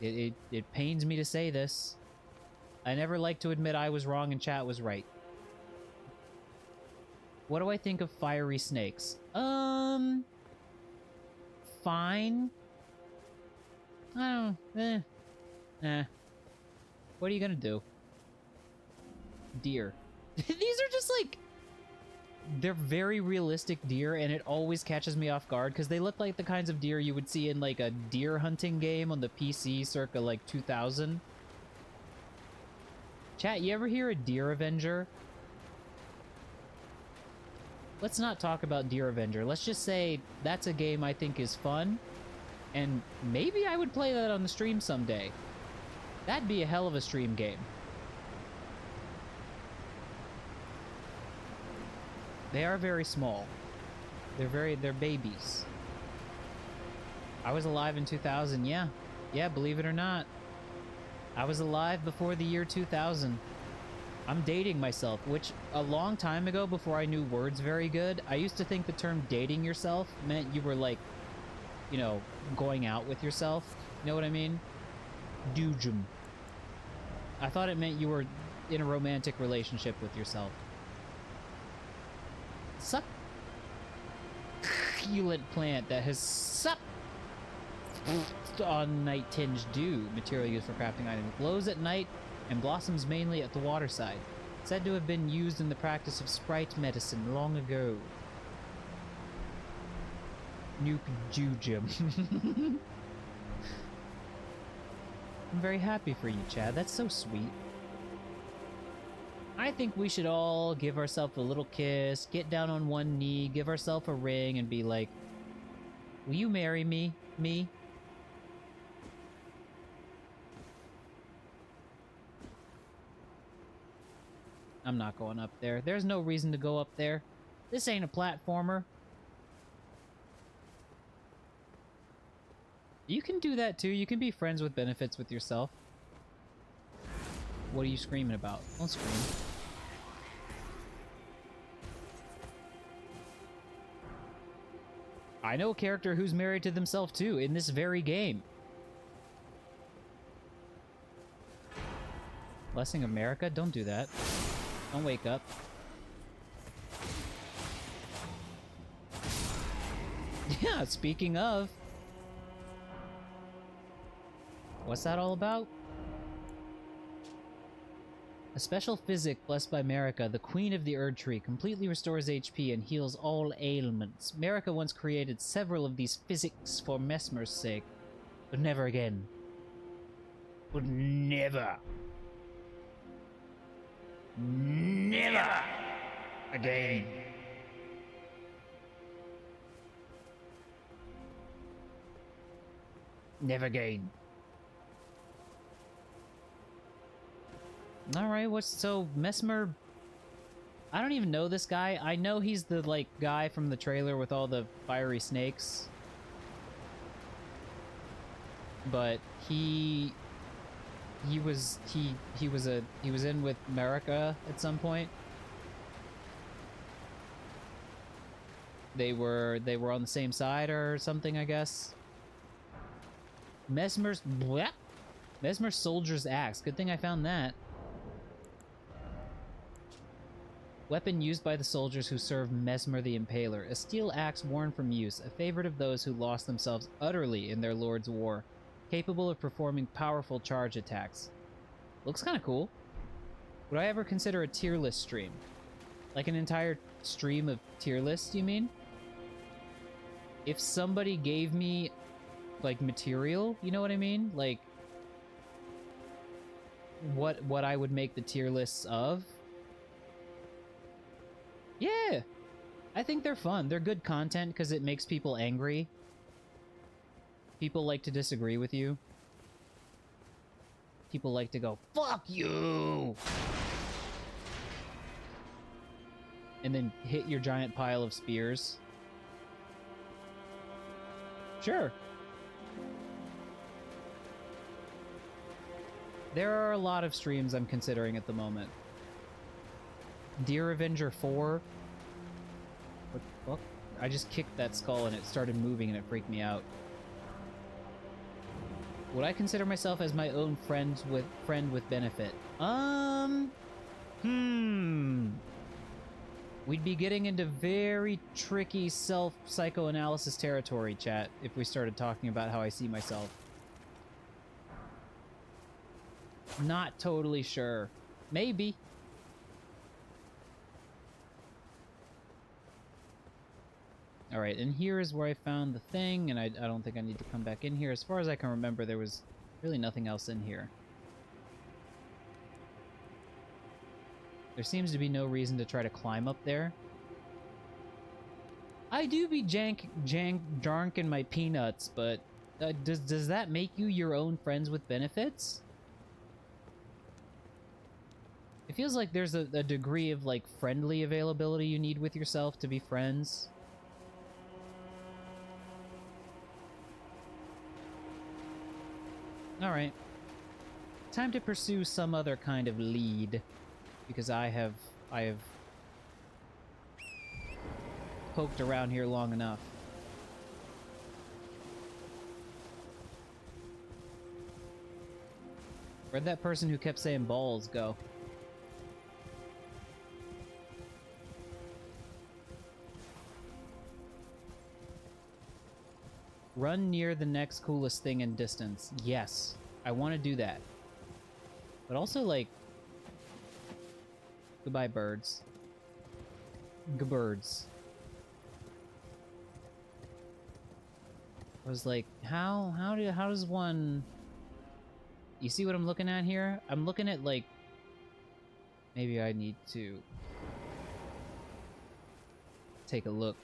It pains me to say this. I never like to admit I was wrong and chat was right. What do I think of fiery snakes? Fine. I don't... What are you gonna do? Deer. These are just like... They're very realistic deer, and it always catches me off guard, because they look like the kinds of deer you would see in, like, a deer hunting game on the PC circa, like, 2000. Chat, you ever hear a Deer Avenger? Let's not talk about Deer Avenger. Let's just say that's a game I think is fun, and maybe I would play that on the stream someday. That'd be a hell of a stream game. They are very small. They're babies. I was alive in 2000, yeah. Yeah, believe it or not. I was alive before the year 2000. I'm dating myself, which a long time ago, before I knew words very good, I used to think the term dating yourself meant you were like, you know, going out with yourself. You know what I mean? Doojum. I thought it meant you were in a romantic relationship with yourself. Succulent plant that has sucked on night tinged dew, material used for crafting items, glows at night and blossoms mainly at the waterside. Said to have been used in the practice of sprite medicine long ago. Nuke Jujum. I'm very happy for you, Chad. That's so sweet. I think we should all give ourselves a little kiss, get down on one knee, give ourselves a ring, and be like, will you marry me? Me? I'm not going up there. There's no reason to go up there. This ain't a platformer. You can do that too. You can be friends with benefits with yourself. What are you screaming about? Don't scream. I know a character who's married to themselves too in this very game. Blessing America? Don't do that. Don't wake up. Yeah, speaking of. What's that all about? A special physic blessed by Marika, the queen of the Erdtree, completely restores HP and heals all ailments. Marika once created several of these physics for Mesmer's sake, but never again. But never. Never again. Never again. Alright, so Mesmer... I don't even know this guy. I know he's the, like, guy from the trailer with all the fiery snakes. But he was in with Marika at some point. They were on the same side or something, I guess. Mesmer's soldier's axe. Good thing I found that. Weapon used by the soldiers who serve Mesmer the Impaler. A steel axe worn from use, a favorite of those who lost themselves utterly in their lord's war. Capable of performing powerful charge attacks. Looks kind of cool. Would I ever consider a tier list stream? Like an entire stream of tier lists, you mean? If somebody gave me, like, material, you know what I mean? Like, what I would make the tier lists of? Yeah! I think they're fun. They're good content because it makes people angry. People like to disagree with you. People like to go, fuck you! And then hit your giant pile of spears. Sure. There are a lot of streams I'm considering at the moment. Deer Avenger 4. What the fuck? I just kicked that skull and it started moving and it freaked me out. Would I consider myself as my own friend with benefit? We'd be getting into very tricky self-psychoanalysis territory, chat, if we started talking about how I see myself. Not totally sure. Maybe. Alright, and here is where I found the thing, and I don't think I need to come back in here. As far as I can remember, there was really nothing else in here. There seems to be no reason to try to climb up there. I do be drunk in my peanuts, but does that make you your own friends with benefits? It feels like there's a degree of, like, friendly availability you need with yourself to be friends. Alright. Time to pursue some other kind of lead. Because I have poked around here long enough. Where'd that person who kept saying balls go? Run near the next coolest thing in distance. Yes, I want to do that. But also, like, Goodbye, birds. Birds. I was like, how does one... You see what I'm looking at here? I'm looking at, like... Maybe I need to... take a look.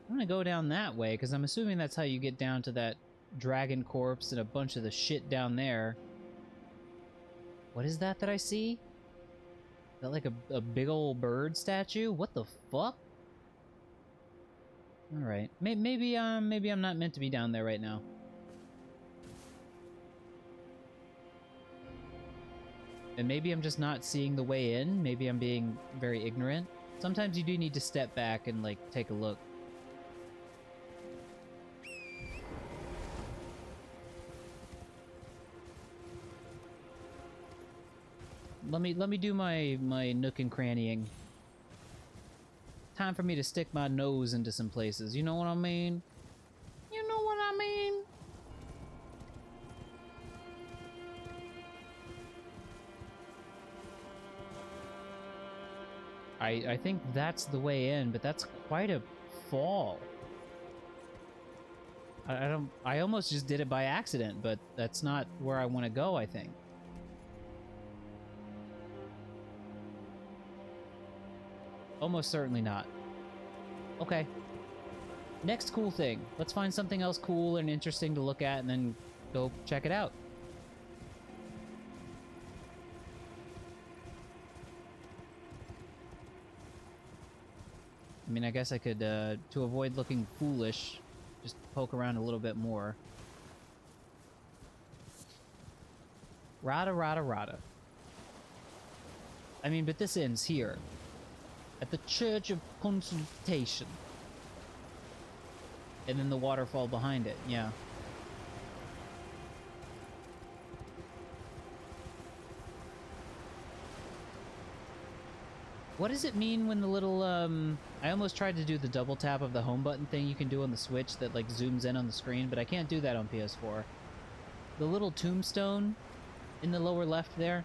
I'm gonna go down that way, because I'm assuming that's how you get down to that dragon corpse and a bunch of the shit down there. What is that I see? Is that like a big old bird statue? What the fuck? Alright. Maybe I'm not meant to be down there right now. And maybe I'm just not seeing the way in. Maybe I'm being very ignorant. Sometimes you do need to step back and, like, take a look. Let me do my nook and crannying. Time for me to stick my nose into some places. You know what I mean? You know what I mean? I think that's the way in, but that's quite a fall. I almost just did it by accident, but that's not where I want to go, I think. Almost certainly not. Okay. Next cool thing. Let's find something else cool and interesting to look at and then go check it out. I mean, I guess I could, to avoid looking foolish, just poke around a little bit more. Rada. I mean, but this ends here. At the Church of Consultation. And then the waterfall behind it, yeah. What does it mean when the little, I almost tried to do the double tap of the home button thing you can do on the Switch that, like, zooms in on the screen, but I can't do that on PS4. The little tombstone in the lower left there.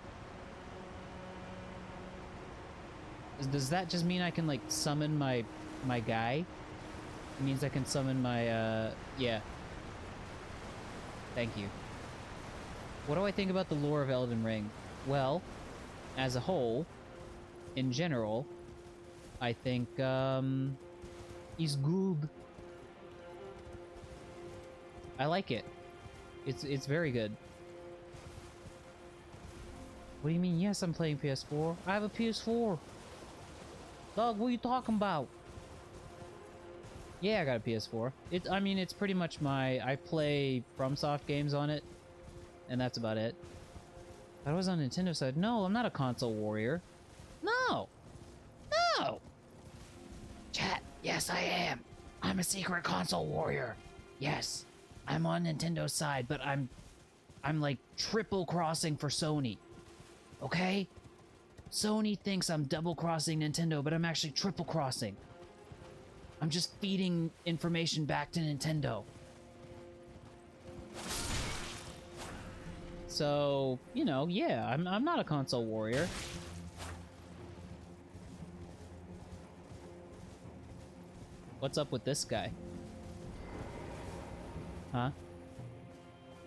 Does that just mean I can, like, summon my guy? It means I can summon my, yeah. Thank you. What do I think about the lore of Elden Ring? Well, as a whole, in general, I think, he's good. I like it. It's very good. What do you mean? Yes, I'm playing PS4. I have a PS4. Dog, what are you talking about? Yeah, I got a PS4. I mean, it's pretty much I play FromSoft games on it, and that's about it. If I was on Nintendo side, no, I'm not a console warrior. No! No! Chat, yes I am. I'm a secret console warrior. Yes, I'm on Nintendo's side, but I'm like triple crossing for Sony. Okay? Sony thinks I'm double crossing Nintendo, but I'm actually triple crossing. I'm just feeding information back to Nintendo. So, you know, yeah, I'm not a console warrior. What's up with this guy? Huh?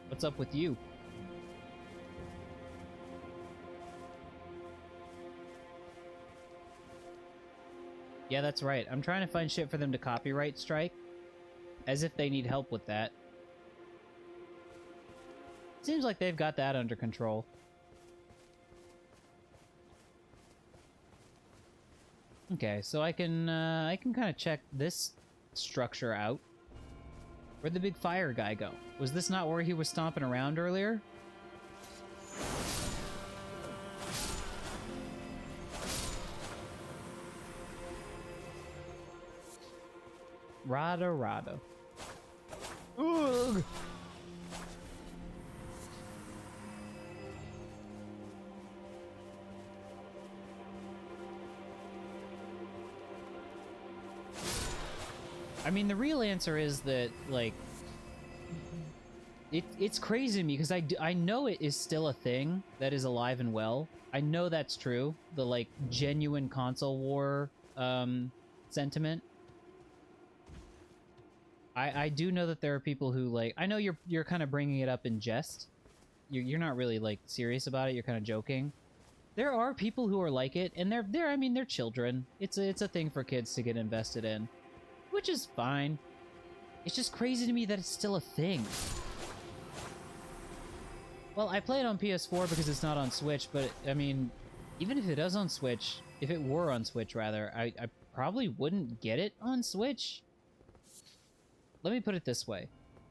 What's up with you? Yeah, that's right. I'm trying to find shit for them to copyright strike. As if they need help with that. Seems like they've got that under control. Okay, so I can kind of check this structure out. Where'd the big fire guy go? Was this not where he was stomping around earlier? Rada. Ugh! I mean, the real answer is that, like, It's crazy to me because I know it is still a thing that is alive and well. I know that's true. The like genuine console war sentiment. I do know that there are people who like. I know you're kind of bringing it up in jest. You're not really like serious about it. You're kind of joking. There are people who are like it, and they're I mean they're children. It's a thing for kids to get invested in, which is fine. It's just crazy to me that it's still a thing. Well, I play it on PS4 because it's not on Switch, but I mean, even if it is on Switch, if it were on Switch rather, I probably wouldn't get it on Switch. Let me put it this way.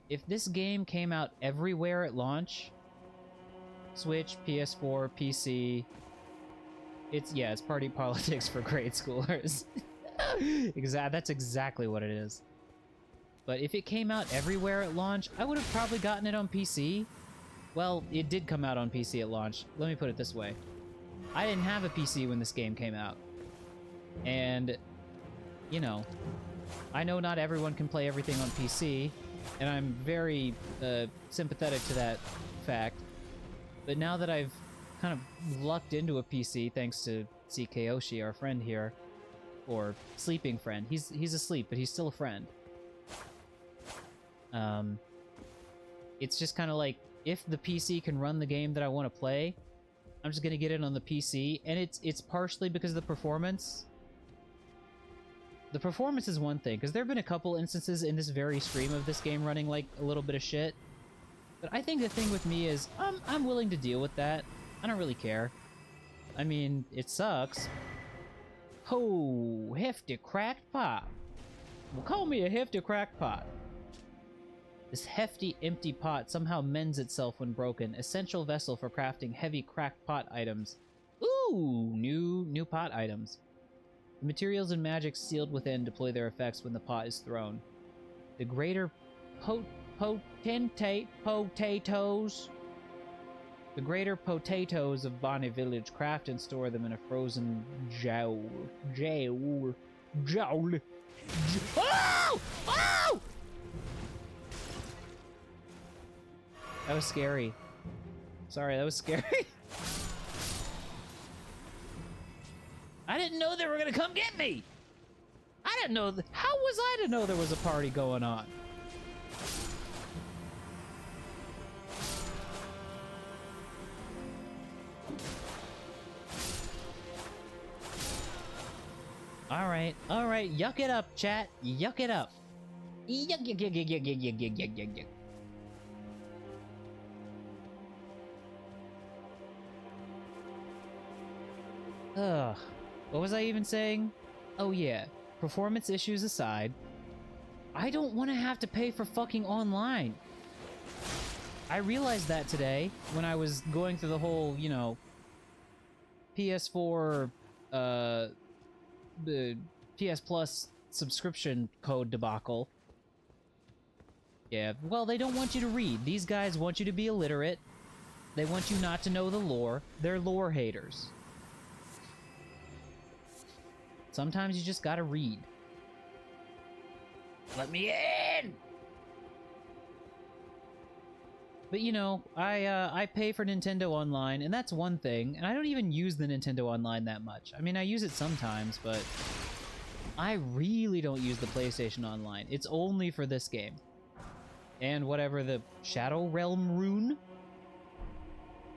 If this game came out everywhere at launch, Switch, PS4, PC, it's party politics for grade schoolers. That's exactly what it is. But if it came out everywhere at launch, I would have probably gotten it on PC. Well, it did come out on PC at launch. Let me put it this way. I didn't have a PC when this game came out. And, you know, I know not everyone can play everything on PC, and I'm very sympathetic to that fact. But now that I've kind of lucked into a PC, thanks to CKOshi, our friend here, or sleeping friend. He's asleep, but he's still a friend. It's just kind of like, if the PC can run the game that I want to play, I'm just gonna get it on the PC, and it's partially because of the performance. The performance is one thing, because there have been a couple instances in this very stream of this game running like a little bit of shit. But I think the thing with me is, I'm willing to deal with that. I don't really care. I mean, it sucks. Oh, hefty cracked pot. Well, call me a hefty cracked pot. This hefty, empty pot somehow mends itself when broken. Essential vessel for crafting heavy cracked pot items. Ooh, new pot items. The materials and magic sealed within deploy their effects when the pot is thrown. The greater potentate potatoes. The greater potatoes of Bonnie Village craft and store them in a frozen jowl. Oh! Oh! That was scary. Sorry, that was scary. I didn't know they were gonna come get me! I didn't know... How was I to know there was a party going on? Alright, yuck it up, chat. Yuck it up. Yuck, yuck, yuck, yuck, yuck, yuck, yuck, yuck, yuck, yuck, yuck. Ugh. What was I even saying? Oh yeah, performance issues aside, I don't want to have to pay for fucking online. I realized that today when I was going through the whole, you know, PS4, the PS Plus subscription code debacle. Yeah, well, they don't want you to read. These guys want you to be illiterate. They want you not to know the lore. They're lore haters. Sometimes you just gotta read. Let me in! But you know, I pay for Nintendo Online, and that's one thing, and I don't even use the Nintendo Online that much. I mean, I use it sometimes, but I really don't use the PlayStation Online. It's only for this game. And whatever the Shadow Realm rune?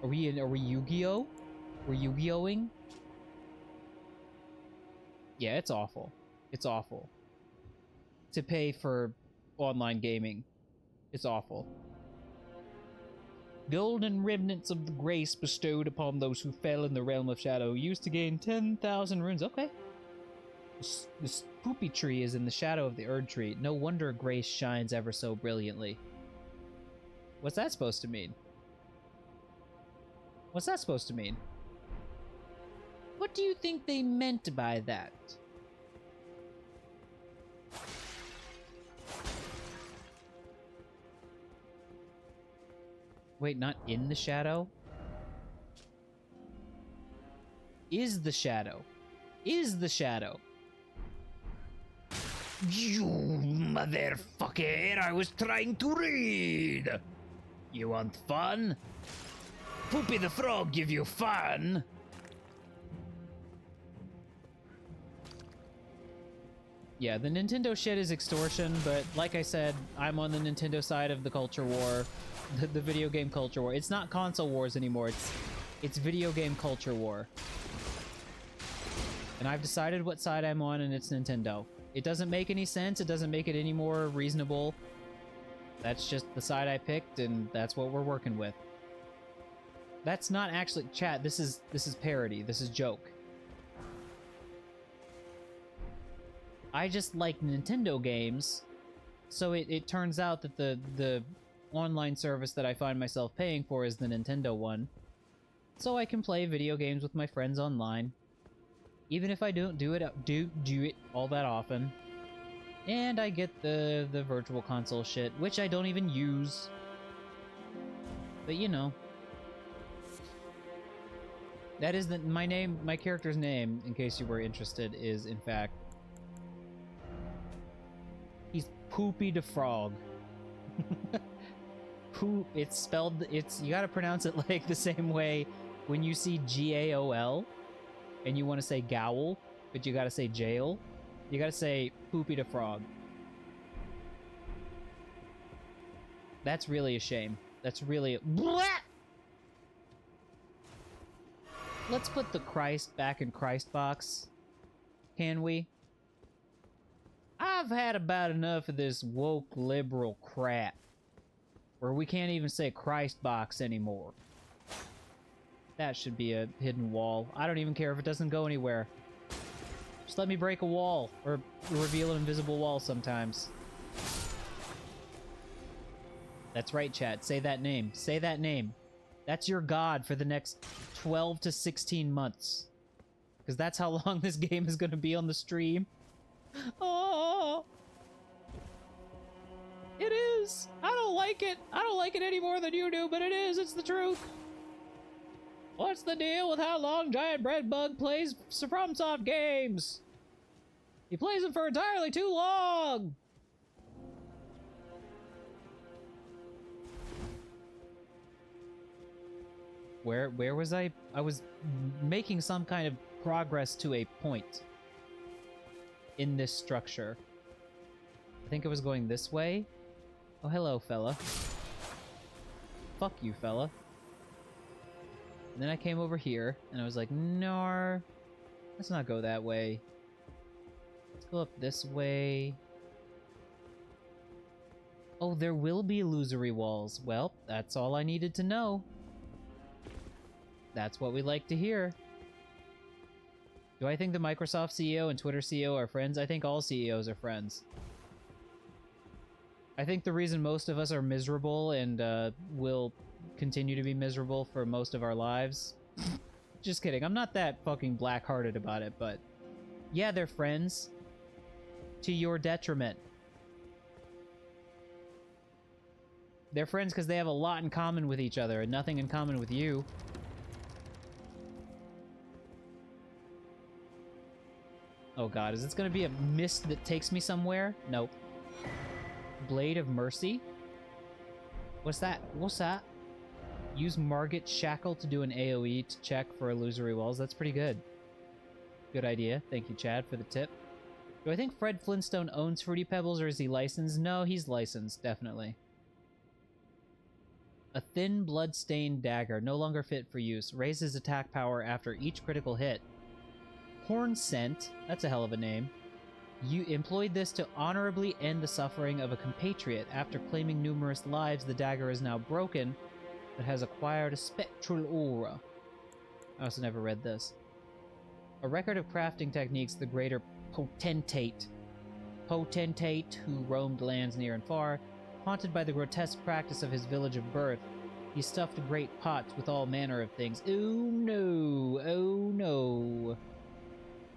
Are we Yu-Gi-Oh? We're Yu-Gi-Oh-ing? Yeah, it's awful. It's awful. To pay for online gaming. It's awful. Golden remnants of the grace bestowed upon those who fell in the realm of shadow, used to gain 10,000 runes. Okay. This poopy tree is in the shadow of the Erdtree. No wonder grace shines ever so brilliantly. What's that supposed to mean? What's that supposed to mean? What do you think they meant by that? Wait, not in the shadow? Is the shadow. Is the shadow. You motherfucker, I was trying to read! You want fun? Poopy the Frog give you fun? Yeah, the Nintendo shit is extortion, but like I said, I'm on the Nintendo side of the culture war, the video game culture war. It's not console wars anymore, it's video game culture war. And I've decided what side I'm on, and it's Nintendo. It doesn't make any sense, it doesn't make it any more reasonable. That's just the side I picked, and that's what we're working with. That's not actually... Chat, this is parody, this is joke. I just like Nintendo games, so it turns out that the online service that I find myself paying for is the Nintendo one. So I can play video games with my friends online, even if I don't do it all that often. And I get the virtual console shit, which I don't even use. But you know. That is my character's name, in case you were interested, is in fact... He's Poopy the Frog. Poop, it's spelled, you gotta pronounce it like the same way when you see G-A-O-L, and you want to say gowl, but you gotta say jail. You gotta say Poopy the Frog. That's really a shame. That's really... Blah! Let's put the Christ back in Christ box. Can we? I've had about enough of this woke liberal crap, where we can't even say Christ box anymore. That should be a hidden wall. I don't even care if it doesn't go anywhere. Just let me break a wall, or reveal an invisible wall sometimes. That's right, chat. Say that name. Say that name. That's your god for the next 12 to 16 months. Because that's how long this game is going to be on the stream. Oh! It is! I don't like it! I don't like it any more than you do, but it is! It's the truth! What's the deal with how long GiantBreadbug plays FromSoft games? He plays them for entirely too long! Where was I? I was making some kind of progress to a point in this structure. I think it was going this way. Oh, hello, fella. Fuck you, fella. And then I came over here, and I was like, no, let's not go that way. Let's go up this way. Oh, there will be illusory walls. Well, that's all I needed to know. That's what we like to hear. Do I think the Microsoft CEO and Twitter CEO are friends? I think all CEOs are friends. I think the reason most of us are miserable and will continue to be miserable for most of our lives... Just kidding, I'm not that fucking black-hearted about it, but... Yeah, they're friends. To your detriment. They're friends because they have a lot in common with each other and nothing in common with you. Oh god, is this gonna be a mist that takes me somewhere? Nope. Blade of Mercy? What's that? What's that? Use Margit Shackle to do an AoE to check for illusory walls. That's pretty good. Good idea. Thank you, Chad, for the tip. Do I think Fred Flintstone owns Fruity Pebbles, or is he licensed? No, he's licensed, definitely. A thin, blood-stained dagger, no longer fit for use. Raises attack power after each critical hit. Horn Scent, that's a hell of a name. You employed this to honorably end the suffering of a compatriot. After claiming numerous lives, the dagger is now broken, but has acquired a spectral aura. I also never read this. A record of crafting techniques, the greater potentate. Potentate, who roamed lands near and far, haunted by the grotesque practice of his village of birth. He stuffed great pots with all manner of things. Oh no, oh no.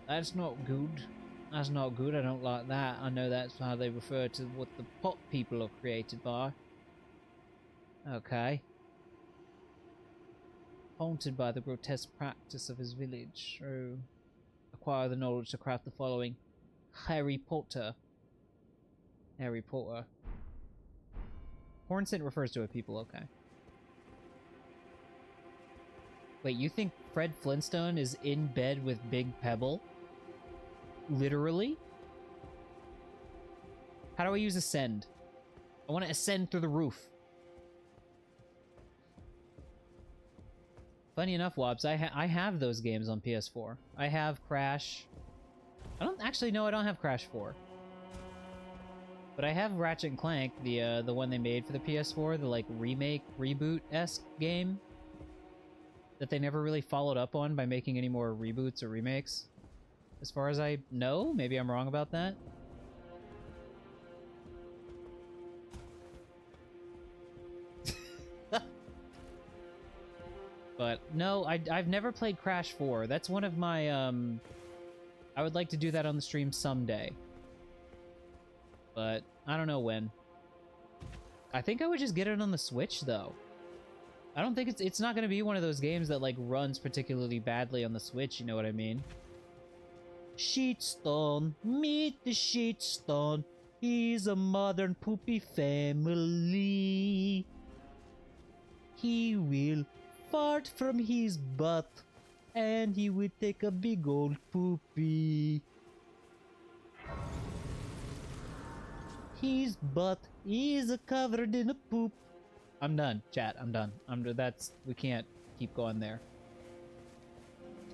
That's not good. That's not good, I don't like that. I know that's how they refer to what the pot people are created by. Okay. Haunted by the grotesque practice of his village. Oh. Acquire the knowledge to craft the following. Harry Potter. Harry Potter. Horn Scent refers to a people, okay. Wait, you think Fred Flintstone is in bed with Big Pebble? Literally? How do I use ascend? I want to ascend through the roof. Funny enough, Wobbs, I have those games on PS4. I have Crash. I don't actually know. I don't have Crash 4. But I have Ratchet and Clank, the one they made for the PS4, the like remake, reboot-esque game that they never really followed up on by making any more reboots or remakes. As far as I know, maybe I'm wrong about that. But no, I've never played Crash 4. That's one of my I would like to do that on the stream someday. But I don't know when. I think I would just get it on the Switch though. I don't think it's not going to be one of those games that like runs particularly badly on the Switch, you know what I mean? Sheetstone, meet the Sheetstone. He's a modern poopy family. He will fart from his butt and he will take a big old poopy. His butt is covered in a poop. I'm done, chat. I'm done. We can't keep going there.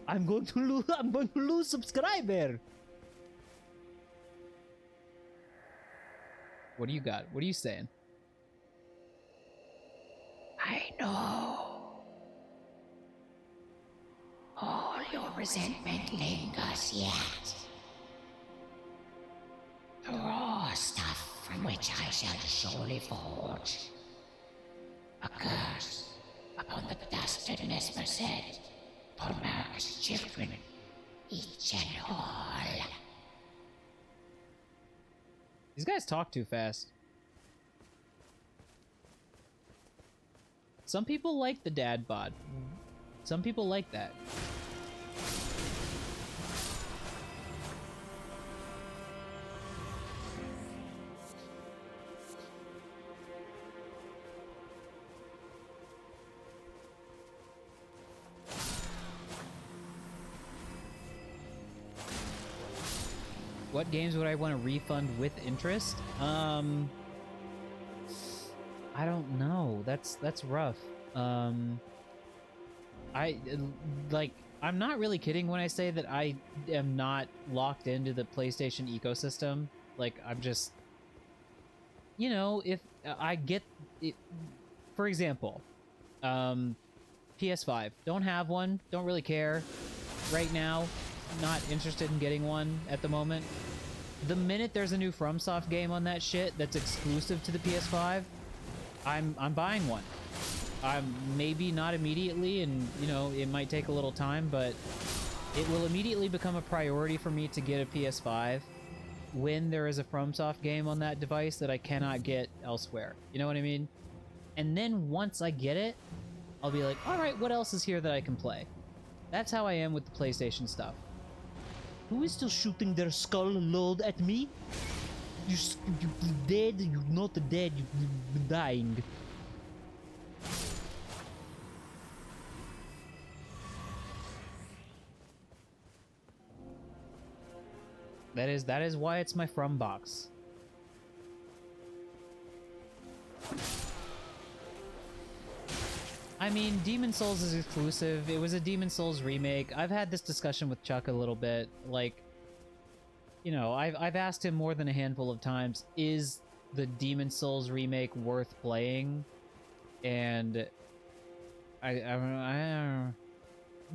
I'm going to lose subscriber. What do you got? What are you saying? I know. All your resentment lingers yet. The raw stuff from which I shall surely forge. A curse upon the dastard Nesmerset, for Merc's children, each and all. These guys talk too fast. Some people like the dad bod. Some people like that. What games would I want to refund with interest? I don't know. That's rough. I'm not really kidding when I say that I am not locked into the PlayStation ecosystem. Like, I'm just, you know, if I get it, for example, PS5, don't have one, don't really care right now. Not interested in getting one at the moment. The minute there's a new FromSoft game on that shit that's exclusive to the PS5, I'm buying one. Maybe not immediately, and you know, it might take a little time, but it will immediately become a priority for me to get a PS5 when there is a FromSoft game on that device that I cannot get elsewhere. You know what I mean? And then once I get it, I'll be like, all right, what else is here that I can play? That's how I am with the PlayStation stuff. Who is still shooting their skull load at me? You dead? You're not dead. You're dying. That is why it's my From box. I mean, Demon Souls is exclusive. It was a Demon Souls remake. I've had this discussion with Chuck a little bit. Like, you know, I've asked him more than a handful of times, is the Demon Souls remake worth playing? And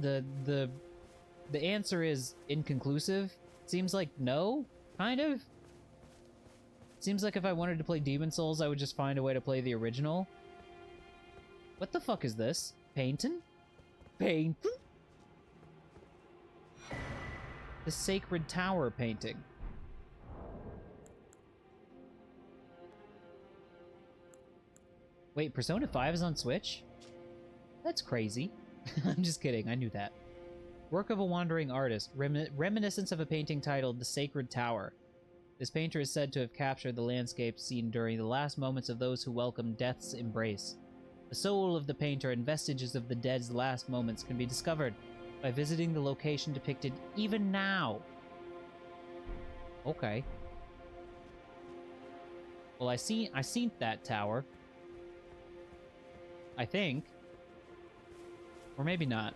the answer is inconclusive. Seems like no, kind of. Seems like if I wanted to play Demon Souls, I would just find a way to play the original. What the fuck is this? Painting? Painting? The Sacred Tower painting. Wait, Persona 5 is on Switch? That's crazy. I'm just kidding, I knew that. Work of a wandering artist, reminiscence of a painting titled The Sacred Tower. This painter is said to have captured the landscape seen during the last moments of those who welcomed death's embrace. The soul of the painter and vestiges of the dead's last moments can be discovered by visiting the location depicted even now. Okay. Well, I seen that tower. I think. Or maybe not.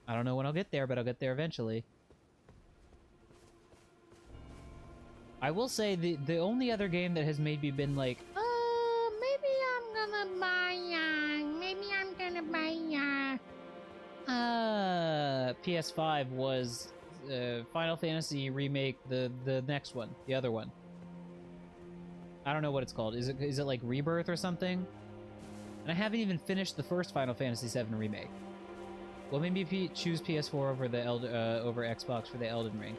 I don't know when I'll get there, but I'll get there eventually. I will say the only other game that has maybe been like, maybe I'm gonna buy PS5 was Final Fantasy Remake, the next one, the other one. I don't know what it's called. Is it like Rebirth or something? And I haven't even finished the first Final Fantasy VII Remake. Well, maybe choose PS4 over the over Xbox for the Elden Ring.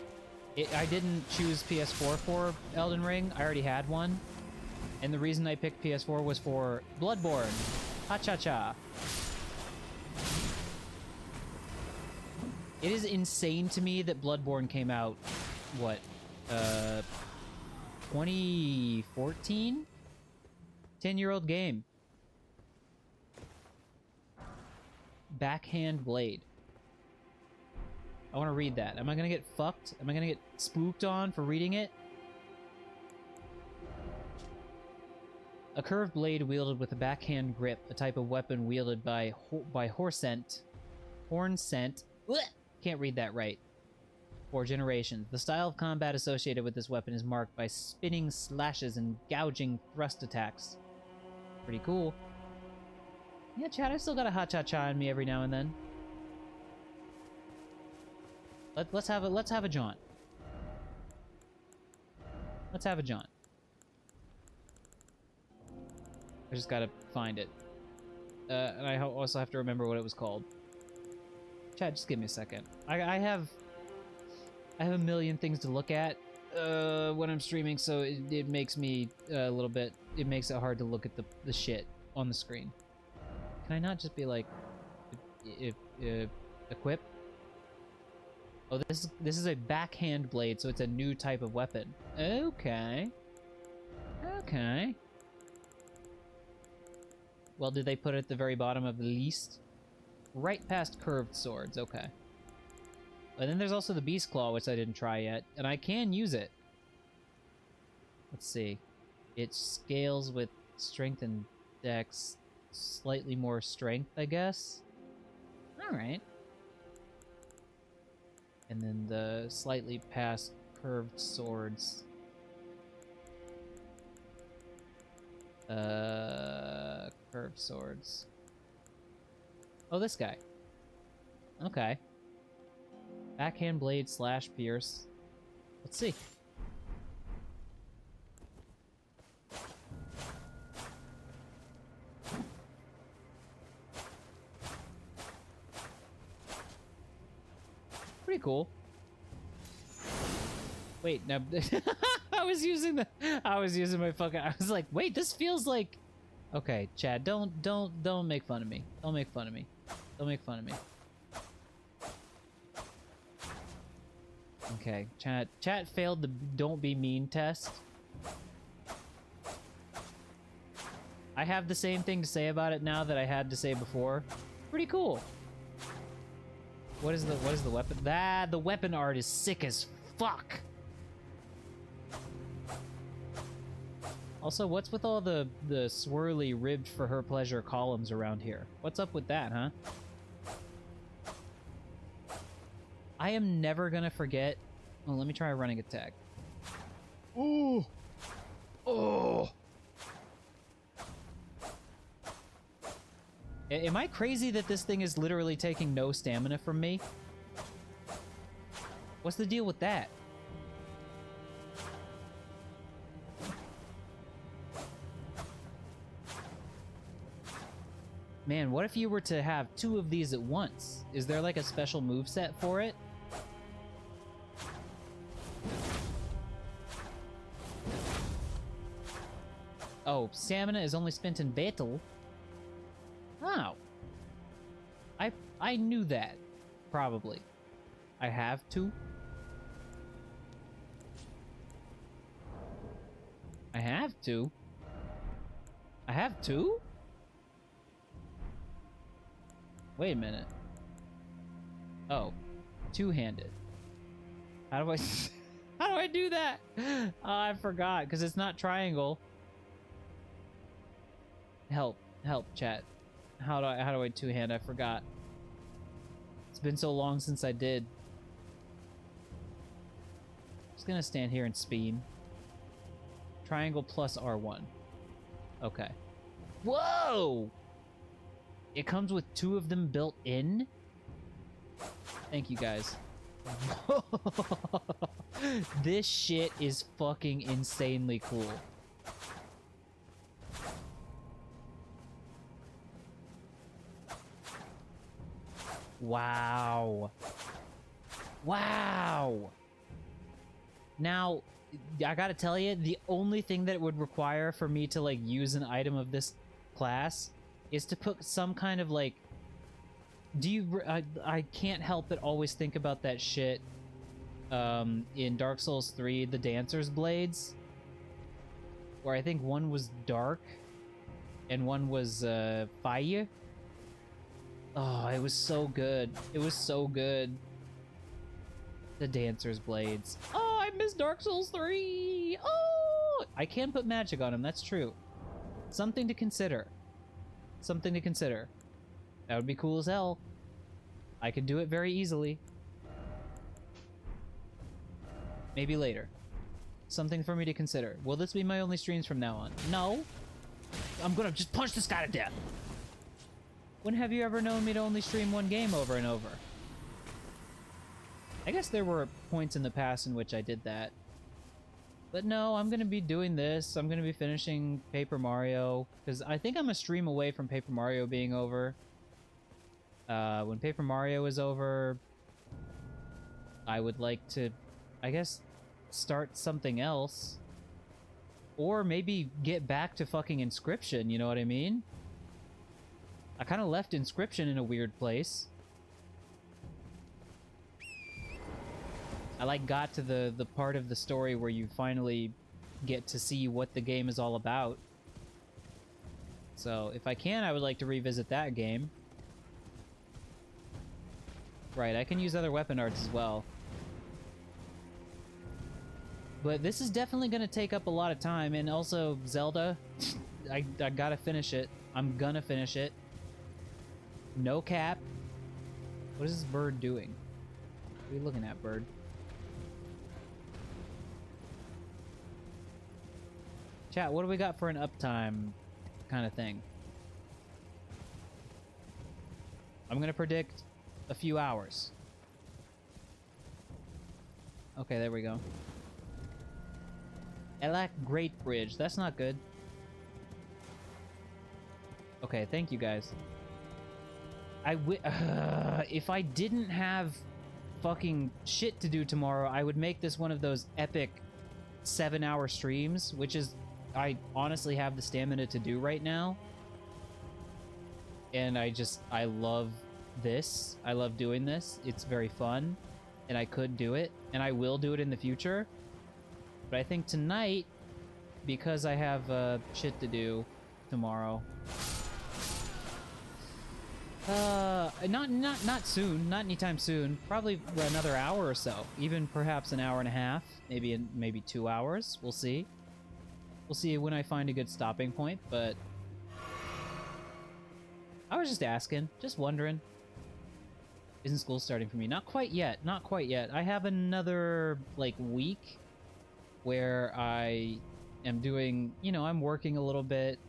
I didn't choose PS4 for Elden Ring. I already had one. And the reason I picked PS4 was for Bloodborne. Ha-cha-cha. It is insane to me that Bloodborne came out, what, 2014? 10-year-old game. Backhand blade. I want to read that. Am I gonna get fucked? Am I gonna get spooked on for reading it? A curved blade wielded with a backhand grip, a type of weapon wielded by Hornsent. Can't read that right. For generations. The style of combat associated with this weapon is marked by spinning slashes and gouging thrust attacks. Pretty cool. Yeah, Chad, I still got a ha-cha-cha in me every now and then. Let's have a jaunt. Let's have a jaunt. I just gotta find it. And I also have to remember what it was called. Chad, just give me a second. I have a million things to look at when I'm streaming, so it makes me a little bit. It makes it hard to look at the shit on the screen. Can I not just be like, equip? Oh, this is a backhand blade, so it's a new type of weapon. Okay. Okay. Well, did they put it at the very bottom of the list? Right past curved swords, okay. And then there's also the Beast Claw, which I didn't try yet, and I can use it. Let's see. It scales with strength and dex, slightly more strength, I guess? Alright. And then the slightly past curved swords. Curved swords. Oh, this guy. Okay. Backhand blade slash pierce. Let's see. Pretty cool. Wait, no. I was using my fucking. I was like, wait, this feels like. Okay, Chad, don't make fun of me. Don't make fun of me. Don't make fun of me. Okay, chat failed the don't be mean test. I have the same thing to say about it now that I had to say before. Pretty cool. What is the weapon? The weapon art is sick as fuck. Also, what's with all the swirly ribbed for her pleasure columns around here? What's up with that, huh? I am never gonna forget. Oh, let me try a running attack. Ooh. Oh. Am I crazy that this thing is literally taking no stamina from me? What's the deal with that? Man, what if you were to have two of these at once? Is there like a special moveset for it? Oh, stamina is only spent in battle? Oh. I knew that. Probably. I have to. I have to. I have to? Wait a minute. Oh. Two-handed. How do I... How do I do that? Oh, I forgot, because it's not triangle. Help. Help, chat. How do I two-hand? I forgot. It's been so long since I did. Just gonna stand here and speed. Triangle plus R1. Okay. Whoa! It comes with 2 of them built in? Thank you, guys. This shit is fucking insanely cool. Wow. Wow. Now, I gotta tell you, the only thing that it would require for me to, like, use an item of this class is to put some kind of, like... I can't help but always think about that shit in Dark Souls 3, the Dancer's Blades, where I think one was dark and one was fire. Oh, it was so good. It was so good. The Dancer's Blades. Oh, I miss Dark Souls 3! Oh! I can put magic on him, that's true. Something to consider. Something to consider. That would be cool as hell. I could do it very easily. Maybe later. Something for me to consider. Will this be my only streams from now on? No. I'm gonna just punch this guy to death. When have you ever known me to only stream one game over and over? I guess there were points in the past in which I did that. But no, I'm gonna be doing this. I'm gonna be finishing Paper Mario, because I think I'm a stream away from Paper Mario being over. When Paper Mario is over, I would like to, I guess, start something else. Or maybe get back to fucking Inscription, you know what I mean? I kind of left Inscription in a weird place. I, like, got to the part of the story where you finally get to see what the game is all about. So, if I can, I would like to revisit that game. Right, I can use other weapon arts as well. But this is definitely going to take up a lot of time, and also Zelda, I gotta finish it. I'm gonna finish it. No cap. What is this bird doing? What are you looking at, bird? Chat, what do we got for an uptime kind of thing? I'm gonna predict a few hours. Okay, there we go. Elak Great Bridge. That's not good. Okay, thank you guys. If I didn't have fucking shit to do tomorrow, I would make this one of those epic 7-hour streams, which is, I honestly have the stamina to do right now. And I love this. I love doing this. It's very fun. And I could do it. And I will do it in the future. But I think tonight, because I have shit to do tomorrow. Not soon. Not anytime soon. Probably another hour or so. Even perhaps an hour and a half. Maybe 2 hours. We'll see. We'll see when I find a good stopping point, but... I was just asking. Just wondering. Isn't school starting for me? Not quite yet. Not quite yet. I have another, like, week where I am doing... You know, I'm working a little bit.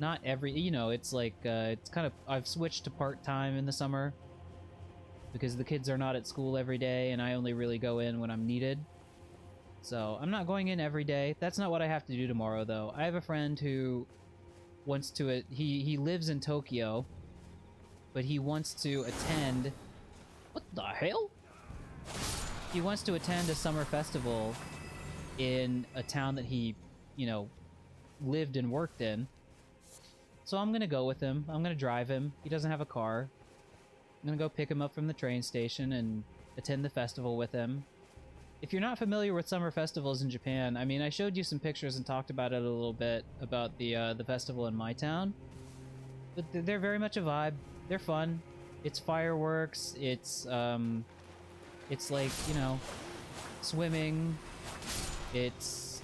Not every... You know, it's like... it's kind of... I've switched to part-time in the summer. Because the kids are not at school every day, and I only really go in when I'm needed. So, I'm not going in every day. That's not what I have to do tomorrow, though. I have a friend who wants to... He lives in Tokyo, but he wants to attend... What the hell? He wants to attend a summer festival in a town that he, you know, lived and worked in. So I'm gonna go with him. I'm gonna drive him. He doesn't have a car. I'm gonna go pick him up from the train station and attend the festival with him. if you're not familiar with summer festivals in Japan, I mean, I showed you some pictures and talked about it a little bit about the festival in my town. But they're very much a vibe. They're fun. It's fireworks. It's like, you know, swimming. It's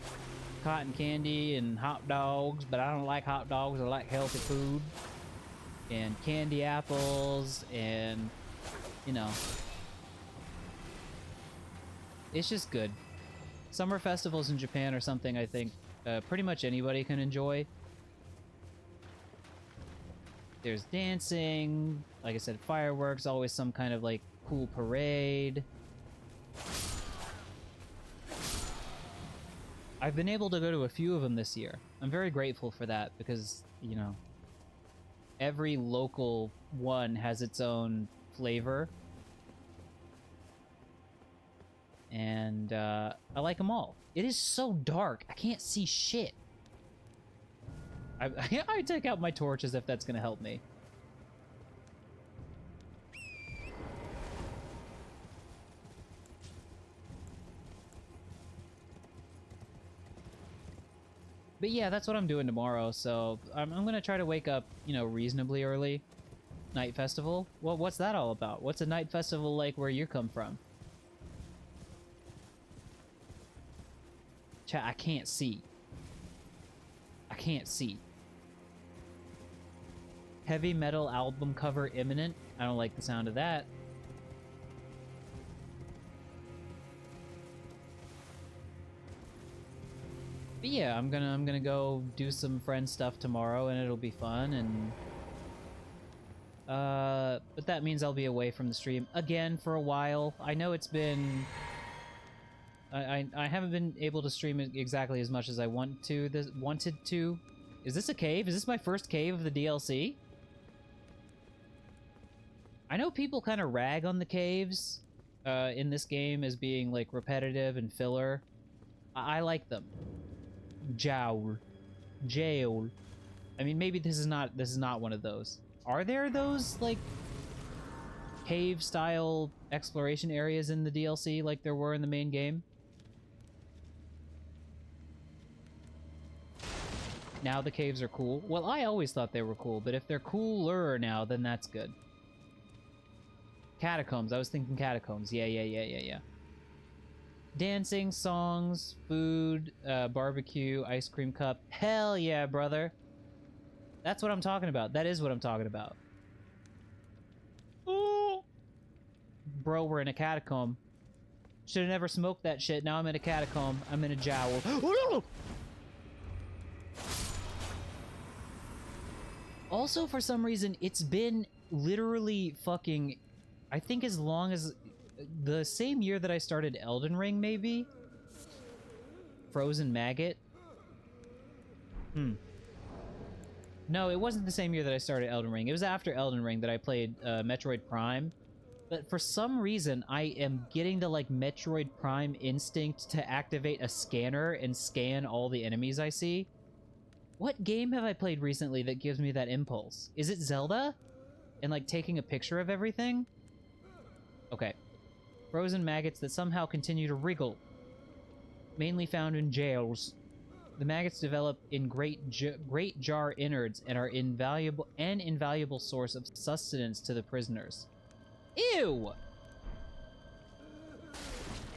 cotton candy and hot dogs, but I don't like hot dogs. I like healthy food. And candy apples and, you know, it's just good. Summer festivals in Japan are something I think pretty much anybody can enjoy. There's dancing, like I said, fireworks, always some kind of like cool parade. I've been able to go to a few of them this year. I'm very grateful for that because, you know, every local one has its own flavor. And I like them all. It is so dark, I can't see shit. I take out my torch as if that's gonna help me. But yeah, that's what I'm doing tomorrow, so I'm gonna try to wake up, you know, reasonably early. Night festival? Well, what's that all about? What's a night festival like where you come from? Chat, I can't see. I can't see. Heavy metal album cover imminent. I don't like the sound of that. But yeah, I'm gonna go do some friend stuff tomorrow, and it'll be fun. And but that means I'll be away from the stream again for a while. I know it's been. I haven't been able to stream it exactly as much as I wanted to. Is this a cave? Is this my first cave of the DLC? I know people kind of rag on the caves in this game as being like repetitive and filler. I like them. Jail. I mean, maybe this is not one of those. Are there those like cave style exploration areas in the DLC like there were in the main game? Now the caves are cool. Well, I always thought they were cool, but if they're cooler now, then that's good. Catacombs. I was thinking catacombs. Yeah. Dancing, songs, food, barbecue, ice cream cup. Hell yeah, brother. That's what I'm talking about. That is what I'm talking about. Ooh. Bro, we're in a catacomb. Should have never smoked that shit. Now I'm in a catacomb. I'm in a jowl. Also, for some reason, it's been literally fucking, I think as long as the same year that I started Elden Ring, maybe? Frozen Maggot? No, it wasn't the same year that I started Elden Ring. It was after Elden Ring that I played Metroid Prime. But for some reason, I am getting the, like, Metroid Prime instinct to activate a scanner and scan all the enemies I see. What game have I played recently that gives me that impulse? Is it Zelda? And, like, taking a picture of everything? Okay. Frozen maggots that somehow continue to wriggle. Mainly found in jails. The maggots develop in great jar innards and are invaluable source of sustenance to the prisoners. Ew!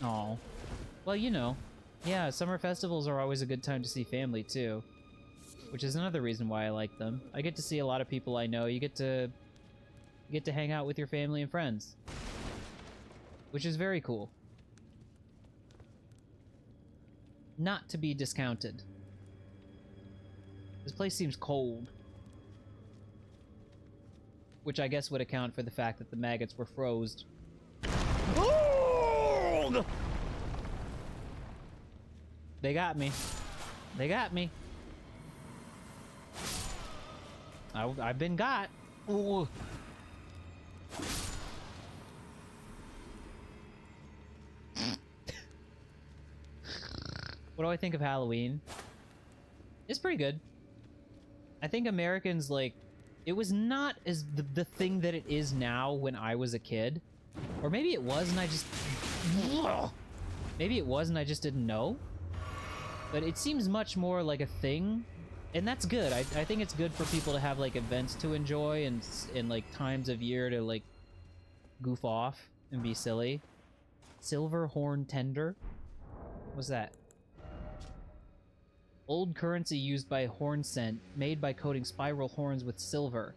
Aw. Well, you know. Yeah, summer festivals are always a good time to see family, too. Which is another reason why I like them. I get to see a lot of people I know. You get to hang out with your family and friends. Which is very cool. Not to be discounted. This place seems cold. Which I guess would account for the fact that the maggots were frozen. Oh! They got me. They got me. I've been got. Ooh. What do I think of Halloween? It's pretty good. I think Americans, like, it was not as the thing that it is now when I was a kid. Or maybe it was and I just... Maybe it wasn't, I just didn't know. But it seems much more like a thing. And that's good. I think it's good for people to have, like, events to enjoy and like, times of year to, like, goof off and be silly. Silver horn tender? What's that? Old currency used by horn scent, made by coating spiral horns with silver.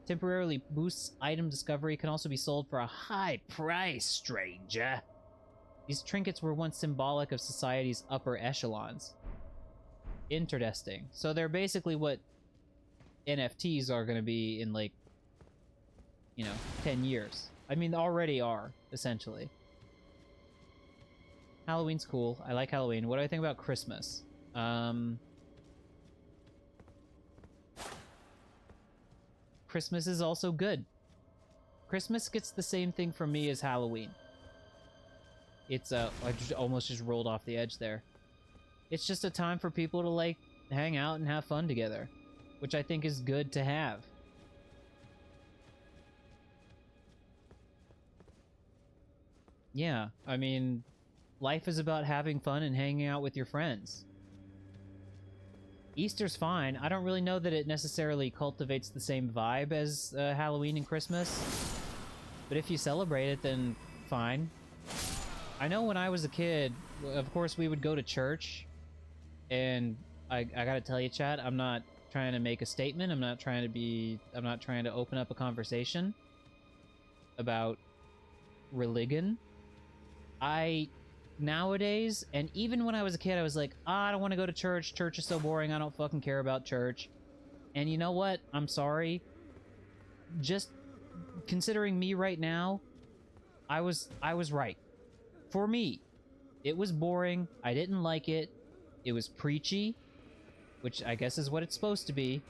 Temporarily boosts item discovery, can also be sold for a high price, stranger. These trinkets were once symbolic of society's upper echelons. Interesting. So they're basically what NFTs are going to be in, like, 10 years. I mean, already are, essentially. Halloween's cool. I like Halloween. What do I think about Christmas? Christmas is also good. Christmas gets the same thing from me as Halloween. It's, I almost just rolled off the edge there. It's just a time for people to, like, hang out and have fun together, which I think is good to have. Yeah, I mean, life is about having fun and hanging out with your friends. Easter's fine. I don't really know that it necessarily cultivates the same vibe as Halloween and Christmas. But if you celebrate it, then fine. I know when I was a kid, of course, we would go to church. And I gotta tell you, chat, I'm not trying to make a statement. I'm not trying to open up a conversation about religion. Nowadays, and even when I was a kid, I was like, I don't want to go to church. Church is so boring. I don't fucking care about church. And you know what? I'm sorry. Just considering me right now, I was right. For me, it was boring. I didn't like it. It was preachy, which I guess is what it's supposed to be.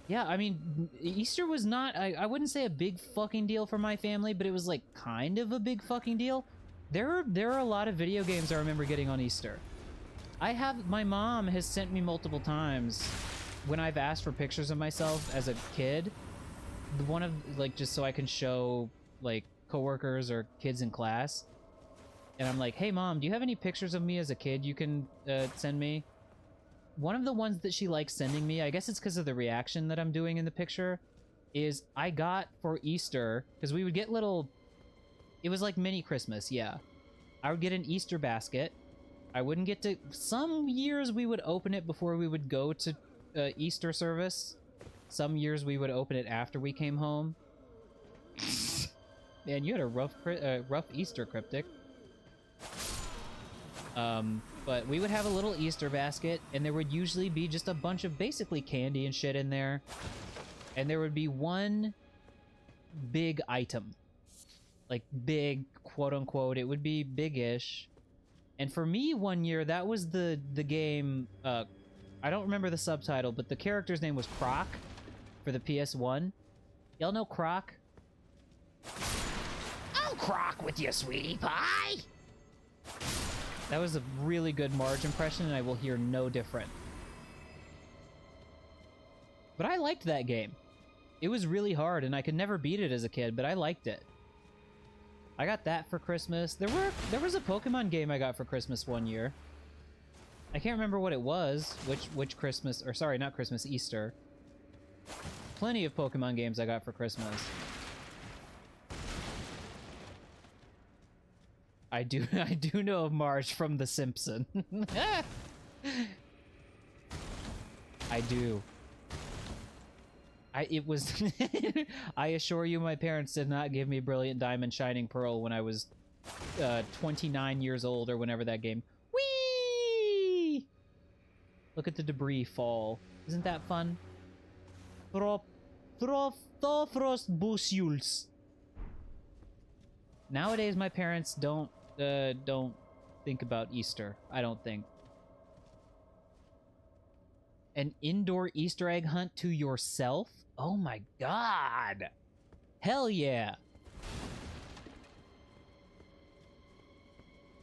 Yeah, I mean, Easter was not, I wouldn't say a big fucking deal for my family, but it was like kind of a big fucking deal. There are a lot of video games I remember getting on Easter. My mom has sent me multiple times when I've asked for pictures of myself as a kid. One of, like, just so I can show, like, coworkers or kids in class. And I'm like, hey mom, do you have any pictures of me as a kid you can send me? One of the ones that she likes sending me, I guess it's because of the reaction that I'm doing in the picture, is I got for Easter, because we would get little... It was like mini Christmas, yeah. I would get an Easter basket. I wouldn't get to... Some years we would open it before we would go to Easter service. Some years we would open it after we came home. Man, you had a rough Easter cryptic. But we would have a little Easter basket, and there would usually be just a bunch of basically candy and shit in there. And there would be one big item. Like, big, quote-unquote. It would be big-ish. And for me, one year, that was the game... I don't remember the subtitle, but the character's name was Croc for the PS1. Y'all know Croc? I'll crock with you, sweetie pie! That was a really good Marge impression, and I will hear no different. But I liked that game. It was really hard, and I could never beat it as a kid, but I liked it. I got that for Christmas. There was a Pokemon game I got for Christmas one year. I can't remember what it was, which Christmas, or sorry, not Christmas, Easter. Plenty of Pokemon games I got for Christmas. I do know of Marge from The Simpsons. I do. It was... I assure you my parents did not give me Brilliant Diamond Shining Pearl when I was 29 years old or whenever that game... Whee! Look at the debris fall. Isn't that fun? Nowadays my parents don't think about Easter, I don't think. An indoor Easter egg hunt to yourself? Oh my god! Hell yeah!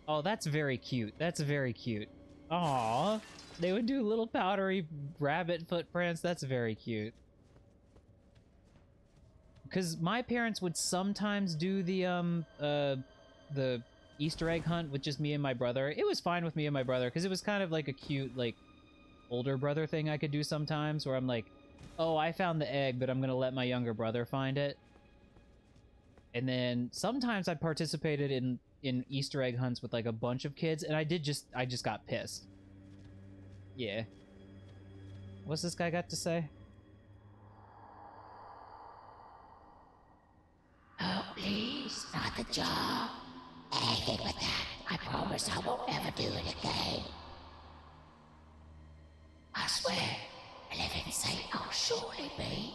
Oh, that's very cute. That's very cute. Aww. They would do little powdery rabbit footprints. That's very cute. Because my parents would sometimes do the Easter egg hunt with just me and my brother. It was fine with me and my brother because it was kind of like a cute, like, older brother thing I could do sometimes where I'm like, oh, I found the egg, but I'm going to let my younger brother find it. And then sometimes I participated in Easter egg hunts with like a bunch of kids, and I just got pissed. Yeah. What's this guy got to say? Oh, please, not the jar. Anything with that. I promise I won't ever do it again. I swear, a living saint I'll surely be.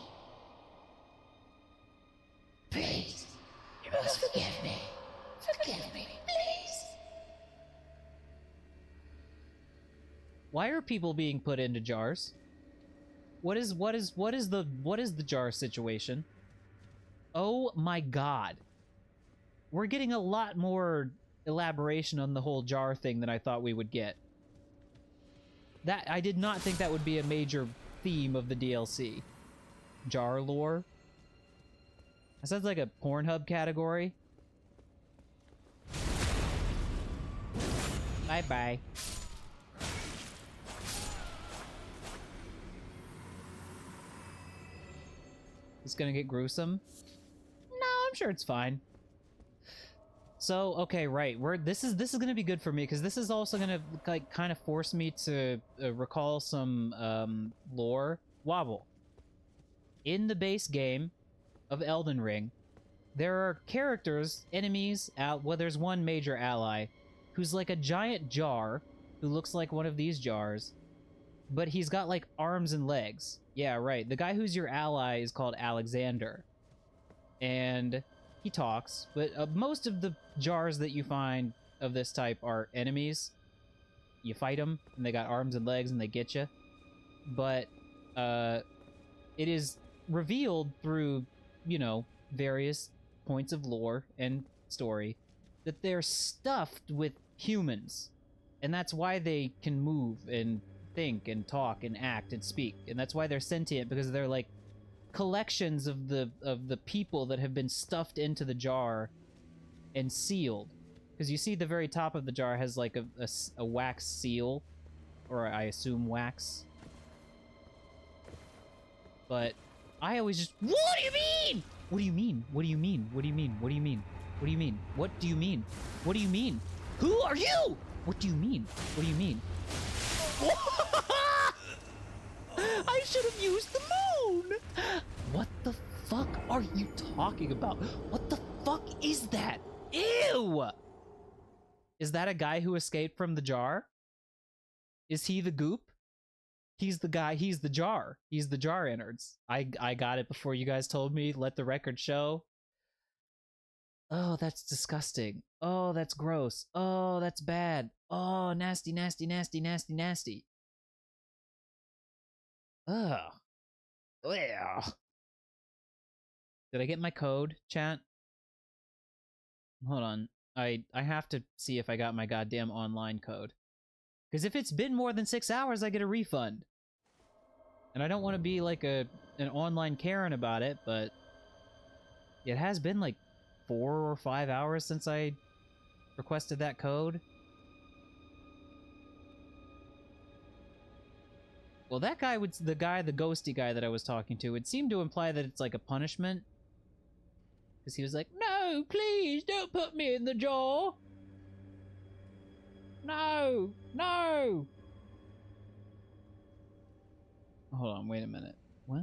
Please, you must forgive me. Forgive me, please. Why are people being put into jars? What is the jar situation? Oh my god. We're getting a lot more elaboration on the whole jar thing than I thought we would get. That I did not think that would be a major theme of the DLC. Jar lore. That sounds like a Pornhub category. Bye-bye. It's gonna get gruesome? No, I'm sure it's fine. So, okay, right. This is gonna be good for me because this is also gonna like kind of force me to recall some lore. Wobble. In the base game of Elden Ring, there are characters, enemies. Well, there's one major ally who's like a giant jar who looks like one of these jars, but he's got like arms and legs. Yeah, right. The guy who's your ally is called Alexander, and he talks, but most of the jars that you find of this type are enemies. You fight them, and they got arms and legs, and they get you. But it is revealed through, you know, various points of lore and story that they're stuffed with humans, and that's why they can move and think and talk and act and speak, and that's why they're sentient, because they're like collections of the people that have been stuffed into the jar and sealed. Because you see the very top of the jar has like a wax seal, or I assume wax. But I always just, what do you mean? What do you mean? What do you mean? What do you mean? What do you mean? What do you mean? What do you mean? What do you mean? Who are you? What do you mean? What do you mean? I should have used the moon! What the fuck are you talking about? What the fuck is that? Ew! Is that a guy who escaped from the jar? Is he the goop? He's the guy, he's the jar. He's the jar innards. I got it before you guys told me. Let the record show. Oh, that's disgusting. Oh, that's gross. Oh, that's bad. Oh, nasty, nasty, nasty, nasty, nasty. Ugh. Ugh. Did I get my code, chat? Hold on. I have to see if I got my goddamn online code. Because if it's been more than 6 hours, I get a refund. And I don't want to be like an online Karen about it, but it has been like 4 or 5 hours since I requested that code. Well, that guy would, the ghosty guy that I was talking to, would seem to imply that it's like a punishment. Because he was like, no, please, don't put me in the jar. No, no. Hold on, wait a minute. What?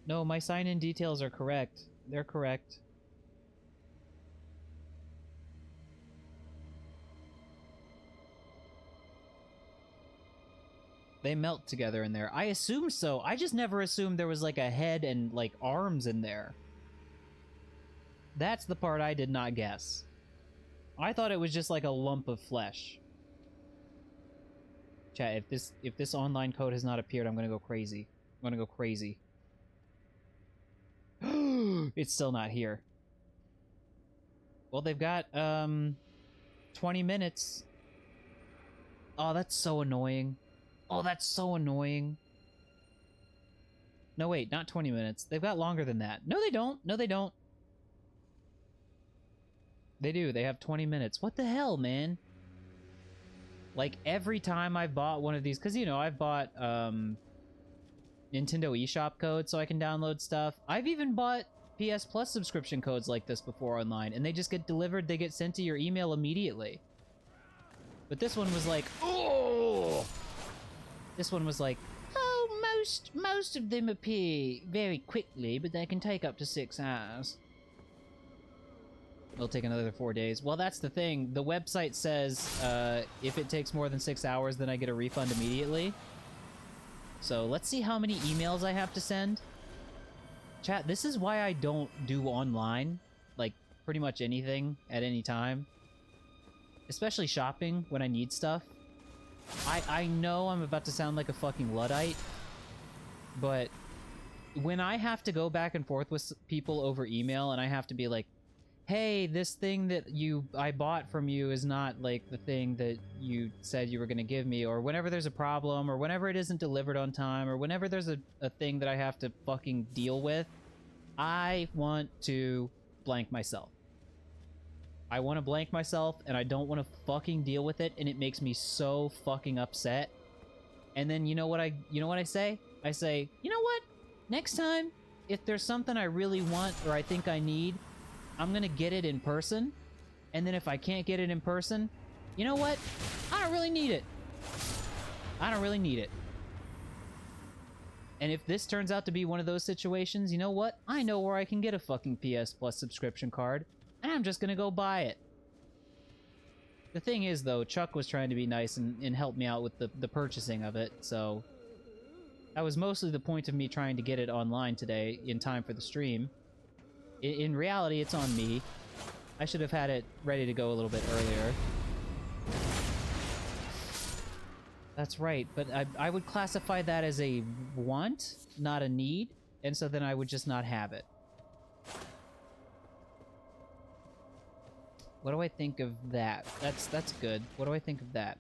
No, my sign-in details are correct. They're correct. They melt together in there. I assume so. I just never assumed there was like a head and like arms in there. That's the part I did not guess. I thought it was just like a lump of flesh. Chat, if this online code has not appeared, I'm gonna go crazy. I'm gonna go crazy. It's still not here. Well, they've got 20 minutes. Oh, that's so annoying. Oh, that's so annoying. No, wait, not 20 minutes. They've got longer than that. No, they don't. No, they don't. They do. They have 20 minutes. What the hell, man? Like, every time I've bought one of these... Because, you know, I've bought, Nintendo eShop codes so I can download stuff. I've even bought PS Plus subscription codes like this before online, and they just get delivered. They get sent to your email immediately. But this one was like, oh! This one was like, oh, most of them appear very quickly, but they can take up to 6 hours. It'll take another 4 days. Well, that's the thing. The website says if it takes more than 6 hours, then I get a refund immediately. So let's see how many emails I have to send. Chat, this is why I don't do online, like, pretty much anything at any time. Especially shopping when I need stuff. I know I'm about to sound like a fucking Luddite, but when I have to go back and forth with people over email and I have to be like, hey, this thing that I bought from you is not, like, the thing that you said you were going to give me, or whenever there's a problem, or whenever it isn't delivered on time, or whenever there's a thing that I have to fucking deal with, I want to blank myself. I want to blank myself, and I don't want to fucking deal with it, and it makes me so fucking upset. And then you know what I say? I say, you know what? Next time, if there's something I really want or I think I need, I'm gonna get it in person. And then if I can't get it in person, you know what? I don't really need it. I don't really need it. And if this turns out to be one of those situations, you know what? I know where I can get a fucking PS Plus subscription card, and I'm just gonna go buy it. The thing is, though, Chuck was trying to be nice and help me out with the purchasing of it, so... That was mostly the point of me trying to get it online today in time for the stream. In reality, it's on me. I should have had it ready to go a little bit earlier. That's right, but I would classify that as a want, not a need, and so then I would just not have it. What do I think of that? That's good. What do I think of that?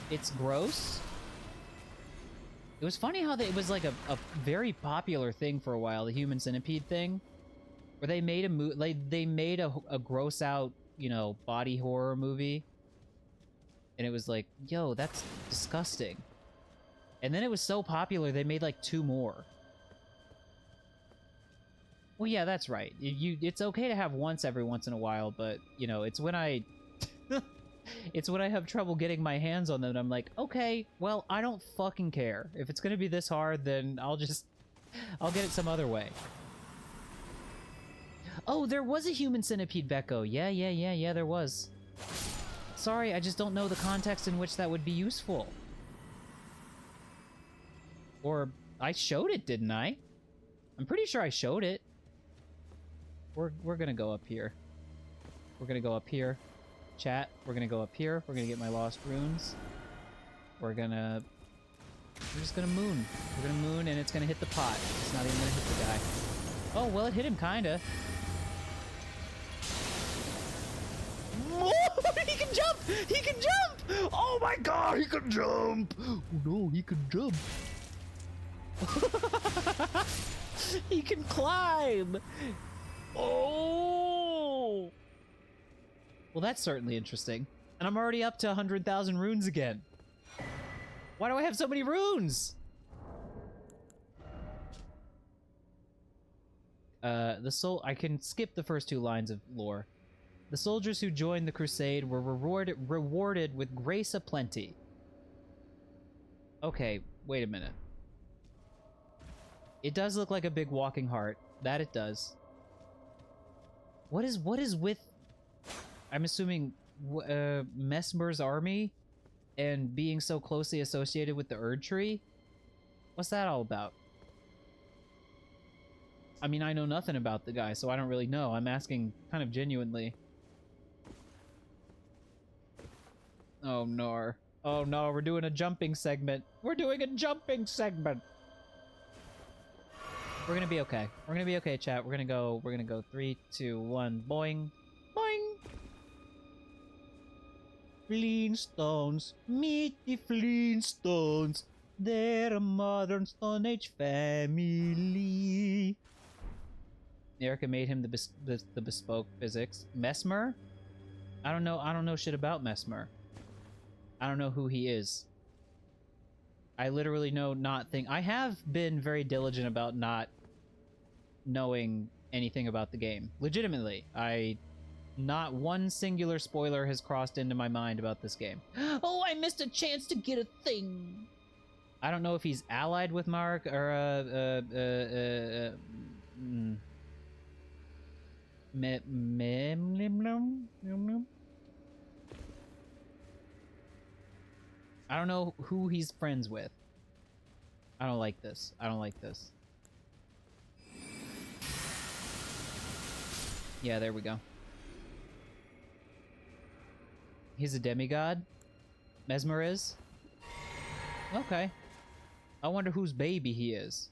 It's gross. It was funny how it was like a very popular thing for a while, the human centipede thing, where they made they made a gross out, you know, body horror movie, and it was like, yo, that's disgusting. And then it was so popular they made like 2 more. Well, yeah, that's right. It's okay to have once every once in a while, but you know, it's when I it's when I have trouble getting my hands on them and I'm like, okay, well, I don't fucking care. If it's gonna be this hard, then I'll get it some other way. Oh, there was a human centipede, Becco. Yeah, there was. Sorry, I just don't know the context in which that would be useful. Or, I showed it, didn't I? I'm pretty sure I showed it. We're gonna go up here. We're gonna go up here. Chat, we're gonna go up here. We're gonna get my lost runes. We're just gonna moon. We're gonna moon and it's gonna hit the pot. It's not even gonna hit the guy. Oh, well, it hit him kinda. He can jump! He can jump! Oh my god, he can jump! Oh no, he can jump. He can climb! Oh! Well, that's certainly interesting. And I'm already up to 100,000 runes again. Why do I have so many runes? I can skip the first 2 lines of lore. The soldiers who joined the crusade were rewarded with grace aplenty. Okay, wait a minute. It does look like a big walking heart. That it does. What is with... I'm assuming Mesmer's army and being so closely associated with the Erdtree? What's that all about? I mean, I know nothing about the guy, so I don't really know. I'm asking kind of genuinely. Oh no. Oh no, we're doing a jumping segment. We're doing a jumping segment. We're gonna be okay. We're gonna be okay, chat. We're gonna go 3, 2, 1, boing. Boing! Flintstones, meet the Flintstones. They're a modern Stone Age family. Erica made him the bespoke physics. Mesmer? I don't know shit about Mesmer. I don't know who he is. I literally know I have been very diligent about not knowing anything about the game. Legitimately. Not one singular spoiler has crossed into my mind about this game. Oh, I missed a chance to get a thing. I don't know if he's allied with Mark or I don't know who he's friends with. I don't like this. I don't like this. Yeah, there we go. He's a demigod? Mesmer is? Okay. I wonder whose baby he is.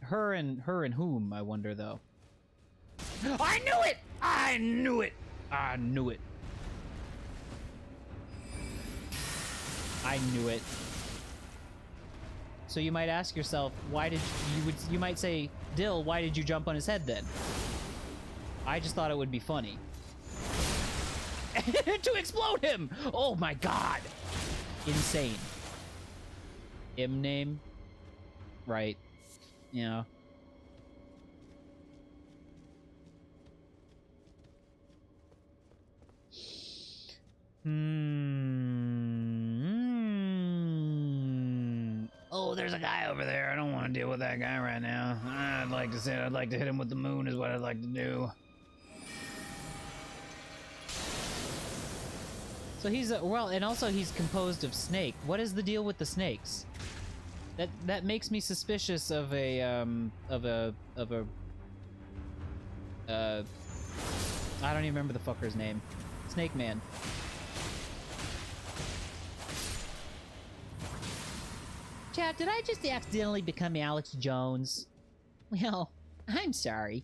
Her and whom, I wonder, though. I knew it! I knew it! I knew it. I knew it. So you might ask yourself, why did you might say, Dill, why did you jump on his head then? I just thought it would be funny. To explode him! Oh my god! Insane. Name? Right. Yeah. Oh, there's a guy over there. I don't want to deal with that guy right now. I'd like to hit him with the moon is what I'd like to do. So he's well, and also he's composed of snake. What is the deal with the snakes? That makes me suspicious of a I don't even remember the fucker's name. Snake Man. Chat, did I just accidentally become Alex Jones? Well, I'm sorry.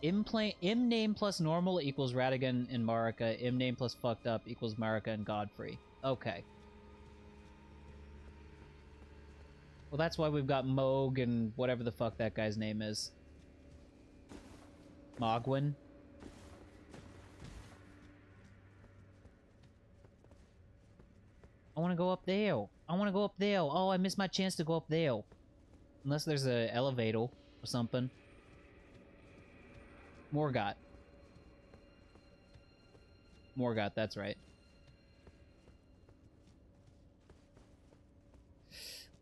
M name plus normal equals Radigan and Marika. M name plus fucked up equals Marika and Godfrey. Okay. Well, that's why we've got Moog and whatever the fuck that guy's name is. Mogwin. I want to go up there. I want to go up there. Oh, I missed my chance to go up there. Unless there's a elevator or something. Morgott. Morgott, that's right.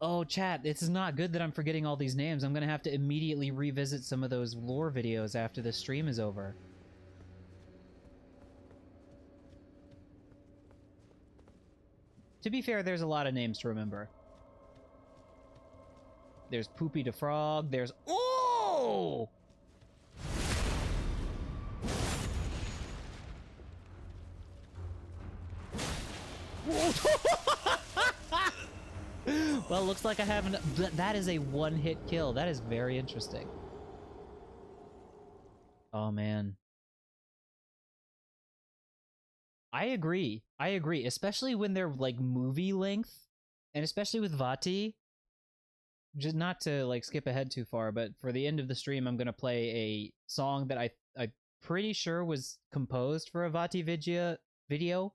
Oh, chat, it's not good that I'm forgetting all these names. I'm gonna have to immediately revisit some of those lore videos after this stream is over. To be fair, there's a lot of names to remember. There's Poopy the Frog, there's... Oh! Well, looks like I haven't... That is a one-hit kill. That is very interesting. Oh, man. I agree. I agree. Especially when they're, like, movie length. And especially with Vati. Just not to, like, skip ahead too far, but for the end of the stream, I'm gonna play a song that I'm pretty sure was composed for a Vati video.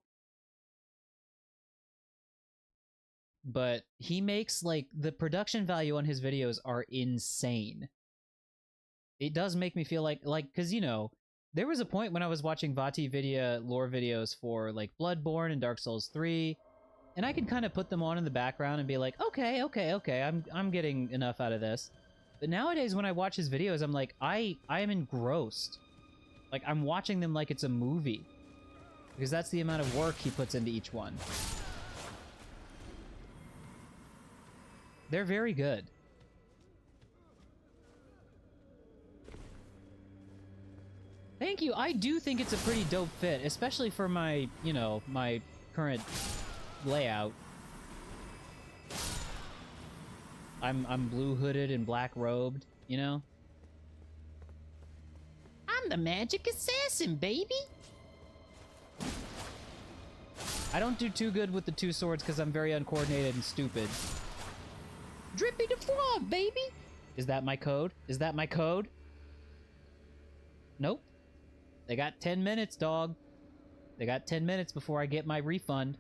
But he makes, like, the production value on his videos are insane. It does make me feel like, because, you know, there was a point when I was watching Vati lore videos for, like, Bloodborne and Dark Souls 3, and I could kind of put them on in the background and be like, okay, I'm getting enough out of this. But nowadays, when I watch his videos, I'm like, I am engrossed. Like, I'm watching them like it's a movie. Because that's the amount of work he puts into each one. They're very good. Thank you. I do think it's a pretty dope fit, especially for my, you know, my current layout. I'm blue hooded and black robed, you know? I'm the magic assassin, baby! I don't do too good with the two swords because I'm very uncoordinated and stupid. Drippy the frog, baby! Is that my code? Is that my code? Nope. They got 10 minutes, dog. They got 10 minutes before I get my refund.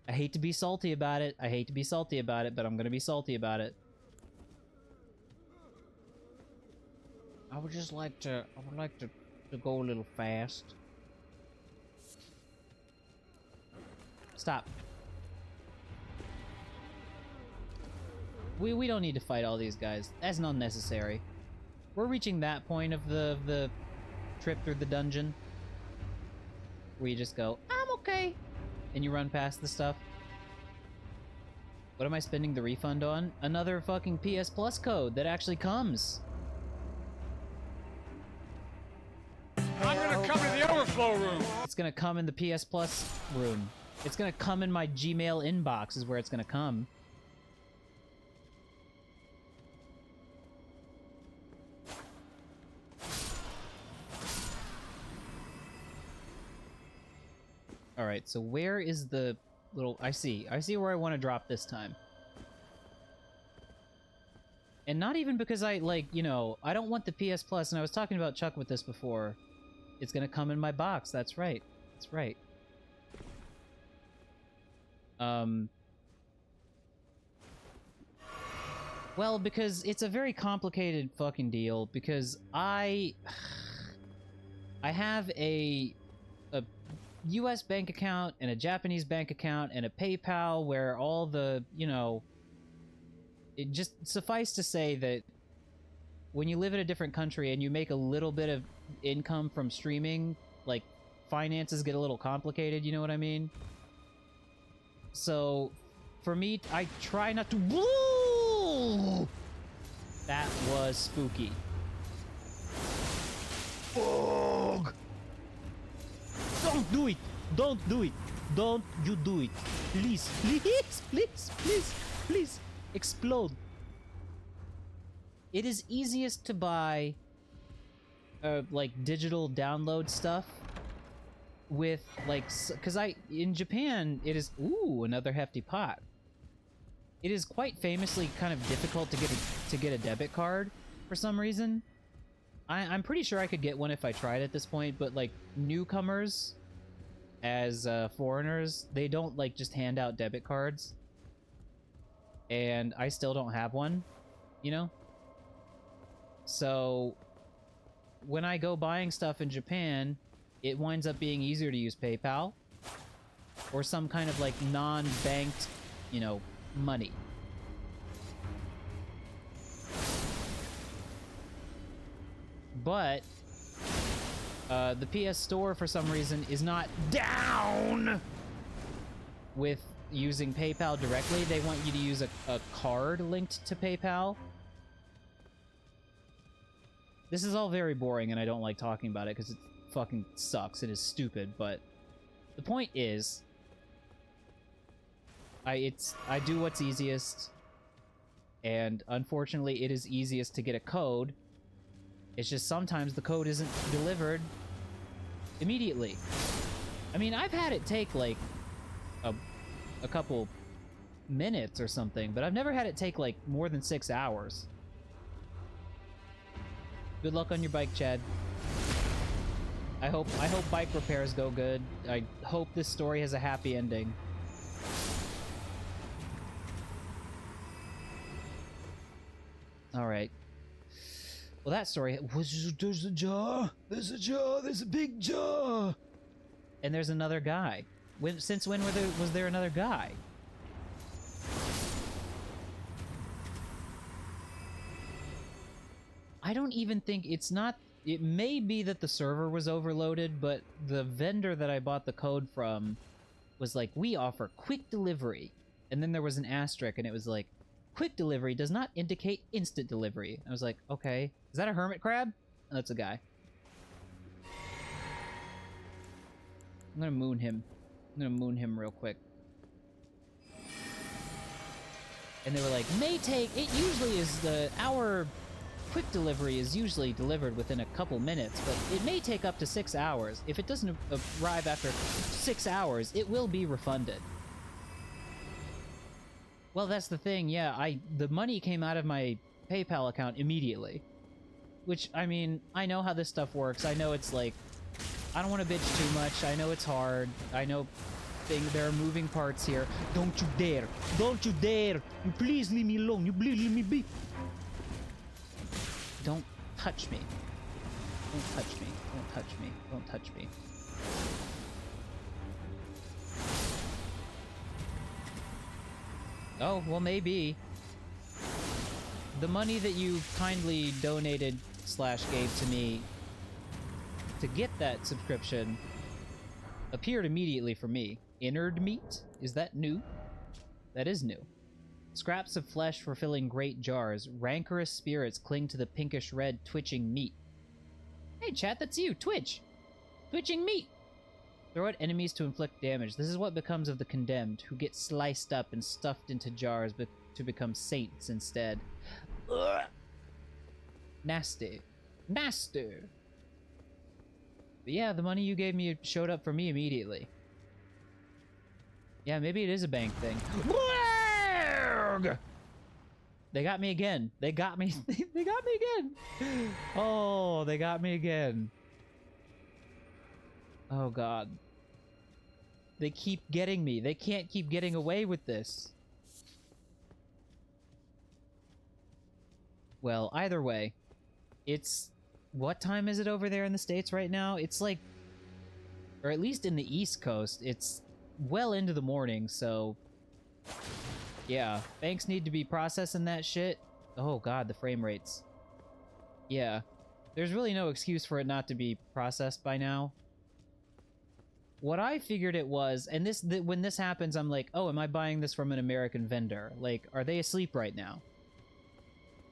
I hate to be salty about it. I hate to be salty about it, but I'm gonna be salty about it. I would like to go a little fast. Stop. We don't need to fight all these guys. That's not necessary. We're reaching that point of the trip through the dungeon where you just go, I'm okay, and you run past the stuff. What am I spending the refund on? Another fucking PS Plus code that actually comes. I'm gonna come in the overflow room. It's gonna come in the PS Plus room. It's gonna come in my Gmail inbox is where it's gonna come. Alright, so where is the little... I see where I want to drop this time. And not even because I, like, you know, I don't want the PS Plus, and I was talking about Chuck with this before. It's gonna come in my box, that's right. That's right. Well, because it's a very complicated fucking deal, because I have a US bank account and a Japanese bank account and a PayPal where all the, you know, it just suffice to say that when you live in a different country and you make a little bit of income from streaming, like, finances get a little complicated, you know what I mean? So, for me, I try not to... Woo! That was spooky. Ugh! Don't do it! Don't do it! Don't you do it! Please, please, please, please, please, explode! It is easiest to buy, like, digital download stuff with, like, because in Japan, it is, ooh, another hefty pot. It is quite famously kind of difficult to get a debit card for some reason. I'm pretty sure I could get one if I tried at this point, but, like, newcomers as foreigners, they don't, like, just hand out debit cards. And I still don't have one, you know? So, when I go buying stuff in Japan, it winds up being easier to use PayPal or some kind of, like, non-banked, you know, money. But the PS Store, for some reason, is not down with using PayPal directly. They want you to use a card linked to PayPal. This is all very boring, and I don't like talking about it because it fucking sucks. It is stupid, but the point is, I do what's easiest, and unfortunately, it is easiest to get a code. It's just sometimes the code isn't delivered immediately. I mean, I've had it take, like, a couple minutes or something, but I've never had it take, like, more than 6 hours. Good luck on your bike, Chad. I hope bike repairs go good. I hope this story has a happy ending. All right. Well, that story was... There's a jar! There's a jar! There's a big jar! And there's another guy. Since when was there another guy? I don't even think... It's not... It may be that the server was overloaded, but the vendor that I bought the code from was like, we offer quick delivery. And then there was an asterisk, and it was like, quick delivery does not indicate instant delivery. I was like, okay. Is that a hermit crab? Oh, that's a guy. I'm gonna moon him. I'm gonna moon him real quick. And they were like, may take... It usually is our quick delivery is usually delivered within a couple minutes, but it may take up to 6 hours. If it doesn't arrive after 6 hours, it will be refunded. Well, that's the thing. Yeah, the money came out of my PayPal account immediately. Which, I mean, I know how this stuff works. I know it's like, I don't want to bitch too much. I know it's hard. I know there are moving parts here. Don't you dare. Don't you dare. You please leave me alone. You please leave me be. Don't touch me. Don't touch me. Don't touch me. Don't touch me. Oh, well, maybe. The money that you kindly donated / gave to me to get that subscription appeared immediately for me. Innard meat? Is that new? That is new. Scraps of flesh for filling great jars. Rancorous spirits cling to the pinkish red twitching meat. Hey chat, that's you, Twitch! Twitching meat! Throw at enemies to inflict damage. This is what becomes of the condemned, who get sliced up and stuffed into jars to become saints instead. Ugh. Nasty. Nasty! But yeah, the money you gave me showed up for me immediately. Yeah, maybe it is a bank thing. They got me again. They got me. They got me again. Oh, they got me again. Oh, God. They keep getting me. They can't keep getting away with this. Well, either way, it's... What time is it over there in the States right now? It's like... Or at least in the East Coast, it's well into the morning, so... Yeah, banks need to be processing that shit. Oh god, the frame rates. Yeah, there's really no excuse for it not to be processed by now. What I figured it was, and when this happens, I'm like, oh, am I buying this from an American vendor? Like, are they asleep right now?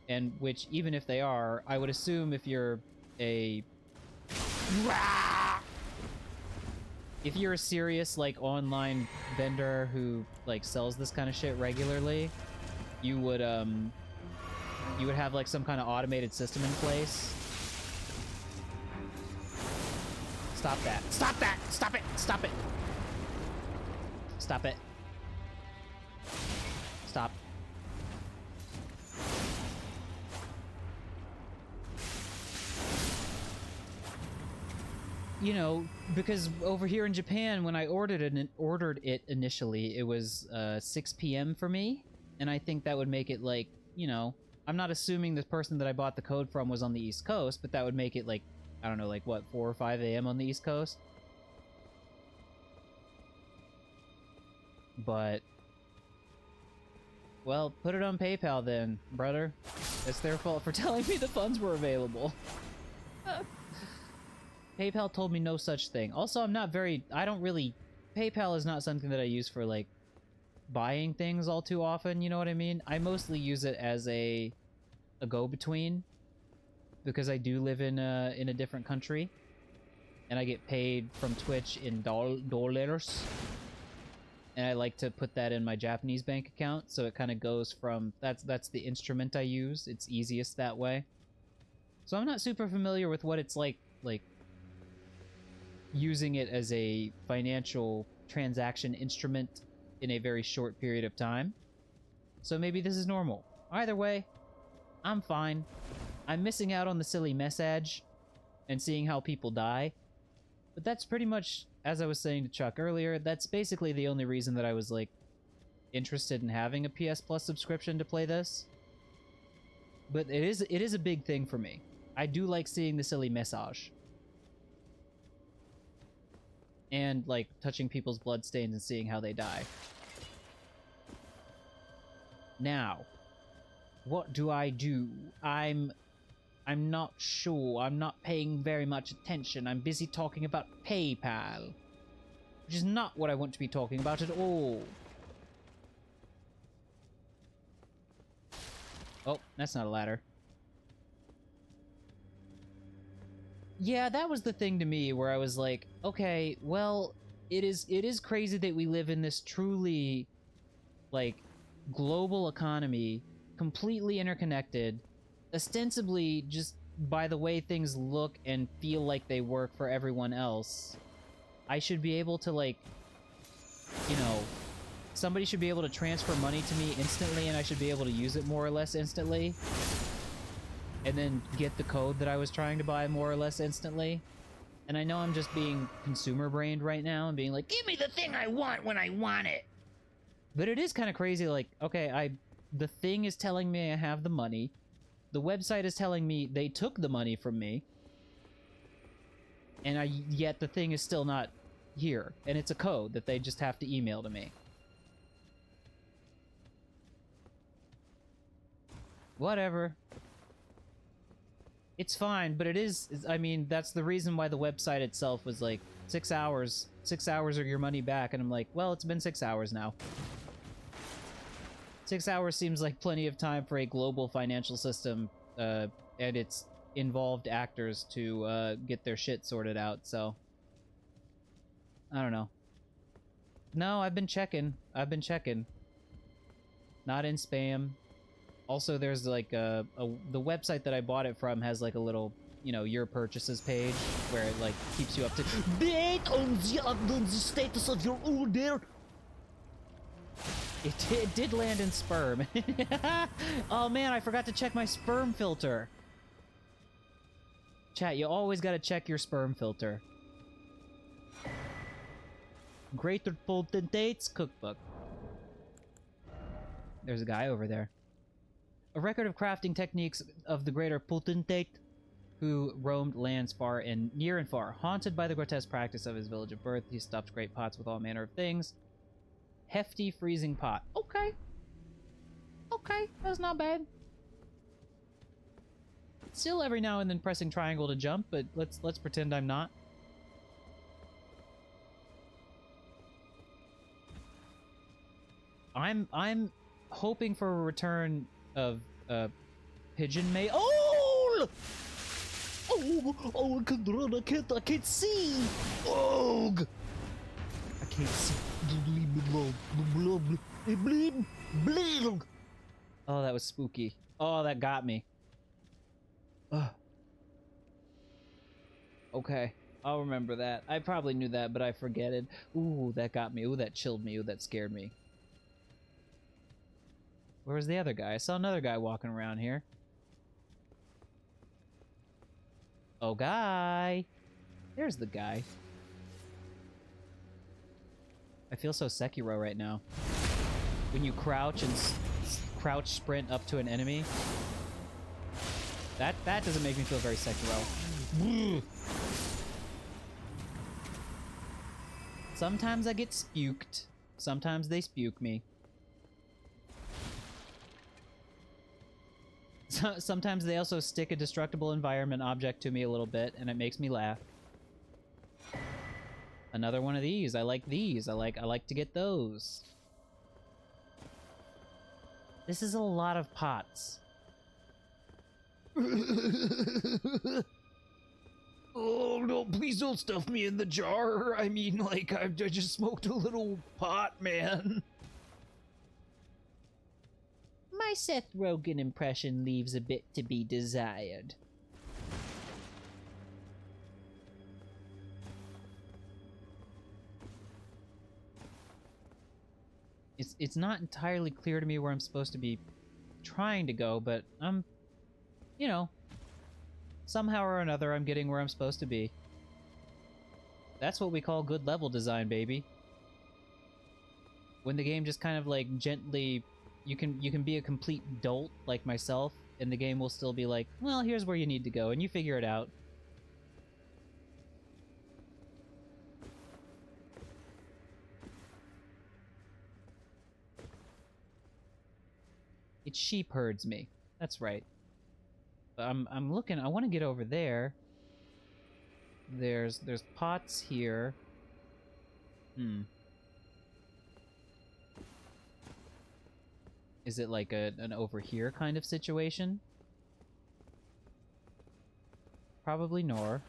And which, even if they are, I would assume if you're a... If you're a serious, like, online vendor who, like, sells this kind of shit regularly, you would have, like, some kind of automated system in place. Stop that. Stop that! Stop it! Stop it! Stop it. Stop. You know, because over here in Japan, when I ordered it initially, it was 6 p.m. for me, and I think that would make it like, you know, I'm not assuming the person that I bought the code from was on the East Coast, but that would make it like, I don't know, like what, 4 or 5 a.m. on the East Coast? But, well, put it on PayPal then, brother. It's their fault for telling me the funds were available. PayPal told me no such thing. Also, I don't really... PayPal is not something that I use for, like, buying things all too often, you know what I mean? I mostly use it as a go-between, because I do live in a different country, and I get paid from Twitch in dollars, and I like to put that in my Japanese bank account, so it kind of goes from... That's the instrument I use. It's easiest that way. So I'm not super familiar with what it's like using it as a financial transaction instrument in a very short period of time. So maybe this is normal. Either way, I'm fine. I'm missing out on the silly message and seeing how people die. But that's pretty much, as I was saying to Chuck earlier, that's basically the only reason that I was, like, interested in having a PS Plus subscription to play this. But it is a big thing for me. I do like seeing the silly message. And, like, touching people's bloodstains and seeing how they die. Now, what do I do? I'm not sure. I'm not paying very much attention. I'm busy talking about PayPal, which is not what I want to be talking about at all. Oh, that's not a ladder. Yeah, that was the thing to me where I was like, okay, well, it is crazy that we live in this truly, like, global economy, completely interconnected, ostensibly just by the way things look and feel like they work for everyone else. I should be able to, like, you know, somebody should be able to transfer money to me instantly, and I should be able to use it more or less instantly. And then get the code that I was trying to buy more or less instantly. And I know I'm just being consumer-brained right now and being like, give me the thing I want when I want it! But it is kind of crazy, like, okay, the thing is telling me I have the money. The website is telling me they took the money from me. And yet the thing is still not here. And it's a code that they just have to email to me. Whatever. It's fine, but it is, I mean, that's the reason why the website itself was like, 6 hours. 6 hours or your money back. And I'm like, well, it's been 6 hours now. 6 hours seems like plenty of time for a global financial system, and its involved actors to, get their shit sorted out, so. I don't know. No, I've been checking. Not in spam. Also, there's like the website that I bought it from has like a little, you know, your purchases page where it like keeps you up to date on the status of your order. It did land in sperm. Oh man, I forgot to check my sperm filter. Chat, you always gotta check your sperm filter. Greater Potentates Cookbook. There's a guy over there. A record of crafting techniques of the greater potentate who roamed lands far and near and far. Haunted by the grotesque practice of his village of birth, he stuffed great pots with all manner of things. Hefty freezing pot. Okay. Okay, that's not bad. Still every now and then pressing triangle to jump, but let's pretend I'm not. I'm hoping for a return of pigeon may. Oh! Oh, I can run. I can't see. Oh! I can't see. Oh, that was spooky. Oh, that got me. Ugh. Okay, I'll remember that. I probably knew that, but I forget it. Ooh, that got me. Ooh, that chilled me. Ooh, that scared me. Where was the other guy? I saw another guy walking around here. Oh, guy! There's the guy. I feel so Sekiro right now. When you crouch and crouch sprint up to an enemy. That doesn't make me feel very Sekiro. Sometimes I get spuked. Sometimes they spuke me. Sometimes they also stick a destructible environment object to me a little bit, and it makes me laugh. Another one of these. I like these. I like to get those. This is a lot of pots. Oh no, please don't stuff me in the jar. I mean, like, I just smoked a little pot, man. My Seth Rogen impression leaves a bit to be desired. It's not entirely clear to me where I'm supposed to be trying to go, but I'm, you know, somehow or another I'm getting where I'm supposed to be. That's what we call good level design, baby. When the game just kind of like gently, you can be a complete dolt like myself, and the game will still be like, well, here's where you need to go, and you figure it out. It sheep herds me. That's right. But I'm looking. I want to get over there. There's pots here. Is it like an over here kind of situation? Probably nor.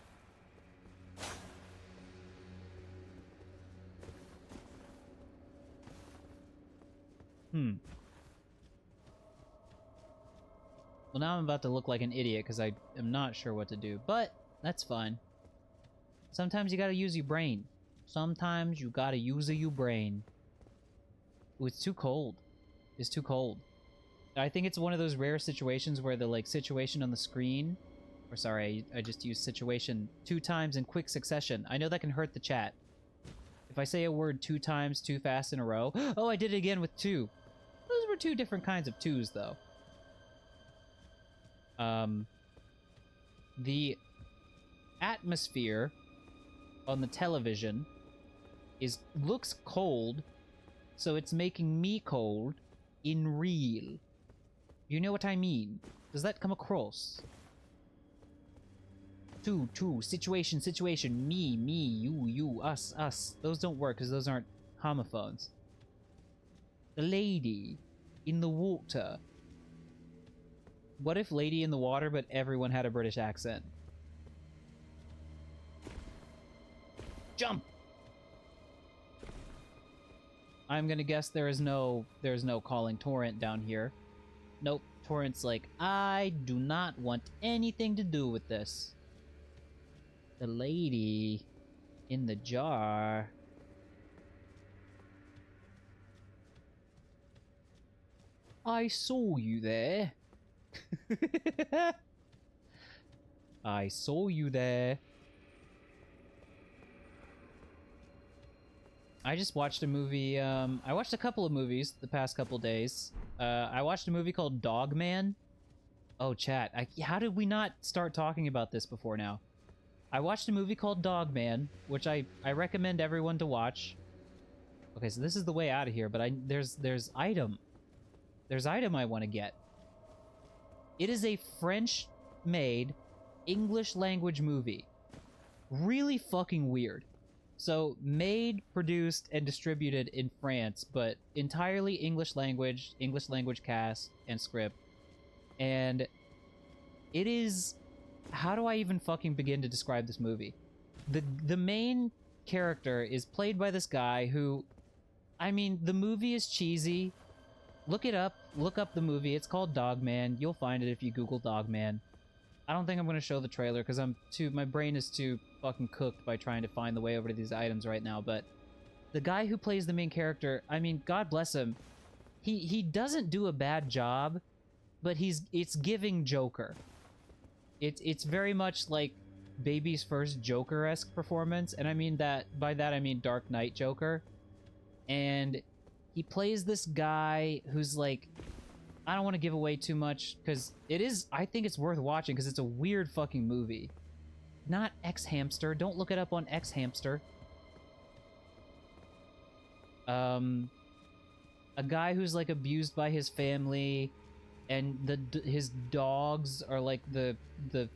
Well, now I'm about to look like an idiot because I am not sure what to do, but that's fine. Sometimes you gotta use your brain. Sometimes you gotta use your brain. Ooh, it's too cold. It's too cold. I think it's one of those rare situations where the like situation on the screen, or sorry, I just used situation 2 times in quick succession. I know that can hurt the chat. If I say a word 2 times too fast in a row, oh, I did it again with 2. Those were 2 different kinds of 2s though. The atmosphere on the television looks cold, so it's making me cold in real. You know what I mean? Does that come across? 2, situation, me, you, us. Those don't work because those aren't homophones. The lady in the water. What if lady in the water, but everyone had a British accent? Jump! I'm gonna guess there's no calling torrent down here. Nope, torrent's like, I do not want anything to do with this. The lady in the jar. I saw you there. I saw you there. I just watched a movie, I watched a couple of movies the past couple days. I watched a movie called Dog Man. Oh, chat, how did we not start talking about this before now? I watched a movie called Dog Man, which I recommend everyone to watch. Okay, so this is the way out of here, but there's item. There's item I want to get. It is a French-made English language movie. Really fucking weird. So, made, produced, and distributed in France, but entirely English language cast, and script. And it is... How do I even fucking begin to describe this movie? The main character is played by this guy who... I mean, the movie is cheesy. Look it up. Look up the movie. It's called Dog Man. You'll find it if you Google Dog Man. I don't think I'm going to show the trailer because my brain is too fucking cooked by trying to find the way over to these items right now, but the guy who plays the main character, I mean, God bless him. He doesn't do a bad job, but it's giving Joker. It's very much like Baby's first Joker-esque performance, and I mean that, by that I mean Dark Knight Joker. And he plays this guy who's like, I don't want to give away too much, because I think it's worth watching, because it's a weird fucking movie. Not X-Hamster. Don't look it up on X-Hamster. A guy who's, like, abused by his family, and his dogs are, like, the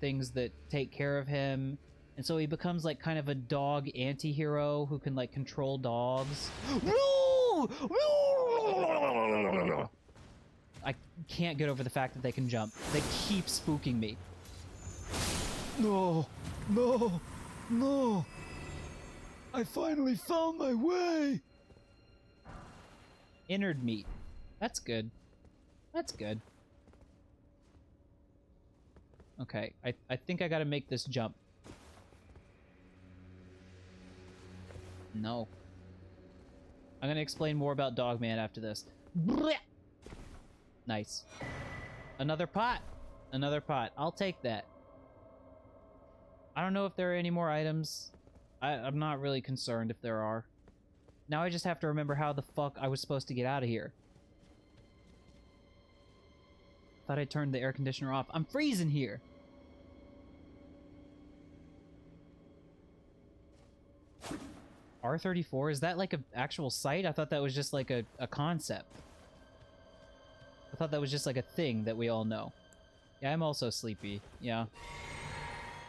things that take care of him. And so he becomes, like, kind of a dog anti-hero who can, like, control dogs. I can't get over the fact that they can jump. They keep spooking me. No! No! No! I finally found my way! Innard meat. That's good. That's good. Okay, I think I gotta make this jump. No. I'm gonna explain more about Dog Man after this. Nice. Another pot. Another pot. I'll take that. I don't know if there are any more items. I'm not really concerned if there are. Now I just have to remember how the fuck I was supposed to get out of here. Thought I turned the air conditioner off. I'm freezing here! R34? Is that like an actual site? I thought that was just like a concept. I thought that was just like a thing that we all know. Yeah, I'm also sleepy. Yeah.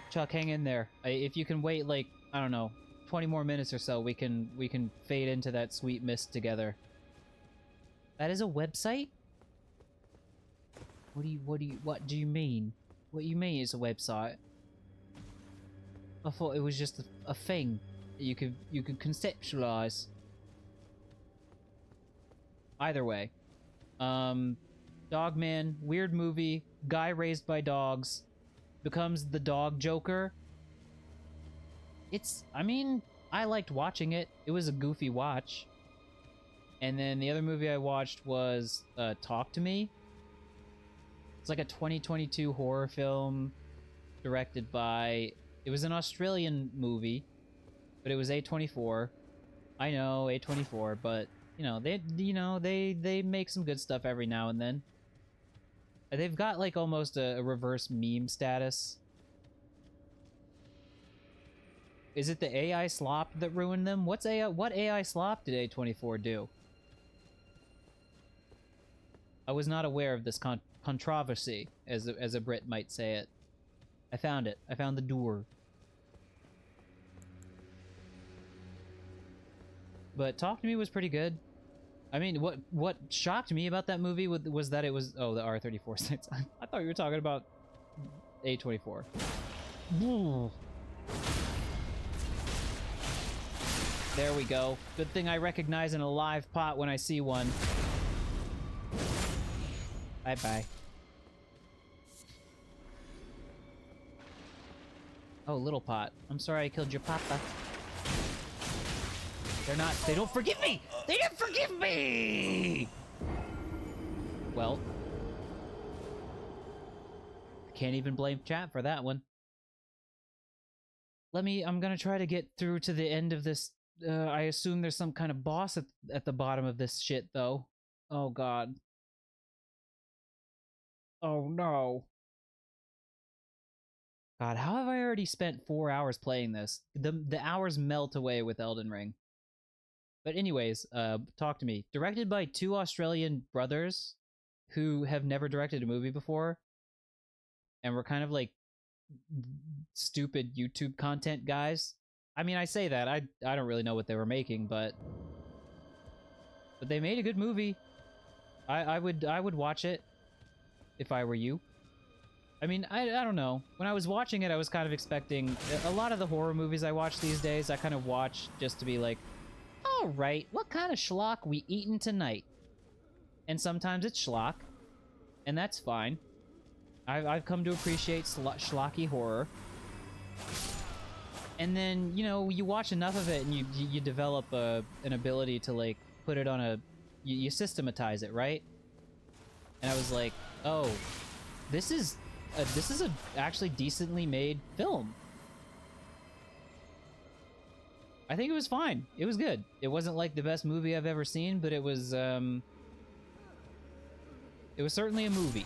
Chuck, hang in there. If you can wait like, I don't know, 20 more minutes or so, we can fade into that sweet mist together. That is a website? What do you mean? What you mean it's a website? I thought it was just a thing that you could conceptualize. Either way. Dog Man, weird movie, guy raised by dogs, becomes the dog Joker. I mean, I liked watching it. It was a goofy watch. And then the other movie I watched was Talk to Me. It's like a 2022 horror film directed by... It was an Australian movie, but it was A24. I know, A24, but they make some good stuff every now and then. They've got like almost a reverse meme status. Is it the AI slop that ruined them? What AI slop did A24 do? I was not aware of this controversy, as a Brit might say it. I found it. I found the door. But Talk to Me was pretty good. I mean, what shocked me about that movie was that it was... Oh, the R34 sites. I thought you were talking about A24. There we go. Good thing I recognize an alive pot when I see one. Bye-bye. Oh, little pot. I'm sorry I killed your papa. They don't forgive me! They didn't forgive me! Well. I can't even blame chat for that one. I'm gonna try to get through to the end of this. I assume there's some kind of boss at the bottom of this shit, though. Oh, God. Oh, no. God, how have I already spent 4 hours playing this? The hours melt away with Elden Ring. But anyways, Talk to Me. Directed by 2 Australian brothers who have never directed a movie before. And were kind of like stupid YouTube content guys. I mean, I say that. I don't really know what they were making, but they made a good movie. I would watch it if I were you. I mean, I don't know. When I was watching it, I was kind of expecting... A lot of the horror movies I watch these days, I kind of watch just to be like, all right, what kind of schlock we eating tonight? And sometimes it's schlock, and that's fine. I've come to appreciate schlocky horror. And then, you watch enough of it, and you develop an ability to, like, put it on a... You systematize it, right? And I was like, oh, this is a actually decently made film. I think it was fine. It was good. It wasn't like the best movie I've ever seen, but it was certainly a movie.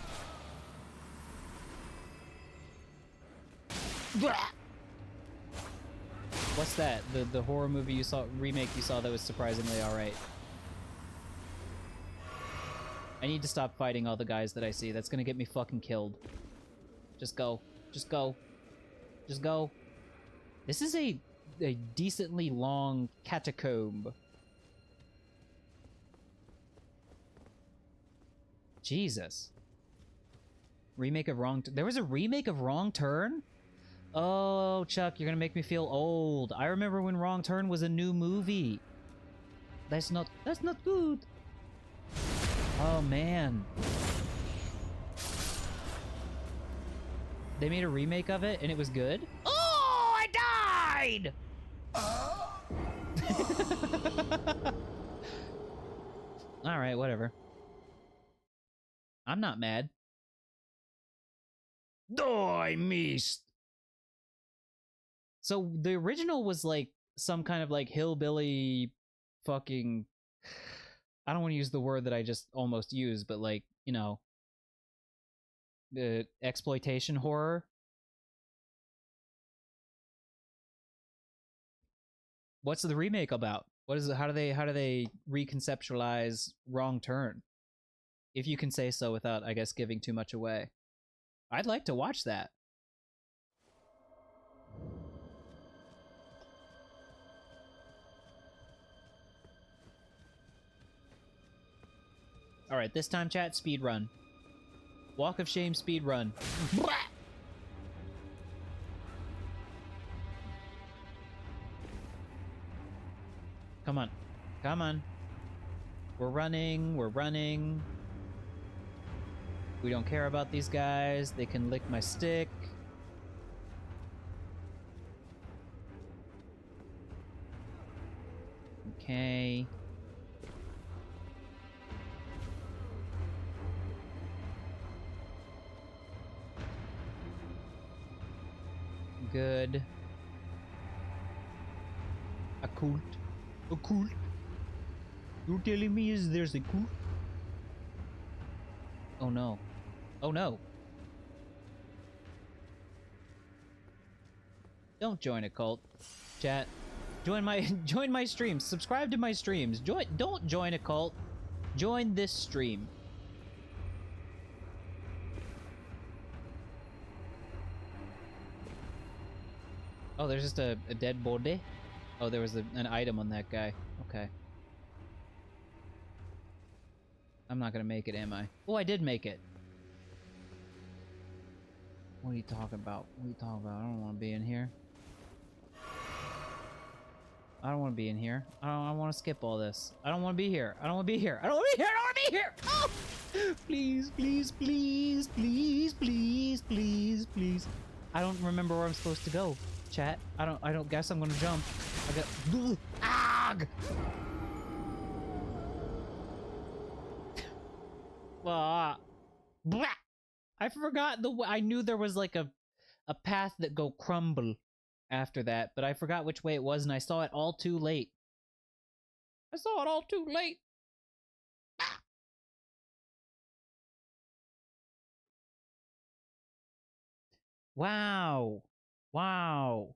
What's that? The horror movie remake you saw that was surprisingly alright. I need to stop fighting all the guys that I see. That's gonna get me fucking killed. Just go. Just go. Just go. This is a decently long catacomb. Jesus. Remake of Wrong... There was a remake of Wrong Turn? Oh, Chuck, you're gonna make me feel old. I remember when Wrong Turn was a new movie. That's not good. Oh, man. They made a remake of it, and it was good? Oh, I died! Alright, whatever. I'm not mad. Oh, I missed! So, the original was, like, some kind of, like, hillbilly fucking... I don't want to use the word that I just almost used, but, like, exploitation horror. What's the remake about? What is it? How do they reconceptualize Wrong Turn? If you can say so without, I guess, giving too much away. I'd like to watch that. All right, this time, chat, speed run. Walk of Shame speed run. Come on. Come on. We're running. We're running. We don't care about these guys. They can lick my stick. Okay. good. A cult? A cult? You're telling me there's a cult? Oh no. Oh no. Don't join a cult, chat. Join my streams. Subscribe to my streams. Don't join a cult. Join this stream. Oh, there's just a dead body? Oh, there was an item on that guy. Okay. I'm not gonna make it, am I? Oh, I did make it. What are you talking about? What are you talking about? I don't want to be in here. I don't want to be in here. I want to skip all this. I don't want to be here. I don't want to be here. I don't want to be here. I don't want to be here. Oh! Please, please, please, please, please, please, please. I don't remember where I'm supposed to go, chat. I don't guess I'm gonna jump. I got. Ugh! Ah! Blah! I forgot I knew there was like a path that go crumble after that, but I forgot which way it was, and I saw it all too late. I saw it all too late. Ah! Wow. Wow.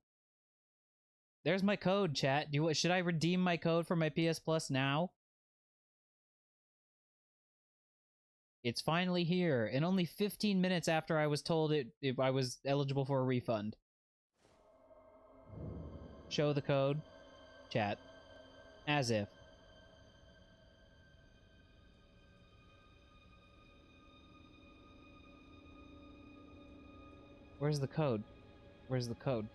There's my code, chat. Should I redeem my code for my PS Plus now? It's finally here, and only 15 minutes after I was told I was eligible for a refund. Show the code. Chat. As if. Where's the code? Where's the code?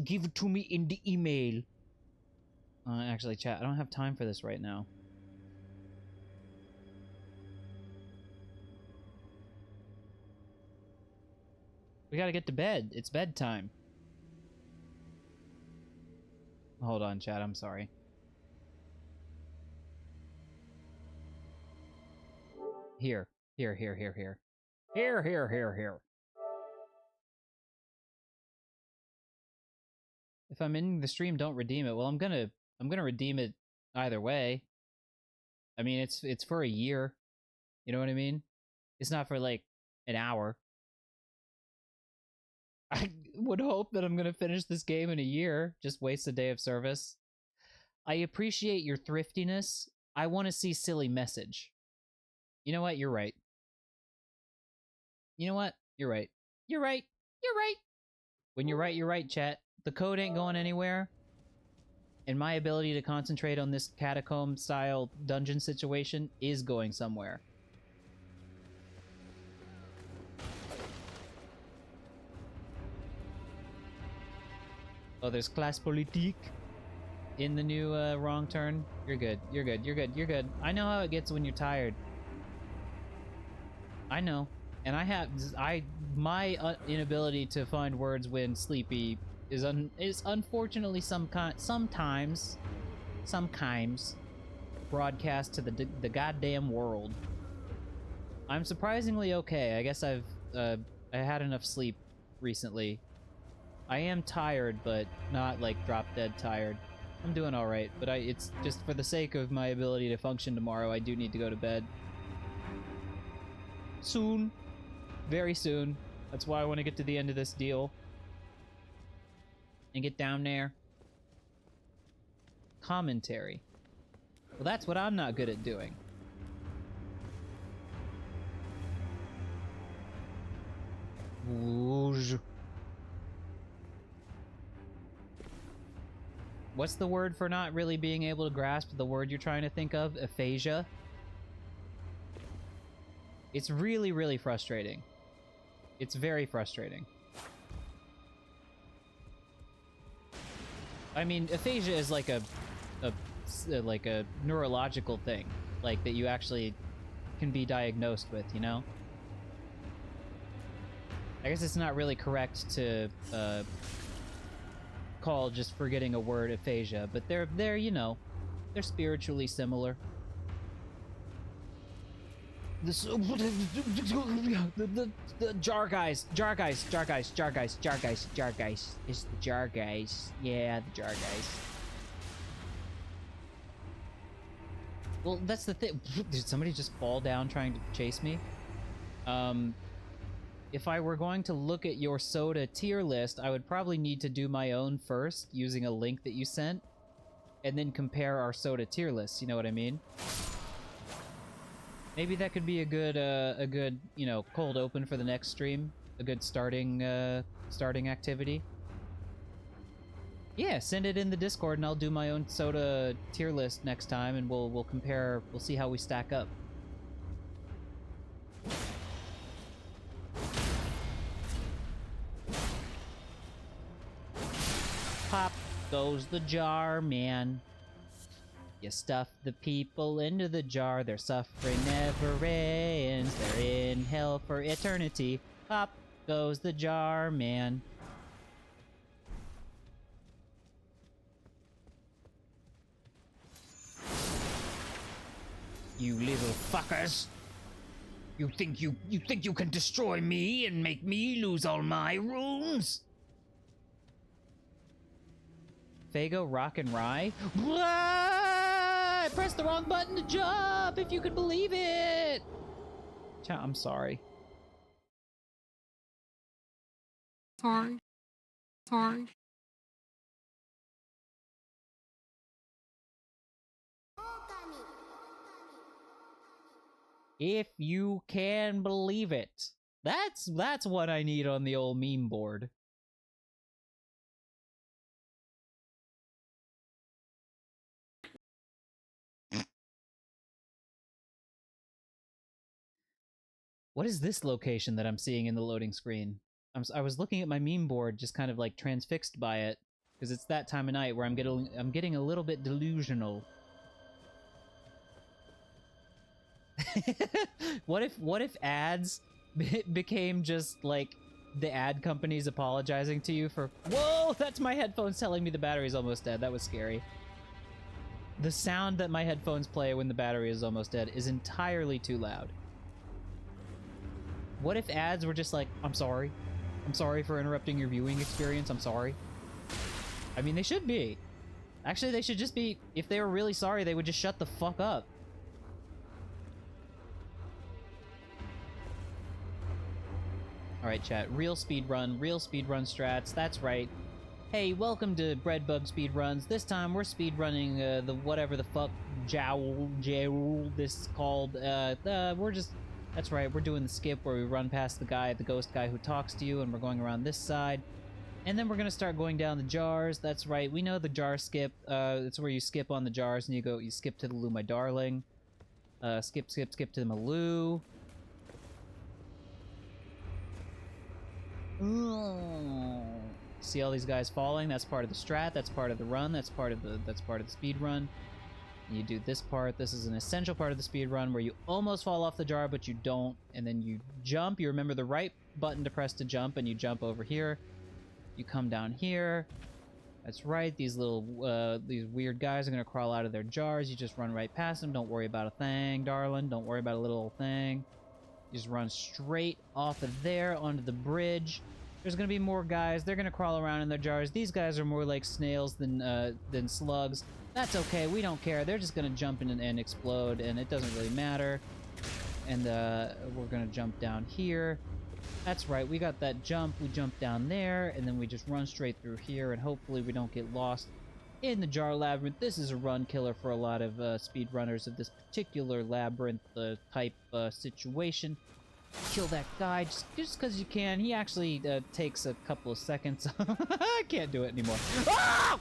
Give it to me in the email. Actually, chat, I don't have time for this right now. We gotta get to bed. It's bedtime. Hold on, chat. I'm sorry. Here. Here. Here. If I'm in the stream, don't redeem it. Well, I'm gonna redeem it either way. I mean, it's for a year. You know what I mean? It's not for like an hour. I would hope that I'm gonna finish this game in a year. Just waste a day of service. I appreciate your thriftiness. I want to see silly message. You know what? You're right. You know what? You're right. You're right. You're right. When you're right, chat. The code ain't going anywhere. And my ability to concentrate on this catacomb-style dungeon situation is going somewhere. Oh, there's class politique in the new wrong turn. You're good. You're good. You're good. You're good. I know how it gets when you're tired. I know. And my inability to find words when sleepy is unfortunately sometimes broadcast to the goddamn world. I'm surprisingly okay. I guess I had enough sleep recently. I am tired, but not like drop dead tired. I'm doing all right, but it's just for the sake of my ability to function tomorrow. I do need to go to bed soon, very soon. That's why I want to get to the end of this deal and get down there. Commentary. Well, that's what I'm not good at doing. What's the word for not really being able to grasp the word you're trying to think of? Aphasia? It's really, really frustrating. It's very frustrating. I mean, aphasia is like a neurological thing, like that you actually can be diagnosed with, you know? I guess it's not really correct to call just forgetting a word aphasia, but they're you know, they're spiritually similar. This the jar guys. It's the jar guys. Yeah, the jar guys. Well, that's the thing. Did somebody just fall down trying to chase me? If I were going to look at your soda tier list, I would probably need to do my own first using a link that you sent, and then compare our soda tier lists. You know what I mean? Maybe that could be a good, you know, cold open for the next stream. A good starting activity. Yeah, send it in the Discord and I'll do my own soda tier list next time and we'll compare, we'll see how we stack up. Pop goes the jar, man. You stuff the people into the jar, their suffering never ends. They're in hell for eternity. Pop goes the jar, man. You little fuckers. You think you can destroy me and make me lose all my runes? Fago, Rock, and Rye? Blah! I pressed the wrong button to jump, if you could believe it! I'm sorry. Sorry. If you can believe it. That's what I need on the old meme board. What is this location that I'm seeing in the loading screen? I was looking at my meme board, just kind of like transfixed by it, because it's that time of night where I'm getting a little bit delusional. What if ads became just like the ad companies apologizing to you for, whoa, that's my headphones telling me the battery's almost dead. That was scary. The sound that my headphones play when the battery is almost dead is entirely too loud. What if ads were just like, I'm sorry for interrupting your viewing experience, I'm sorry. I mean, they should be. Actually, they should just be, if they were really sorry, they would just shut the fuck up. Alright, chat. Real speedrun strats, that's right. Hey, welcome to Breadbug Speedruns. This time we're speedrunning the whatever the fuck jowl this is called. We're just, that's right, we're doing the skip where we run past the ghost guy who talks to you, and we're going around this side. And then we're gonna start going down the jars. That's right, we know the jar skip. It's where you skip on the jars and you skip to the Lou My Darling. Skip to the Maloo. See all these guys falling? That's part of the strat, that's part of the run, that's part of the speed run. And you do this part. This is an essential part of the speed run where you almost fall off the jar but you don't, and then you jump. You remember the right button to press to jump, and you jump over here. You come down here. That's right, these weird guys are gonna crawl out of their jars. You just run right past them. Don't worry about a thing, darling. Don't worry about a little thing. You just run straight off of there onto the bridge. There's gonna be more guys. They're gonna crawl around in their jars. These guys are more like snails than slugs. That's okay. We don't care. They're just gonna jump in and explode, and it doesn't really matter. And we're gonna jump down here. That's right. We got that jump. We jump down there, and then we just run straight through here, and hopefully we don't get lost in the jar labyrinth. This is a run killer for a lot of speedrunners of this particular labyrinth type situation. Kill that guy just because you can. He actually takes a couple of seconds. I can't do it anymore. Ah!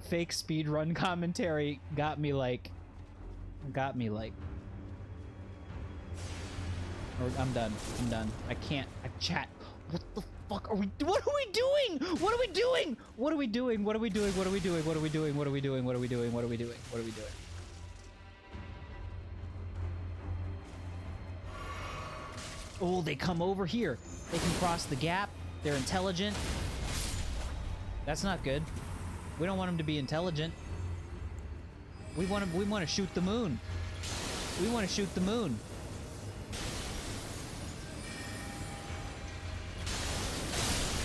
Fake speedrun commentary got me like. I'm done. I can't. Chat. What the fuck are we? What are we doing? What are we doing? What are we doing? What are we doing? What are we doing? What are we doing? What are we doing? What are we doing? What are we doing? What are we doing? Oh, they come over here. They can cross the gap. They're intelligent. That's not good. We don't want them to be intelligent. We want to shoot the moon. We want to shoot the moon.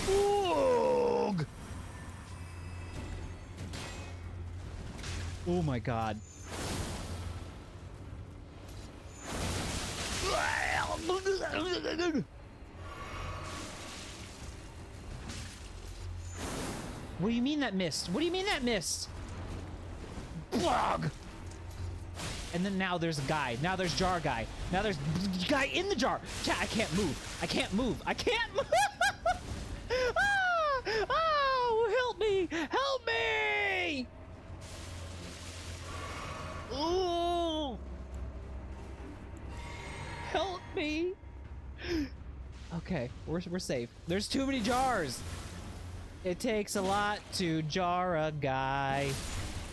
Oog! Oh my god. What do you mean that missed? What do you mean that missed? Blog! And then now there's a guy. Now there's jar guy. Now there's guy in the jar. Chat, I can't move. I can't move. I can't move. Ah! Oh, help me! Help me! Oh! Help me! Okay, we're safe. There's too many jars. It takes a lot to jar a guy.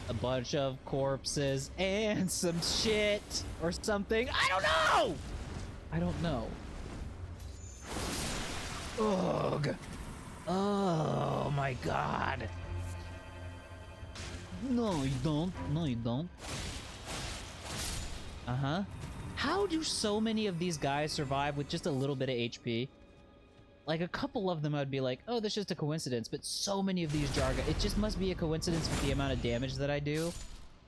A bunch of corpses and some shit or something. I don't know! I don't know. Ugh. Oh my god. No, you don't. No, you don't. Uh-huh. How do so many of these guys survive with just a little bit of HP? Like, a couple of them I'd be like, oh, that's just a coincidence, but so many of these jar guys, it just must be a coincidence with the amount of damage that I do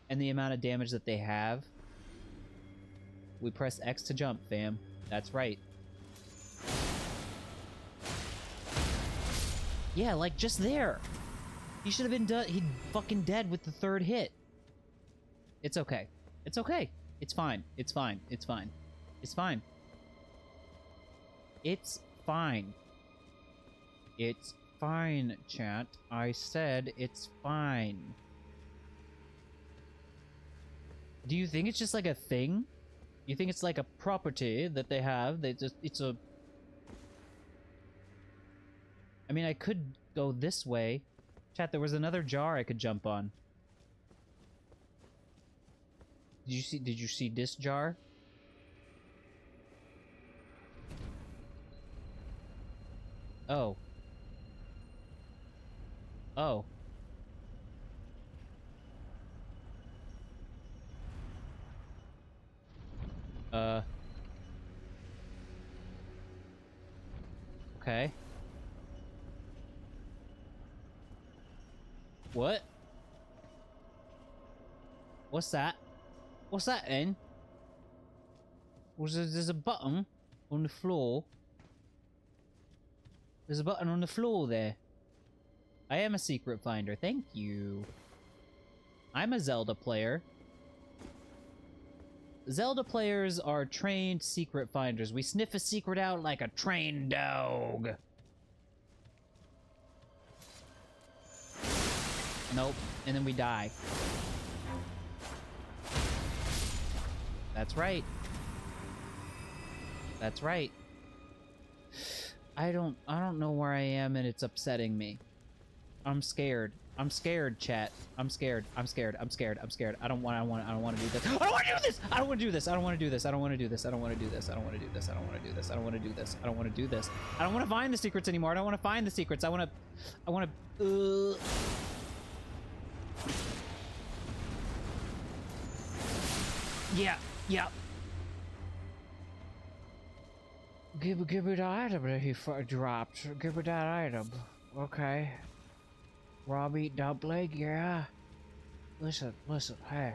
and the amount of damage that they have. We press X to jump, fam. That's right. Yeah, like, just there. He should have been done. He'd fucking dead with the third hit. It's okay. It's okay. It's fine. It's fine. It's fine. It's fine. It's fine. It's fine, chat. I said it's fine. Do you think it's just like a thing? You think it's like a property that they have? It's a... I mean, I could go this way. Chat, there was another jar I could jump on. Did you see this jar? Oh. Oh. Okay. What? What's that? What's that then? There's a button on the floor. There's a button on the floor there. I am a secret finder. Thank you. I'm a Zelda player. Zelda players are trained secret finders. We sniff a secret out like a trained dog. Nope. And then we die. That's right. That's right. I don't know where I am and it's upsetting me. I'm scared. I'm scared, chat. I'm scared. I'm scared. I'm scared. I'm scared. I don't want to do this. I don't want to do this. I don't want to do this. I don't want to do this. I don't want to do this. I don't want to do this. I don't want to do this. I don't want to do this. I don't want to do this. I don't want to do this. I don't want to find the secrets anymore. I don't want to find the secrets. I want to Yeah. Yeah. Give me the item that he dropped. Give me that item. Okay. Raw meat dumpling, yeah. Listen, hey.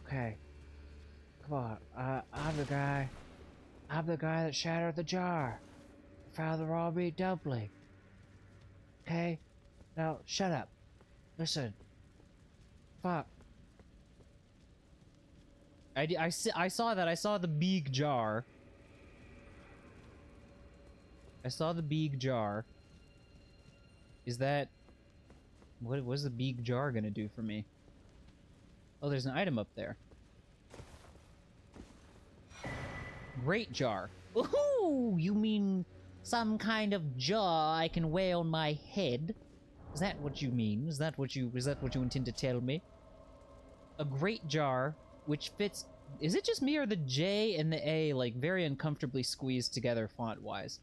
Okay. Come on. I'm the guy that shattered the jar. Found the raw meat dumpling. Okay? Now, shut up. Listen. Fuck. I saw that. I saw the big jar. I saw the big jar. Is that... What's the big jar gonna do for me? Oh, there's an item up there. Great jar. Woohoo! You mean some kind of jar I can wear on my head? Is that what you mean? Is that what you intend to tell me? A great jar which fits... Is it just me or the J and the A like very uncomfortably squeezed together font-wise?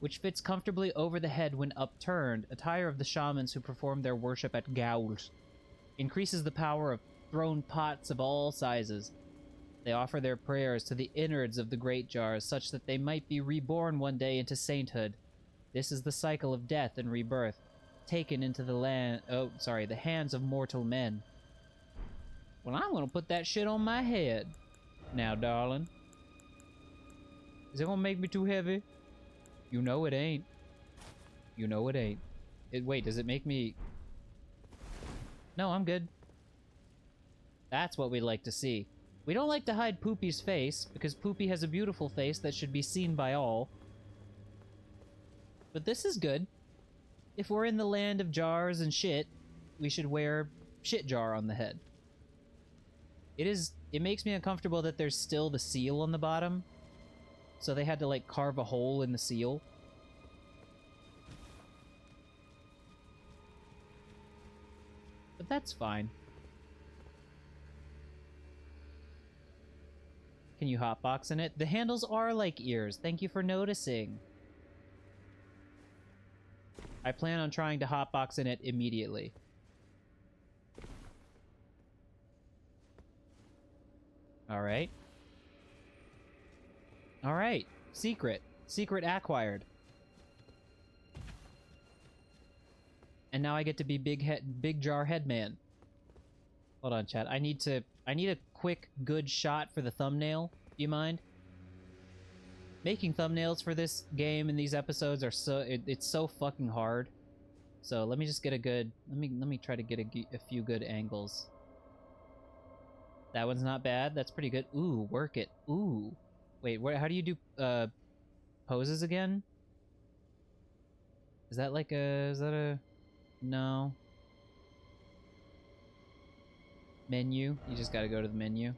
Which fits comfortably over the head when upturned, attire of the shamans who perform their worship at Gauls. Increases the power of thrown pots of all sizes. They offer their prayers to the innards of the great jars, such that they might be reborn one day into sainthood. This is the cycle of death and rebirth, taken into the hands of mortal men. Well, I'm gonna put that shit on my head. Now, darling. Is it gonna make me too heavy? You know it ain't. You know it ain't. Wait, does it make me... No, I'm good. That's what we like to see. We don't like to hide Poopy's face, because Poopy has a beautiful face that should be seen by all. But this is good. If we're in the land of jars and shit, we should wear shit jar on the head. It makes me uncomfortable that there's still the seal on the bottom. So they had to, like, carve a hole in the seal. But that's fine. Can you hotbox in it? The handles are like ears. Thank you for noticing. I plan on trying to hotbox in it immediately. Alright. Alright. Secret. Secret acquired. And now I get to be big jar headman. Hold on, chat. I need a quick, good shot for the thumbnail. Do you mind? Making thumbnails for this game and these episodes are it's so fucking hard. So let me just get a good... Let me try to get a few good angles. That one's not bad. That's pretty good. Ooh, work it. Ooh. Wait, how do you do poses again? Is that like a... Is that a... No. Menu. You just gotta go to the menu.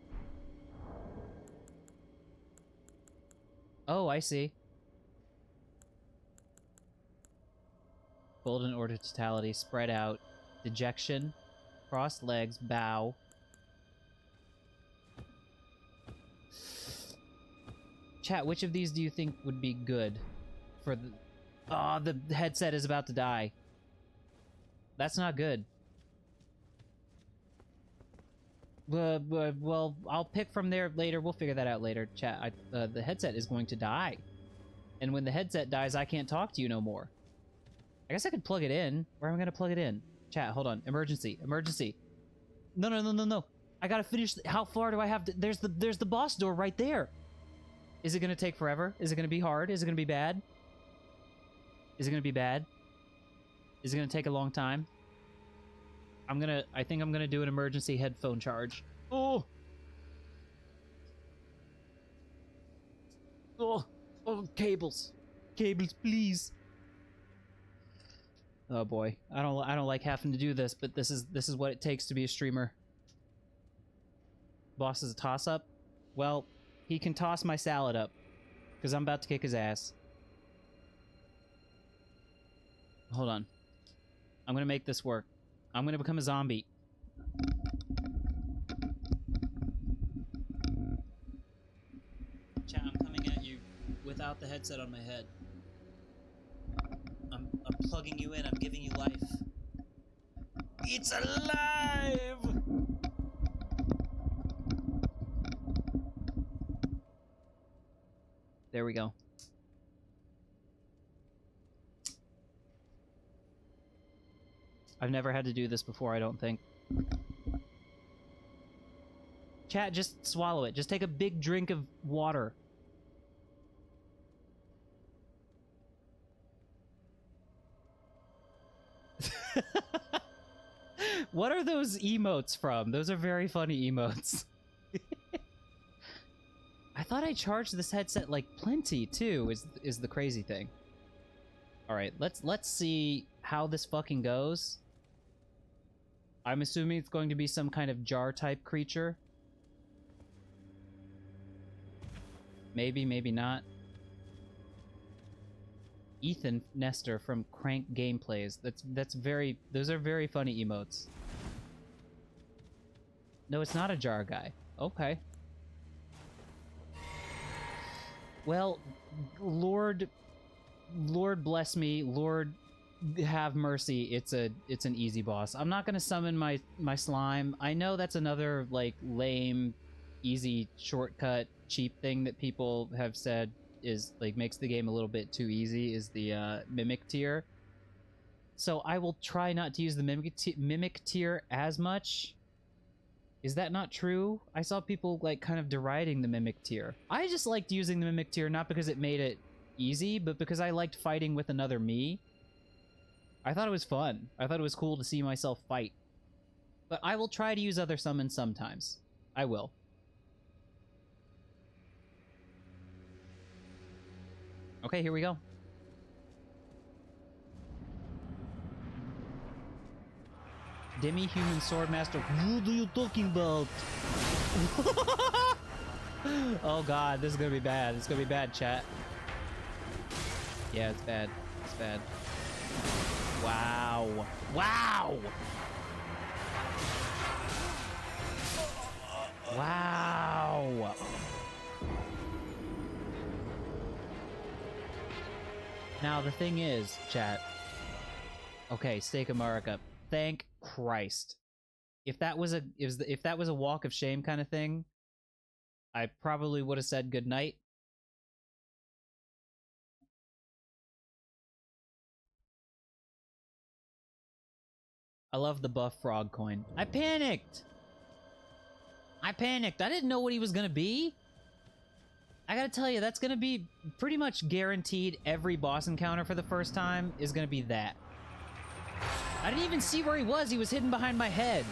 Oh, I see. Golden order totality, spread out, dejection, crossed legs, bow. Chat, which of these do you think would be good for the... Oh, the headset is about to die. That's not good. Well, I'll pick from there later. We'll figure that out later. Chat, the headset is going to die. And when the headset dies, I can't talk to you no more. I guess I could plug it in. Where am I going to plug it in? Chat, hold on. Emergency. Emergency. No. I gotta finish. How far do I have to... There's the boss door right there. Is it going to take forever? Is it going to be hard? Is it going to be bad? Is it going to be bad? Is it going to take a long time? I think I'm gonna do an emergency headphone charge. Oh! Oh, cables. Cables, please. Oh boy. I don't like having to do this, but this is what it takes to be a streamer. Boss is a toss-up? Well, he can toss my salad up, because I'm about to kick his ass. Hold on. I'm gonna make this work. I'm gonna become a zombie. Chat, I'm coming at you without the headset on my head. I'm plugging you in. I'm giving you life. It's alive! There we go. I've never had to do this before, I don't think. Chat, just swallow it. Just take a big drink of water. What are those emotes from? Those are very funny emotes. I thought I charged this headset like plenty too, is the crazy thing. Alright, let's see how this fucking goes. I'm assuming it's going to be some kind of jar-type creature. Maybe, maybe not. Ethan Nestor from Crank Gameplays. Those are very funny emotes. No, it's not a jar guy. Okay. Well, Lord bless me, Lord have mercy. It's an easy boss. I'm not gonna summon my slime. I know that's another like lame, easy shortcut, cheap thing that people have said is like makes the game a little bit too easy. Is the mimic tier. So I will try not to use the mimic tier as much. Is that not true? I saw people like kind of deriding the mimic tier. I just liked using the mimic tier not because it made it easy, but because I liked fighting with another me. I thought it was fun. I thought it was cool to see myself fight. But I will try to use other summons sometimes. I will. Okay, here we go. Demi-human swordmaster. What are you talking about? Oh god, this is gonna be bad. It's gonna be bad, chat. Yeah, it's bad. It's bad. Wow. Wow! Wow! Now, the thing is, chat. Okay, Stake America. Thank Christ. If that was a walk of shame kind of thing, I probably would have said goodnight. I love the buff frog coin. I panicked! I didn't know what he was gonna be. I gotta tell you, that's gonna be pretty much guaranteed. Every boss encounter for the first time is gonna be that. I didn't even see where he was. He was hidden behind my head.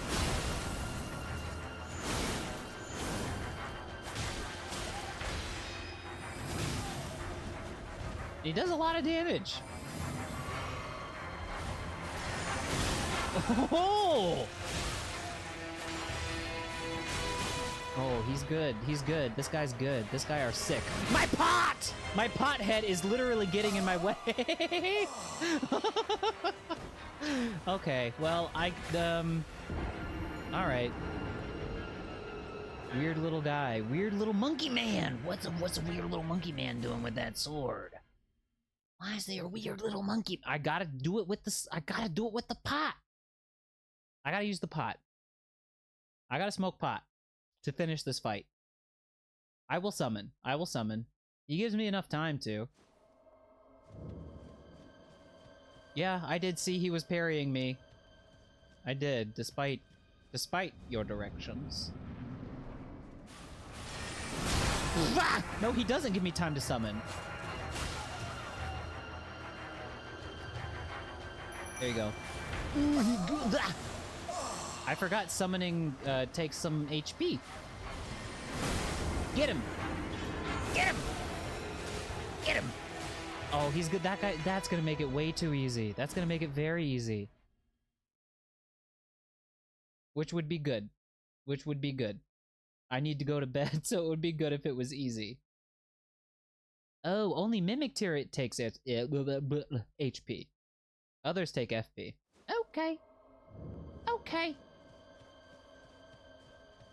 He does a lot of damage. Oh! Oh, he's good. He's good. This guy's good. This guy are sick. My pot! My pot head is literally getting in my way. Okay, well, alright. Weird little guy. Weird little monkey man. What's a weird little monkey man doing with that sword? Why is there a weird little monkey? I gotta do it with the pot. I gotta use the pot. I gotta smoke pot to finish this fight. I will summon. He gives me enough time to. Yeah, I did see he was parrying me. I did, despite your directions. Ah! No, he doesn't give me time to summon. There you go. I forgot summoning takes some HP. Get him! Get him! Get him! Oh, he's good. That guy, that's gonna make it way too easy. That's gonna make it very easy. Which would be good. Which would be good. I need to go to bed, so it would be good if it was easy. Oh, only Mimic tier it takes it HP. Others take FP. Okay. Okay.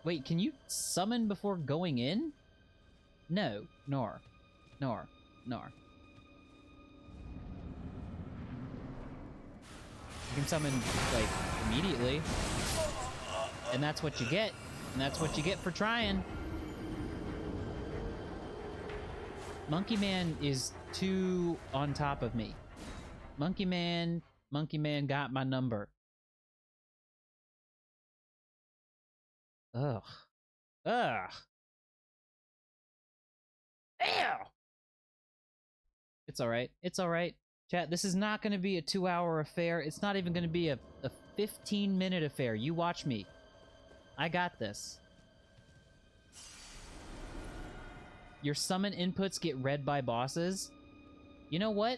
Wait, can you summon before going in? No. Nor. You can summon, like, immediately. And that's what you get. And that's what you get for trying. Monkey Man is too on top of me. Monkey Man got my number. Ugh. Ew! It's alright. Chat, this is not going to be a 2-hour affair. It's not even going to be a 15-minute affair. You watch me. I got this. Your summon inputs get read by bosses. You know what?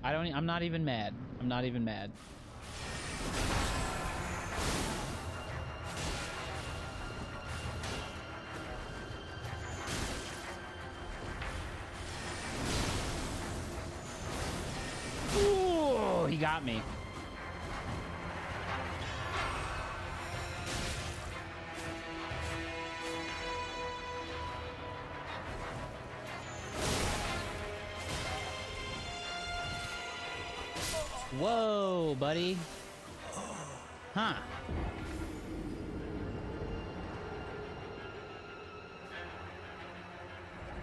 I'm not even mad. Ooh, he got me. Whoa, buddy. Huh.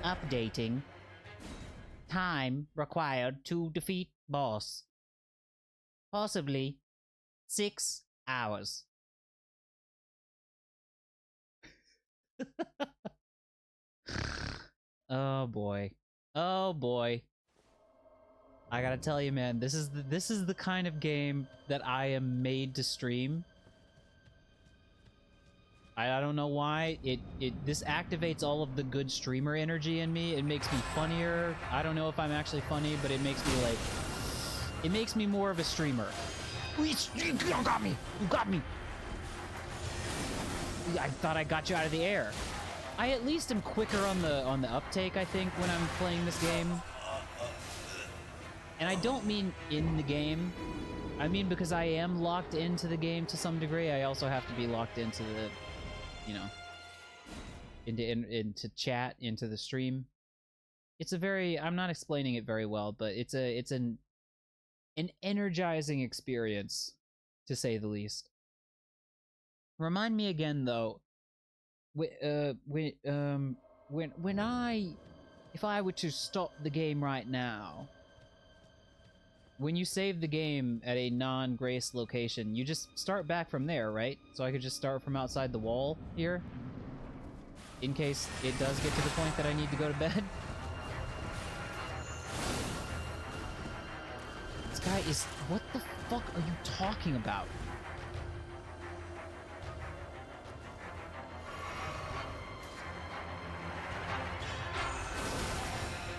Updating. Time required to defeat boss. Possibly 6 hours. Oh boy. Oh boy. I gotta tell you, man, this is the kind of game that I am made to stream. I don't know why. This activates all of the good streamer energy in me. It makes me funnier. I don't know if I'm actually funny, but it makes me like... It makes me more of a streamer. You got me! You got me! I thought I got you out of the air. I at least am quicker on the uptake, I think, when I'm playing this game. And I don't mean in the game. I mean because I am locked into the game to some degree. I also have to be locked into the, you know, into chat, into the stream. It's a very, I'm not explaining it very well, but it's an energizing experience, to say the least. Remind me again, though, if I were to stop the game right now, when you save the game at a non-Grace location, you just start back from there, right? So I could just start from outside the wall here, in case it does get to the point that I need to go to bed. This guy is... What the fuck are you talking about?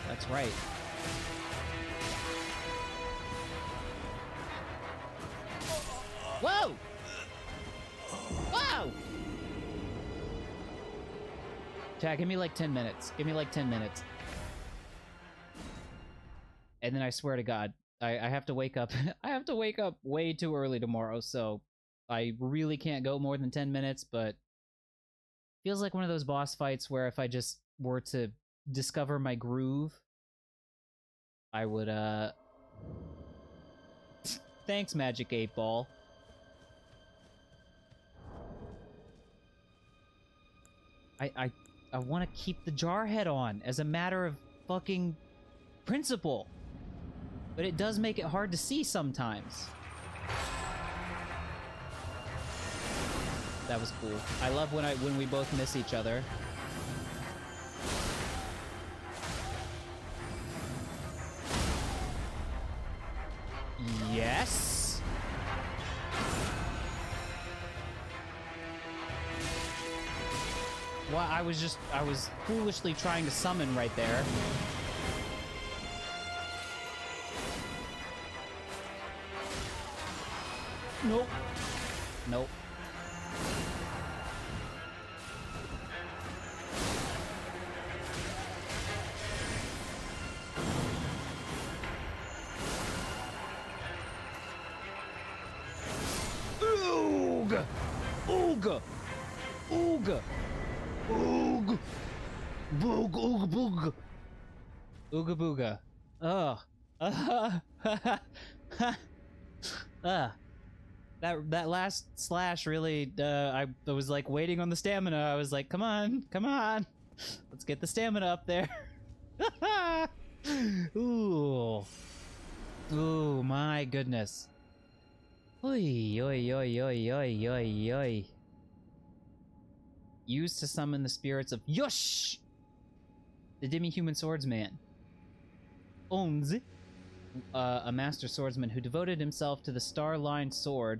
That's right. Whoa! Whoa! Chat, give me like 10 minutes. Give me like 10 minutes. And then I swear to God, I have to wake up. I have to wake up way too early tomorrow, so I really can't go more than 10 minutes, but feels like one of those boss fights where if I just were to discover my groove, I would, Thanks, Magic 8 Ball. I want to keep the jar head on as a matter of fucking principle. But it does make it hard to see sometimes. That was cool. I love when we both miss each other. Yes. Well, I was foolishly trying to summon right there. Nope. Nope. Ooga! Ooga! Ooga! Ooga! Boog! Ooga! Boog! Ooga booga. Ugh. That last slash really, I was like waiting on the stamina. I was like, come on, come on. Let's get the stamina up there. Ooh. Ooh, my goodness. Oi, oi, oi, oi, oi, oi, oi. Used to summon the spirits of Yush! The demi-human swordsman. Ons. A master swordsman who devoted himself to the star-lined sword,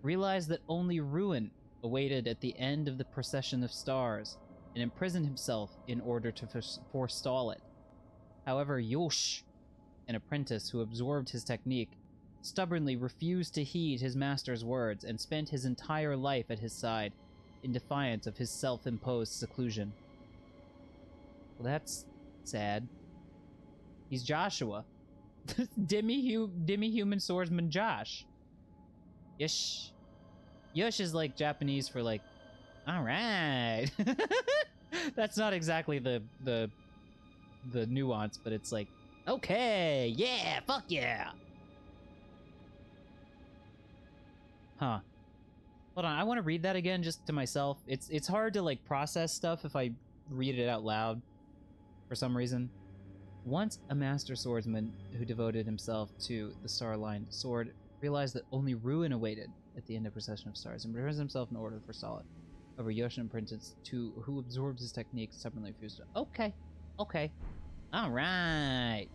realized that only ruin awaited at the end of the procession of stars, and imprisoned himself in order to forestall it. However, Yosh, an apprentice who absorbed his technique, stubbornly refused to heed his master's words and spent his entire life at his side, in defiance of his self-imposed seclusion. Well, that's sad. He's Joshua. Demi-human swordsman Josh. Yush. Yush is like Japanese for like, alright. That's not exactly the nuance, but it's like, okay, yeah, fuck yeah. Huh. Hold on, I want to read that again just to myself. It's hard to like process stuff if I read it out loud for some reason. Once a master swordsman who devoted himself to the star-lined sword realized that only ruin awaited at the end of Procession of Stars and prepares himself in order for solid. Over Yoshin Princess, who absorbs his techniques, stubbornly refused to. Okay. Okay. Alright.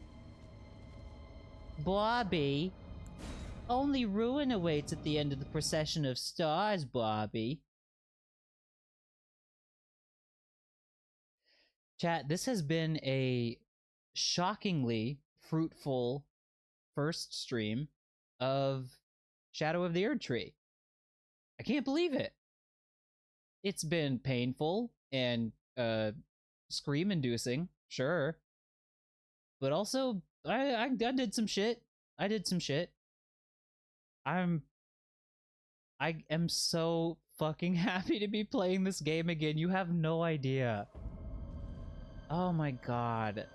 Bobby. Only ruin awaits at the end of the Procession of Stars, Bobby. Chat, this has been a shockingly fruitful first stream of Shadow of the Erdtree. I can't believe it. It's been painful and scream-inducing, sure. But also, I did some shit. I did some shit. I am so fucking happy to be playing this game again. You have no idea. Oh my god.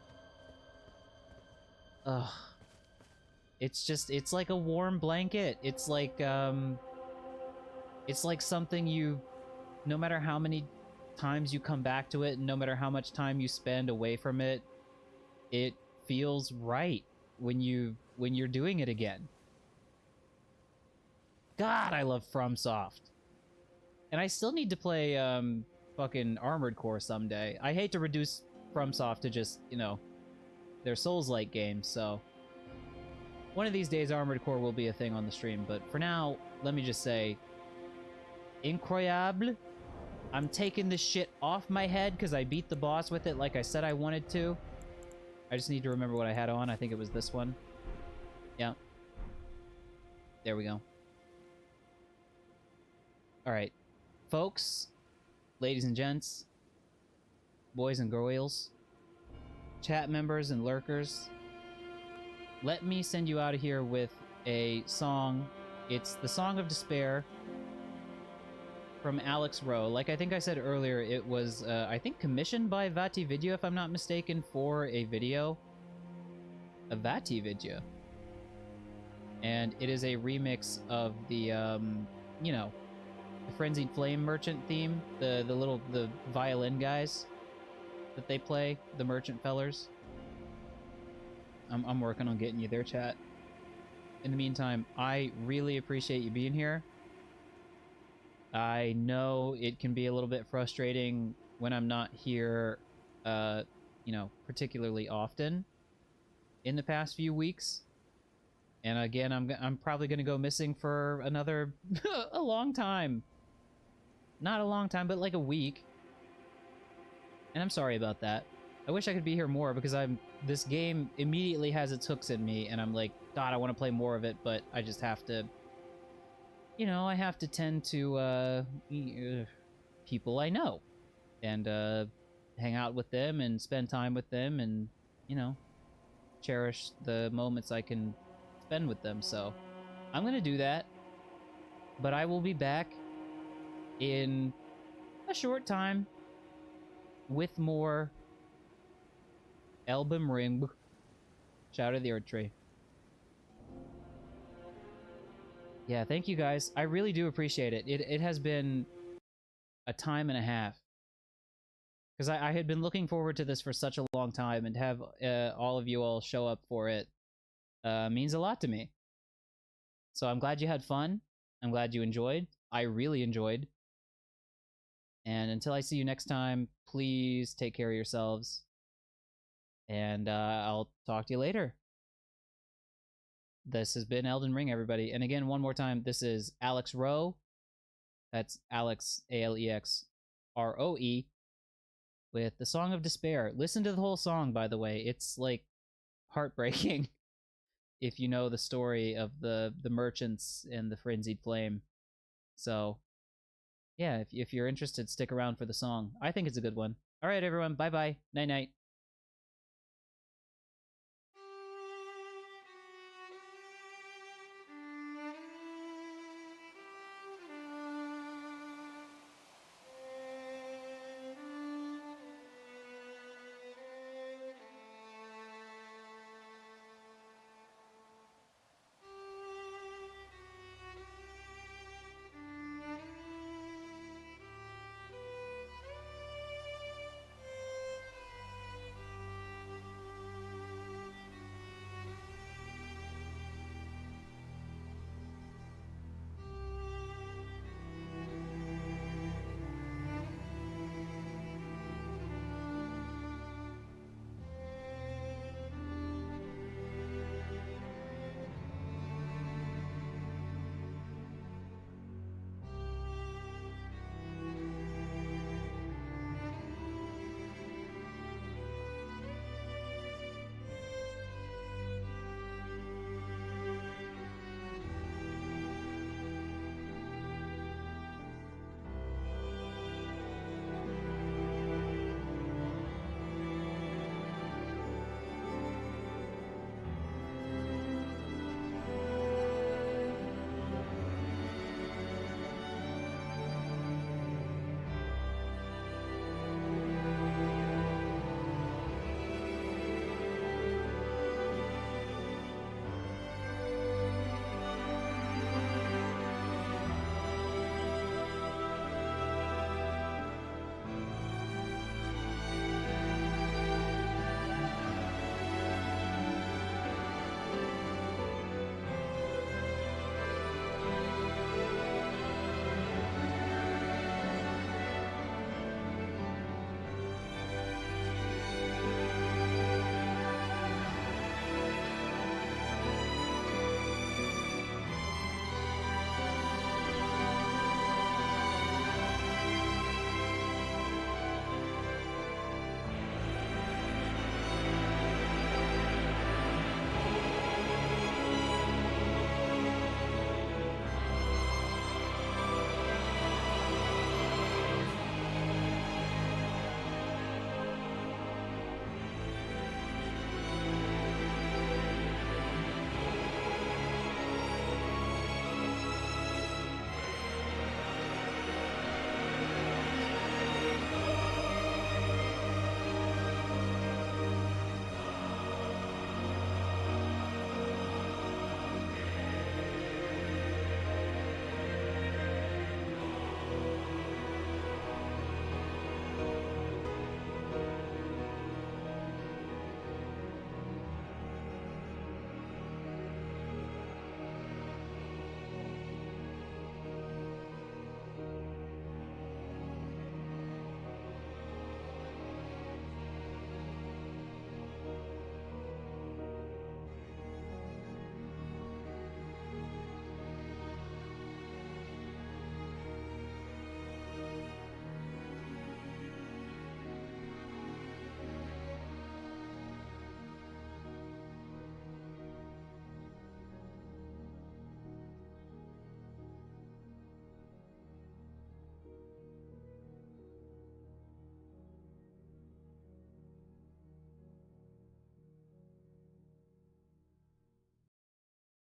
Ugh. It's like a warm blanket. It's like something you, no matter how many times you come back to it, and no matter how much time you spend away from it, it feels right when you're doing it again. God, I love FromSoft. And I still need to play fucking Armored Core someday. I hate to reduce FromSoft to just, you know, their Souls-like games, so one of these days Armored Core will be a thing on the stream, but for now, let me just say, incroyable. I'm taking this shit off my head because I beat the boss with it like I said I wanted to. I just need to remember what I had on. I think it was this one. Yeah. There we go. Alright. Folks, ladies and gents, boys and girls, chat members and lurkers, let me send you out of here with a song. It's the Song of Despair from Alex Rowe. Like I think I said earlier, it was, I think, commissioned by Vati Video, if I'm not mistaken, for a video. A Vati video. And it is a remix of the, you know, the Frenzied Flame Merchant theme. The violin guys that they play, the merchant fellers. I'm working on getting you there, chat. In the meantime, I really appreciate you being here. I know it can be a little bit frustrating when I'm not here, you know, particularly often in the past few weeks. And again, I'm probably going to go missing for another a long time. Not a long time, but like a week. And I'm sorry about that. I wish I could be here more because this game immediately has its hooks in me, and I'm like, God, I want to play more of it, but I just have to, you know, I have to tend to people I know and hang out with them and spend time with them and, you know, cherish the moments I can spend with them. So I'm gonna do that, but I will be back in a short time with more Elden Ring. Shadow of the Erdtree. Yeah, thank you guys. I really do appreciate it. It has been a time and a half. Because I had been looking forward to this for such a long time, and have all of you all show up for it means a lot to me. So I'm glad you had fun. I'm glad you enjoyed. I really enjoyed. And until I see you next time, please take care of yourselves. And I'll talk to you later. This has been Elden Ring, everybody. And again, one more time, this is Alex Rowe. That's Alex, Alexroe, with the Song of Despair. Listen to the whole song, by the way. It's, like, heartbreaking if you know the story of the merchants and the Frenzied Flame. So, yeah, if you're interested, stick around for the song. I think it's a good one. All right, everyone. Bye-bye. Night-night.